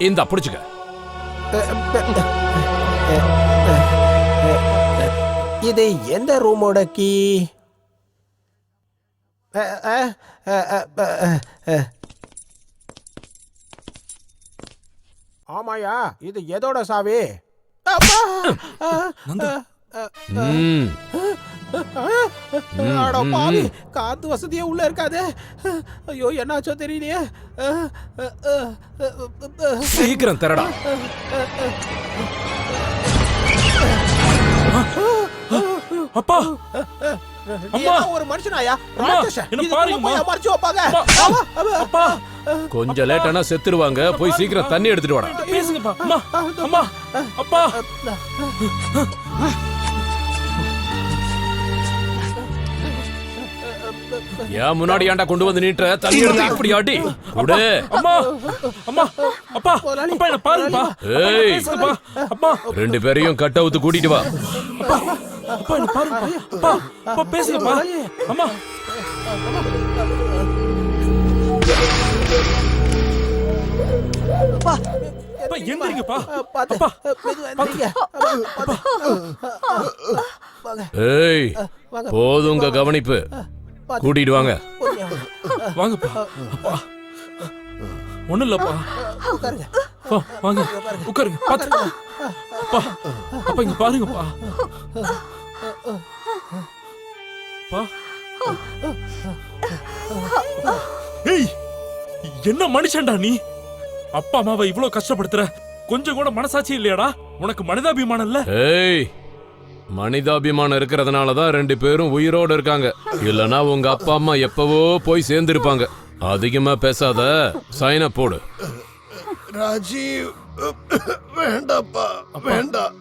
இந்த புடிச்சுக்க. இது எந்த ரூமோட கீ? ஆமாயா, இது எதோட சாவி? அட பாவி, காத்து வசதியே உள்ள இருக்காது. ஐயோ, என்னாச்சோ தெரியலையே. சீக்கிரம் தரடா. அப்பா அம்மா, ஒரு மனுஷனாயா? என்ன பாருங்கம்மா. மறைச்சு வைப்பாங்க. அப்பா கொஞ்சம் லேட்டானா செத்துருவாங்க. போய் சீக்கிரம் தண்ணி எடுத்துட்டு வாடா. பேசுங்கப்பா. அம்மா அம்மா அப்பா. ஏன் முன்னாடி ஏன்டா கொண்டு வந்து நீட்ட? தண்ணி எடுத்து இப்படி ஆட்டி விடு. அம்மா அம்மா அப்பா அப்பா என்ன பாருங்கப்பா. ஏய், பேசுங்கப்பா. அப்பா ரெண்டு பேரையும் கட் அவுத்து கூட்டிட்டு வா. அப்பா அப்பா என்ன பாருங்க. அப்பா அப்பா பேசுங்கப்பா. அம்மா அப்பா எந்திரிங்கப்பா. அப்பா ஏய், போதுங்க கவனிப்பு. கூட்டிட்டு வாங்க. வாங்கப்பா. அப்பா ஒண்ணும் இல்லப்பா. வாங்க உட்காருங்க. பாத்து அப்பா அப்பா இங்க பாருங்கப்பா. அப்பா ஏய், என்ன மனுஷன்டா நீ? அப்பா அம்மாவை இவ்வளவு கஷ்டப்படுத்துற, கொஞ்சம் கூட மனசாட்சி இல்லையாடா? உனக்கு மனிதாபிமானம் இல்ல? ஏய், மனிதாபிமானம் இருக்கிறதுனாலதான் ரெண்டு பேரும் உயிரோட இருக்காங்க. இல்லனா உங்க அப்பா அம்மா எப்பவோ போய் சேர்ந்திருப்பாங்க. அதிகமா பேசாத, சைன போடு. ராஜீவ், வேண்டாப்பா, வேண்டாம்.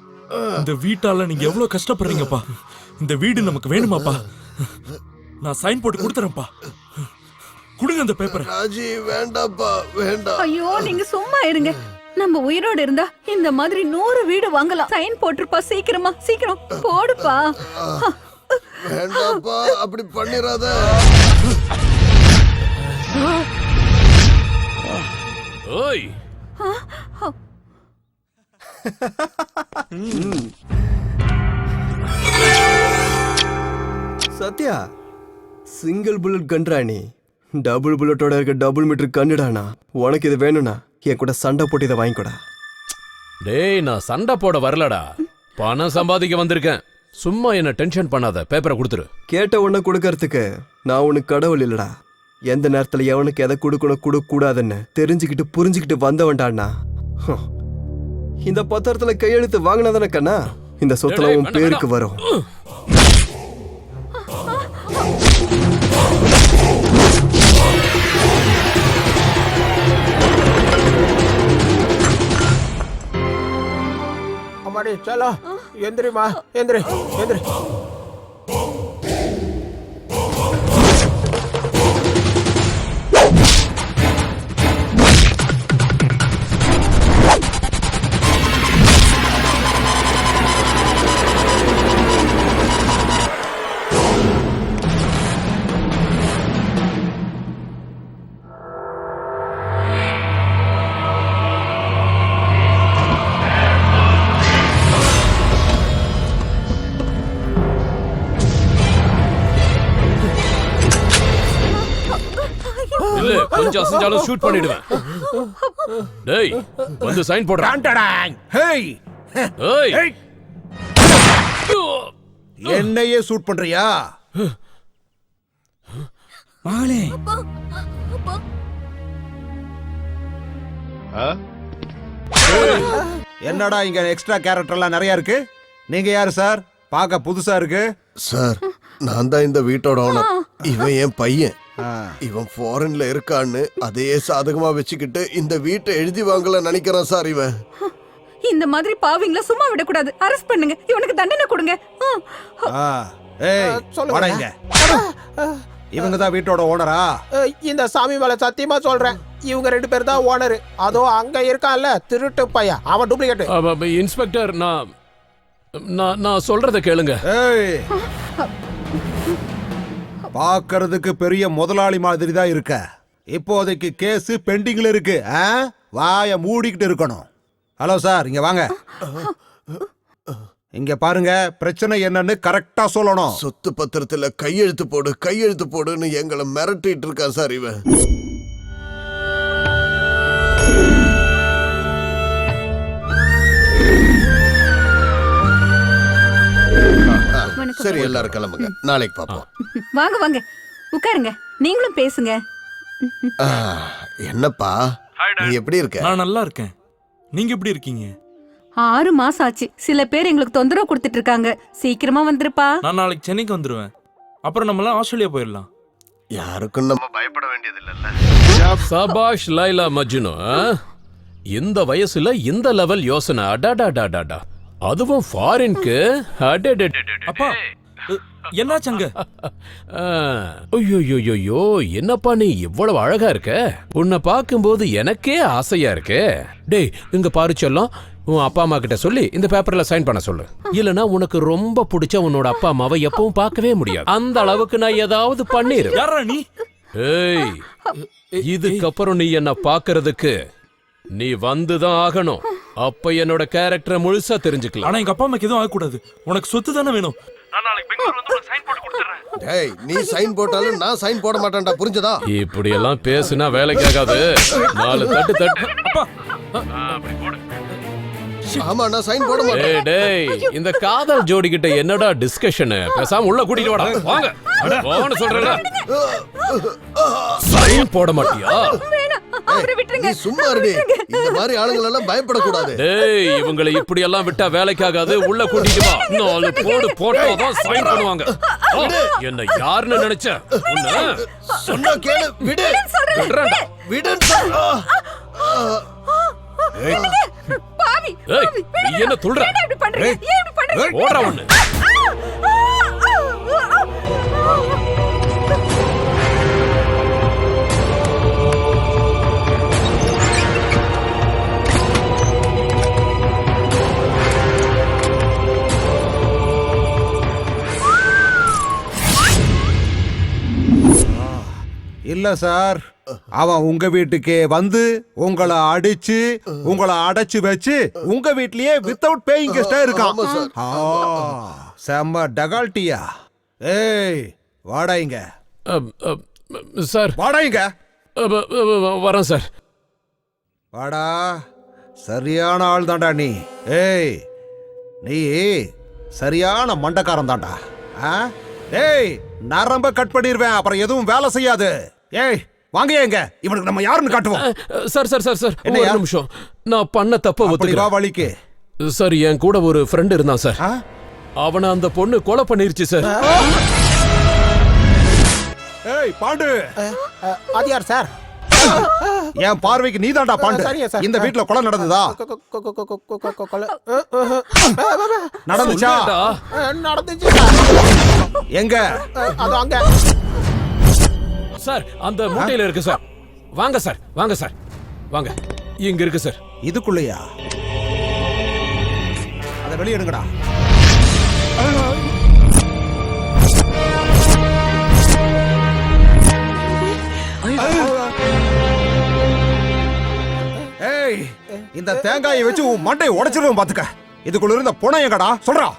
இந்த வீட்டால நீங்க எவ்வளவு கஷ்டப்படுறீங்கப்பா. இந்த வீடு நமக்கு வேணுமாப்பா? நான் சைன் போட்டு கொடுத்துறேன்ப்பா. கொடுங்க அந்த பேப்பரை. ராஜீவ், வேண்டாப்பா, வேண்டாம். ஐயோ, நீங்க சும்மா இருங்க. நம்ம உயிரோட இருந்தா இந்த மாதிரி 100 வீடு வாங்கலாம். சைன் போட்டுருப்பா. சீக்கிரமா, சீக்கிரம் போடுப்பா. வேண்டாப்பா, அப்படி பண்ணிராத. ஓய், சத்யா, சிங்கிள் புல்லட் கன்றாணி, டபுள் புல்லட்டோட இருக்க டபுள் மீட்டர் கண்ணுடானா. உனக்கு இது வேணும்னா என் கூட சண்டை போட்டு இதை வாங்கிக்கூடா. டேய், நான் சண்டை போட வரலடா, பணம் சம்பாதிக்க வந்திருக்கேன். சும்மா என்ன டென்ஷன் பண்ணாத. பேப்பரை கொடுத்துரு. கேட்ட உடனே கொடுக்கறதுக்கு நான் உனக்கு கடவுள் இல்லடா. எந்த நேரத்துல எவனுக்கு எதை கொடுக்கணும் கொடுக்க கூடாதுன்னு தெரிஞ்சுக்கிட்டு புரிஞ்சுக்கிட்டு வந்தவன்டாண்ணா. இந்த பத்திரத்துல கையெழுத்து வாங்கினதானே கண்ணா இந்த சொத்துல உன் பேருக்கு வரும். அம்மாடி, சலோ எந்திரிமா, எந்திரி எந்திரி. இல்ல, கொஞ்சம் அசைஞ்சாலும் ஷூட் பண்ணிடுவேன். டேய், வந்து சைன் போடுறா. ஹேய், ஏய், என்னையே சூட் பண்றியா? மகளே, என்னடா இங்க எக்ஸ்ட்ரா கேரக்டர்லாம் நிறைய இருக்கு. நீங்க யாரு சார்? பார்க்க புதுசா இருக்கு. சார், நான் தான் இந்த வீட்டோட ஓனர். இவன் என் பையன். இவன் ஃபாரின்ல இருக்கான்னு அதையே சாதகமா வச்சுக்கிட்டு இந்த வீட்டை எழுதி வாங்கல நினைக்கிறான் சார் இவன். இந்த மாதிரி பாவிங்கள சும்மா விடக்கூடாது. அரெஸ்ட் பண்ணுங்க. இவனுக்கு தண்டனை கொடுங்க. ஏய், வாடா இங்க. இவங்க தான் வீட்டோட ஓனரா? இந்த சாமி மேல சத்தியமா சொல்றேன், இவங்க 2 பேர் தான் ஓனர். அதோ அங்க இருக்கான்ல திருட்டு பையன், அவன் டூப்ளிகேட். இன்ஸ்பெக்டர், நான் சொல்றத கேளுங்க. ஏய், பார்க்கறதுக்கு பெரிய முதலாளி மாதிரி தான் இருக்க. இப்போதைக்கு கேஸ் பெண்டிங்ல இருக்கு. வாய மூடிக்கிட்டு இருக்கணும். ஹலோ சார், இங்க வாங்க. இங்க பாருங்க, பிரச்சனை என்னன்னு கரெக்டா சொல்லணும். சொத்து பத்திரத்துல கையெழுத்து போடுன்னு எங்களை மிரட்டிட்டு இருக்கான் சார் இவன். சரி, எல்லாரும் கிளம்புங்க, நாளைக்கு பாப்போம். வாங்க வாங்க உட்காருங்க, நீங்களும் பேசுங்க. என்னப்பா, நீ எப்படி இருக்க? நான் நல்லா இருக்கேன். நீங்க எப்படி இருக்கீங்க? 6 மாசம் ஆச்சு. சில பேர் எங்களுக்கு தொந்தரவு கொடுத்துட்டு இருக்காங்க. சீக்கிரமா வந்துருப்பா. நான் நாளைக்கு சென்னைக்கு வந்துருவேன். அப்புறம் நம்மளாம் ஆஸ்திரேலியா போயிடலாம். யாருக்கும் நம்ம பயப்பட வேண்டியது இல்ல. சபாஷ் லைலா மஜ்னு. இந்த வயசுல இந்த லெவல் யோசனை, அடாடாடாடாடா, அதுவும் ஃபாரின்க்கு. அப்பா, என்னாச்சங்க? ஐயோ, என்னப்பா நீ இவ்வளவு அழகா இருக்க. உன்னை பார்க்கும்போது எனக்கே ஆசையா இருக்கு. டேய், இங்க பாரு செல்லம், உன் அப்பா அம்மா கிட்ட சொல்லி இந்த பேப்பர்ல சைன் பண்ண சொல்லு. இல்லனா உனக்கு ரொம்ப பிடிச்ச உன்னோட அப்பா அம்மாவை எப்பவும் பார்க்கவே முடியாது. அந்த அளவுக்கு நான் ஏதாவது பண்ணிரு. யாரா நீ? ஏய், இதுக்கப்புறம் நீ என்ன பார்க்கிறதுக்கு நீ வந்துதான் ஆகணும். அப்ப என்னோட கேரக்டரை முழுசா தெரிஞ்சுக்கலாம். ஆனா எங்க அப்பா அம்மாக்கு எதுவும் ஆகக்கூடாது. உனக்கு சொத்து தானே வேணும். நான் நாளைக்கு பெங்களூர் வந்து உனக்கு சைன் போட்டு கொடுத்துறேன். டேய், நீ சைன் போட்டாலும் நான் சைன் போட மாட்டேன்டா, புரிஞ்சதா? இப்படி எல்லாம் பேசுனா வேலைக்கு ஆகாது. 4 தட்டு. அப்பா, ஆமா, நான் சைன் போட மாட்டேன். டேய், இந்த காதல் ஜோடி கிட்ட என்னடா டிஸ்கஷன்? பேசாம உள்ள கூட்டிட்டு வாடா. வாங்க. வான்னு சொல்றேன்ல. சைன் போட மாட்டியா? நீ சும்மா இருடி. இந்த மாதிரி ஆளுங்க எல்லாம் பயப்படக்கூடாது. டேய், இவங்களை இப்படி எல்லாம் விட்டா வேலைக்கு ஆகாது. உள்ள கூட்டிட்டு வா. 4 போட்டாதான் சைன் பண்ணுவாங்க. என்ன யாருன்னு நினைச்ச? சொன்னா கேளு. விடு. விடுன்னு சொல்றா. பாவி, நீ என்ன துள்ற? ஓடுற ஒண்ணு. இல்ல சார், அவன் உங்க வீட்டுக்கே வந்து உங்களை அடிச்சு உங்களை அடைச்சு வச்சு உங்க வீட்லயே வித்தவுட் பேயிங் கெஸ்டா இருக்கான். செம்ம டகால்ட்டியா. ஏய், வாடாயிங்க சார். வாடாயிங்க. வரேன் சார். வாடா, சரியான ஆள் தான்டா நீ. ஏய், நீ சரியான மண்டக்காரன் தான்டா. ஏய், நரம்ப கட் பண்ணிடுவேன், அப்புறம் எதுவும் வேலை செய்யாது. ஏய், வாங்க, எங்க இவனுக்கு நம்ம யாருன்னு காட்டுவோம். சார் சார் சார் சார், ஒரு நிமிஷம். நான் பண்ண தப்ப ஒத்துக்கிறேன். வலிக்கு சார், என் கூட ஒரு ஃப்ரெண்ட் இருந்தான் சார். அவனை அந்த பொண்ணு கொலை பண்ணிருச்சு சார். ஏய் பாண்டு, அது யார் சார்? என் பார்வைக்கு நீதான்டா பாண்டு. இந்த வீட்ல கொலை நடந்ததா? நடந்துச்சா? நடந்துச்சு. எங்க? அது அங்க சார், அந்த மூட்டையில இருக்கு சார். வாங்க சார், வாங்க சார், வாங்க. இங்க இருக்கு சார். இதுக்குள்ளயா? அத வெளிய எடுங்கடா. ஏய், இந்த தேங்காயை வச்சு உன் மண்டையை உடைச்சிருவேன் பாத்துக்க. இதுக்குள்ள இருந்த பணம் எங்கடா? சொல்றா.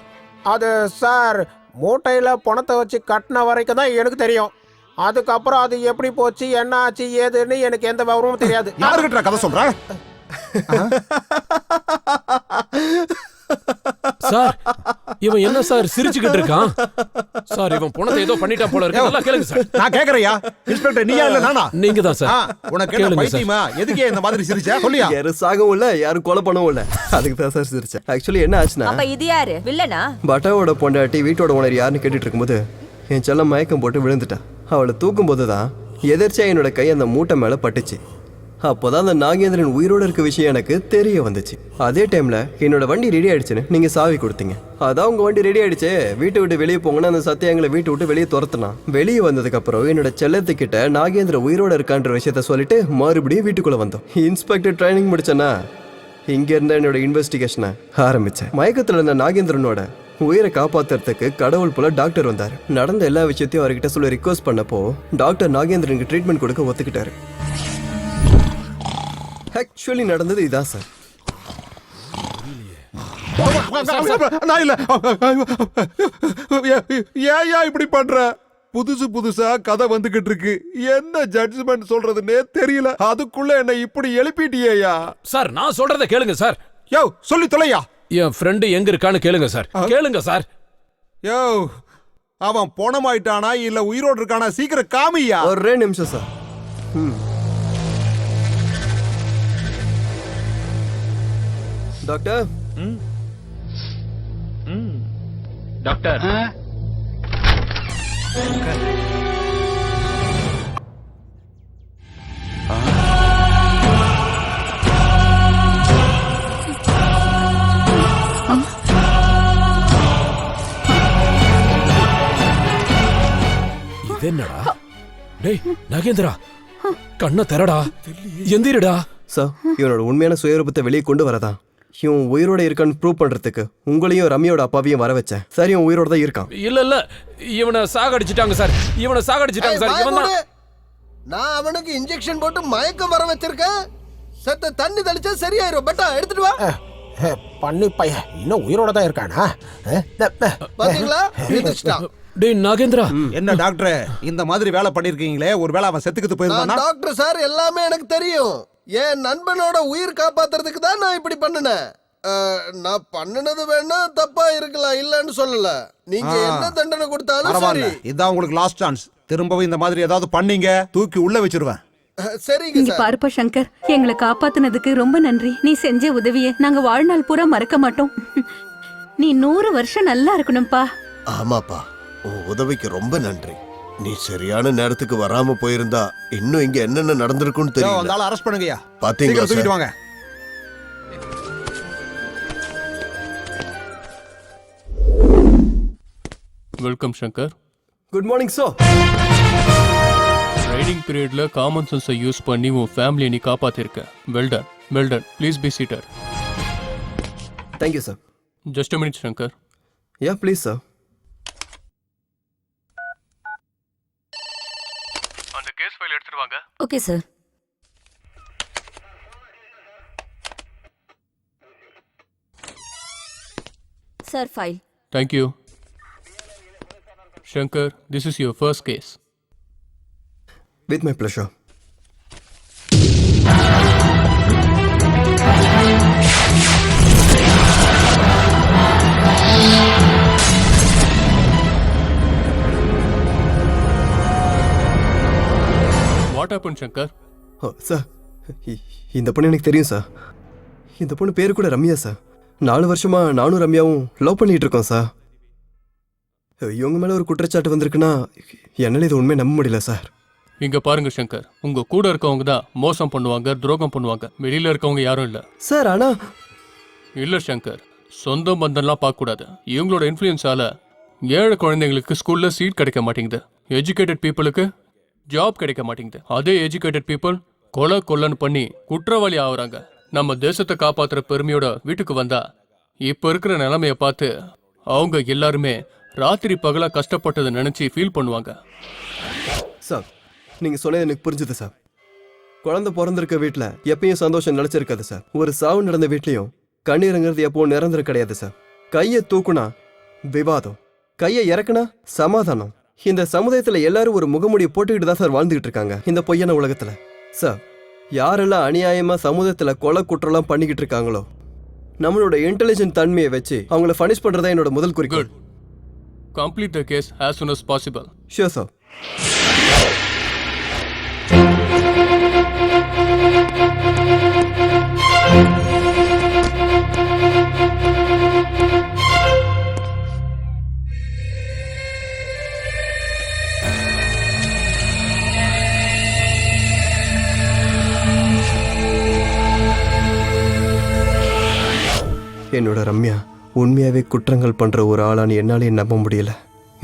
அது சார், மூட்டையில பணத்தை வச்சு கட்டின வரைக்கும் தான் எனக்கு தெரியும். அதுக்கப்புறம் அது எப்படி போச்சு, என்ன ஆச்சு, ஏதுன்னு எனக்கு எந்த விவரமும் தெரியாது. யாருக்கிட்ட கதை சொல்ற? சார், இவன் என்ன சார் சிரிச்சுக்கிட்டு இருக்கான்? சார், இவன் பணத்தை ஏதோ பண்ணிட்டான் போல இருக்கு. நல்லா கேளுங்க சார். நான் கேக்குறையா? இன்ஸ்பெக்டர் நீயா இல்ல நானா? நீங்க தான் சார். உனக்கு என்ன பைத்தியமா? எதுக்கே இந்த மாதிரி சிரிச்சா? சொல்லியா? யாரும் சாகவும் இல்ல, யாரும் கொலை பண்ணவும் இல்ல. அதுக்கு தான் சார் சிரிச்சேன். ஆக்சுவலி என்ன ஆச்சுன்னா, அப்ப இது யாரு? வில்லனா? பட்டாவோட பொண்டாட்டி வீட்டோட ஓனர் யாருன்னு கேட்டுட்டு இருக்கும்போது என் செல்லம் மயக்கம் போட்டு விழுந்துட்டா. அவளை தூக்கும் போது தான் எதிர்ச்சியா என்னோட கை அந்த மூட்டை மேல பட்டுச்சு. அப்போதான் அந்த நாகேந்திரன் உயிரோட இருக்க விஷயம் எனக்கு தெரிய வந்துச்சு. அதே டைம்ல என்னோட வண்டி ரெடி ஆயிடுச்சுன்னு நீங்க சாவி கொடுத்தீங்க. அதான் உங்க வண்டி ரெடி ஆயிடுச்சு, வீட்டை விட்டு வெளியே போங்கன்னு அந்த சத்தியங்களை வீட்டை விட்டு வெளியே துரத்துனான். வெளியே வந்ததுக்கு அப்புறம் என்னோட செல்லத்துக்கிட்ட நாகேந்திர உயிரோட இருக்கான்ற விஷயத்த சொல்லிட்டு மறுபடியும் வீட்டுக்குள்ள வந்தோம். இன்ஸ்பெக்டர் ட்ரைனிங் முடிச்சேன்னா இங்க இருந்த என்னோட இன்வெஸ்டிகேஷனை ஆரம்பிச்சேன். மயக்கத்துல இருந்த நாகேந்திரனோட உயிரை காப்பாத்துறதுக்கு கடவுள் போல டாக்டர் வந்தார். நடந்த எல்லா விஷயத்தையும் அவர்கிட்ட சொல்ல ரிக்வஸ்ட் பண்ணப்போ டாக்டர் நாகேந்திரனுக்கு ட்ரீட்மெண்ட் கொடுக்க ஒத்துக்கிட்டாரு. ஆக்சுவலி நடந்தது இதான் சார். நான் இல்ல. ஏயா இப்படி பண்ற? புதுசு புதுசா கதை வந்துகிட்டு இருக்கு. என்ன ஜட்ஜ்மெண்ட் சொல்றதுன்னே தெரியல. அதுக்குள்ள என்ன இப்படி எழுப்பிட்டியா? சார் நான் சொல்றத கேளுங்க சார். யோ சொல்லி தொலையா. என் ஃப்ரெண்டு எங்க இருக்கான்னு கேளுங்க சார். கேளுங்க சார். யோ அவன் போனமாயிட்டானா இல்ல உயிரோடு இருக்கானா? சீக்கிரம் காமியா. ஒரே நிமிஷம் சார். டாக்டர் டாக்டர் இது என்னடா? டேய் நாகேந்திரா, கண்ணை திறடா, எந்திரடா. சார், இவனோட உண்மையான சுயரூபத்தை வெளியே கொண்டு வரதான் இவன் உயிரோட இருக்கான்னு ப்ரூவ் பண்றதுக்கு உங்களையும் ரம்யாவோட அப்பாவையும் வர வச்சேன். சரி, இவன் உயிரோட தான் இருக்கான். இல்ல இல்ல, இவனை சாகடிச்சிட்டாங்க சார். இவனை சாகடிச்சிட்டாங்க சார். இவன் தான். நான் அவனுக்கு இன்ஜெக்ஷன் போட்டு மயக்கம் வர வச்சிருக்கேன். சத்த தண்ணி தெளிச்சா சரியாயிரும். பட்டா எடுத்துட்டு வா. பண்ணி பைய இன்னும் உயிரோட தான் இருக்கானா? பாத்தீங்களா? எந்திரிச்சிட்டான். டேய் நாகேந்திரா. என்ன டாக்டர் இந்த மாதிரி வேலை பண்ணிருக்கீங்களே, ஒருவேளை அவன் செத்துக்கிட்டு போயிருந்தானா? டாக்டர் சார், எல்லாமே எனக்கு தெரியும். என் நண்பனோட உயிர் காப்பாத்துறதுக்கு தான் நான் இப்படி பண்ணினேன். நான் பண்ணினது வேணா தப்பா இருக்கலாம், இல்லன்னு சொல்லல. நீங்க என்ன தண்டனை கொடுத்தாலும் சரி. இதான் உங்களுக்கு லாஸ்ட் சான்ஸ். திரும்பவும் இந்த மாதிரி ஏதாவது பண்ணீங்க தூக்கி உள்ள வச்சிருவேன். சரிங்க இங்க சார். பாருப்பா சங்கர், எங்களை காப்பாத்துனதுக்கு ரொம்ப நன்றி. நீ செஞ்ச உதவியை நாங்க வாழ்நாள் பூரா மறக்க மாட்டோம். நீ 100 வருஷம் நல்லா இருக்கணும்பா. ஆமாப்பா, உன் உதவிக்கு ரொம்ப நன்றி. நீ சரியான நேரத்துக்கு வராம போயிருந்தா இன்னும் இங்க என்னென்ன நடந்திருக்குன்னு தெரியல. அந்த ஆளை அரெஸ்ட் பண்ணுங்கயா. பாத்தீங்களா தூக்கிட்டு வாங்க. Welcome Shankar. Good morning sir. Riding பீரியட்ல காமன் சென்ஸை யூஸ் பண்ணி உன் ஃபேமிலியை நீ காப்பாத்திருக்க. Well done well done. Please be seated. Thank you sir. Just a minute Shankar. Yeah please sir. அந்த கேஸ் ஃபைல் எடுத்துட்டு வாங்க. Okay sir. Sir file. Thank you. Shankar, this is your first case. With my pleasure. What happened, Shankar? Sir, இந்த பொண்ணு எனக்கு தெரியும் sir. இந்த பொண்ணு பேரு கூட ரம்யா சார். 4 வருஷமா நானும் ரம்யாவும் லவ் பண்ணிட்டு இருக்கோம் சார். இவங்க மேல ஒரு குற்றச்சாட்டு வந்திருக்குன்னா என்னால இது உண்மையை நம்ப முடியல சார். இங்க பாருங்க சங்கர், உங்க கூட இருக்கவங்க தான் மோசம் பண்ணுவாங்க, துரோகம் பண்ணுவாங்க. வெளியில இருக்கவங்க யாரும் இல்ல சார். ஆனா இல்ல சங்கர், சொந்த பந்தம்லாம் பார்க்க கூடாது. இவங்களோட இன்ஃப்ளூயன்ஸால ஏழை குழந்தைங்களுக்கு ஸ்கூல்ல சீட் கிடைக்க மாட்டேங்குது. எஜுகேட்டட் பீப்புளுக்கு ஜாப் கிடைக்க மாட்டேங்குது. அதே எஜுகேட்டட் பீப்புள் கொலைன்னு பண்ணி குற்றவாளி ஆகுறாங்க. நம்ம தேசத்தை காப்பாத்துற பெருமையோட வீட்டுக்கு வந்தா இப்ப இருக்கிற நிலைமைய பார்த்து அவங்க எல்லாருமே ராத்திரி பகலா கஷ்டப்பட்டதை நினைச்சு ஃபீல் பண்ணுவாங்க. சார், நீங்க சொன்னது எனக்கு புரிஞ்சுது சார். குழந்தை பிறந்திருக்க வீட்டில் எப்பயும் சந்தோஷம் நினைச்சிருக்காது சார். ஒரு சாவு நடந்த வீட்லயும் கண்ணீருங்கிறது எப்பவும் நிரந்தரம் கிடையாது சார். கையை தூக்குனா விவாதம், கையை இறக்குனா சமாதானம். இந்த சமுதாயத்துல எல்லாரும் ஒரு முகமூடியை போட்டுக்கிட்டு தான் சார் வாழ்ந்துகிட்டு இருக்காங்க இந்த பொய்யான உலகத்துல. சார், யாரெல்லாம் அநியாயமா சமுதாயத்துல கொலை குற்றம்லாம் பண்ணிக்கிட்டு இருக்காங்களோ நம்மளோட இன்டெலிஜென்ட் தன்மையை வச்சு அவங்கள பனிஷ் பண்றதா என்னோட முதல் குறிக்கோள். Complete the case as soon as possible. Sure, sir. என்னோட ரம்யா உண்மையாகவே குற்றங்கள் பண்ணுற ஒரு ஆளான்னு என்னாலே நம்ப முடியல.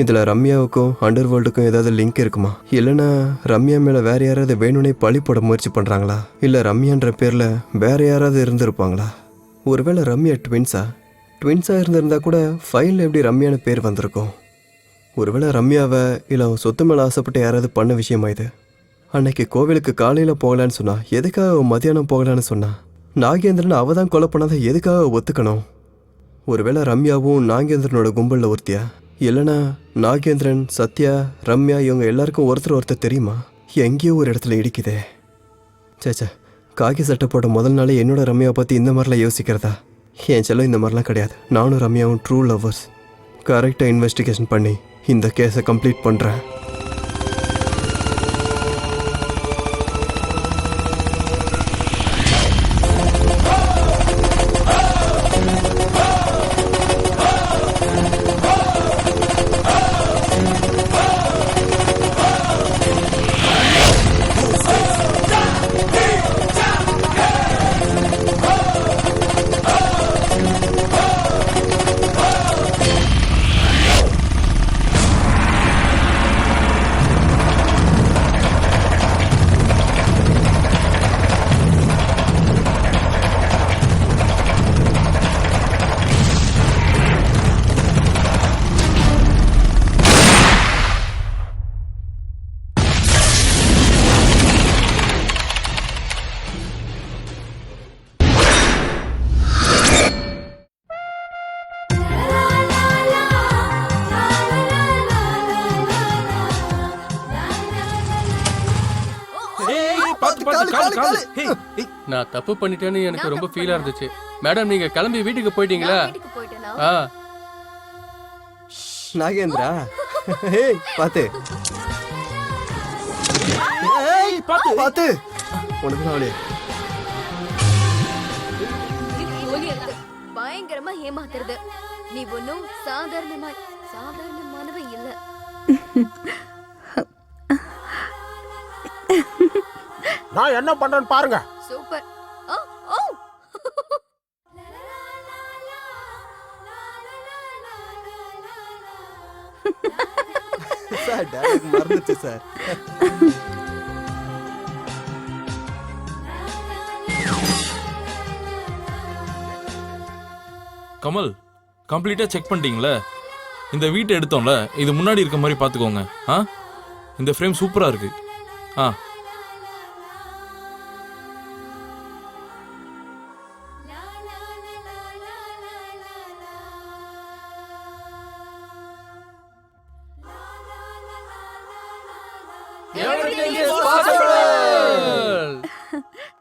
இதில் ரம்யாவுக்கும் அண்டர் வேர்ல்டுக்கும் ஏதாவது லிங்க் இருக்குமா? இல்லைன்னா ரம்யா மேலே வேற யாராவது வேணும்னே பழி போட முயற்சி பண்ணுறாங்களா? இல்லை ரம்யான்ற பேரில் வேற யாராவது இருந்திருப்பாங்களா? ஒருவேளை ரம்யா ட்வின்ஸா? ட்வின்ஸாக இருந்திருந்தா கூட ஃபைலில் எப்படி ரம்யான பேர் வந்திருக்கும்? ஒருவேளை ரம்யாவை இல்லை அவன் சொத்து மேலே ஆசைப்பட்டு யாராவது பண்ண விஷயமா இது? அன்னைக்கு கோவிலுக்கு காலையில் போகலான்னு சொன்னா, எதுக்காக அவன் மத்தியானம் போகலான்னு சொன்னா? நாகேந்திரன் அவ தான் கொலை பண்ணாத எதுக்காக ஒத்துக்கணும்? ஒருவேளை ரம்யாவும் நாகேந்திரனோட கும்பலில் ஒருத்தியா? இல்லைனா நாகேந்திரன், சத்யா, ரம்யா இவங்க எல்லாருக்கும் ஒருத்தர் தெரியுமா? எங்கேயோ ஒரு இடத்துல இடிக்குதே. சேச்சா, காக்கி சட்டை போட்ட முதல் நாளே என்னோட ரம்யாவை பற்றி இந்த மாதிரிலாம் யோசிக்கிறதா? என் செல்லம் இந்த மாதிரிலாம் கிடையாது. நானும் ரம்யாவும் ட்ரூ லவ்வர்ஸ். கரெக்டாக இன்வெஸ்டிகேஷன் பண்ணி இந்த கேஸை கம்ப்ளீட் பண்ணுறேன். நான் தப்பு பண்ணிட்டேன்னு எனக்கு ரொம்ப ஃபீலா இருந்துச்சு. மேடம் நீங்க கிளம்பி வீட்டுக்கு போயிட்டீங்களா? வீட்டுக்கு போயிட்டேனா? ஆ நாகேந்திரா, பார்த்து பார்த்து உனக்கு தான் அவளே. பயங்கரமா ஏமாத்துறது. நீ ஒன்னும் சாதாரணமானவ இல்ல. நான் என்ன பண்றேன்னு பாருங்க. சூப்பர். சார் டயலாக் மறந்துச்சு சார். கமல், கம்ப்ளீட்டா செக் பண்ணிட்டீங்களே? இந்த வீட்டை எடுத்தோம்ல, இது முன்னாடி இருக்க மாதிரி பார்த்துக்கோங்க. ஆ, இந்த ஃப்ரேம் சூப்பரா இருக்கு. ஆ, Everything is possible.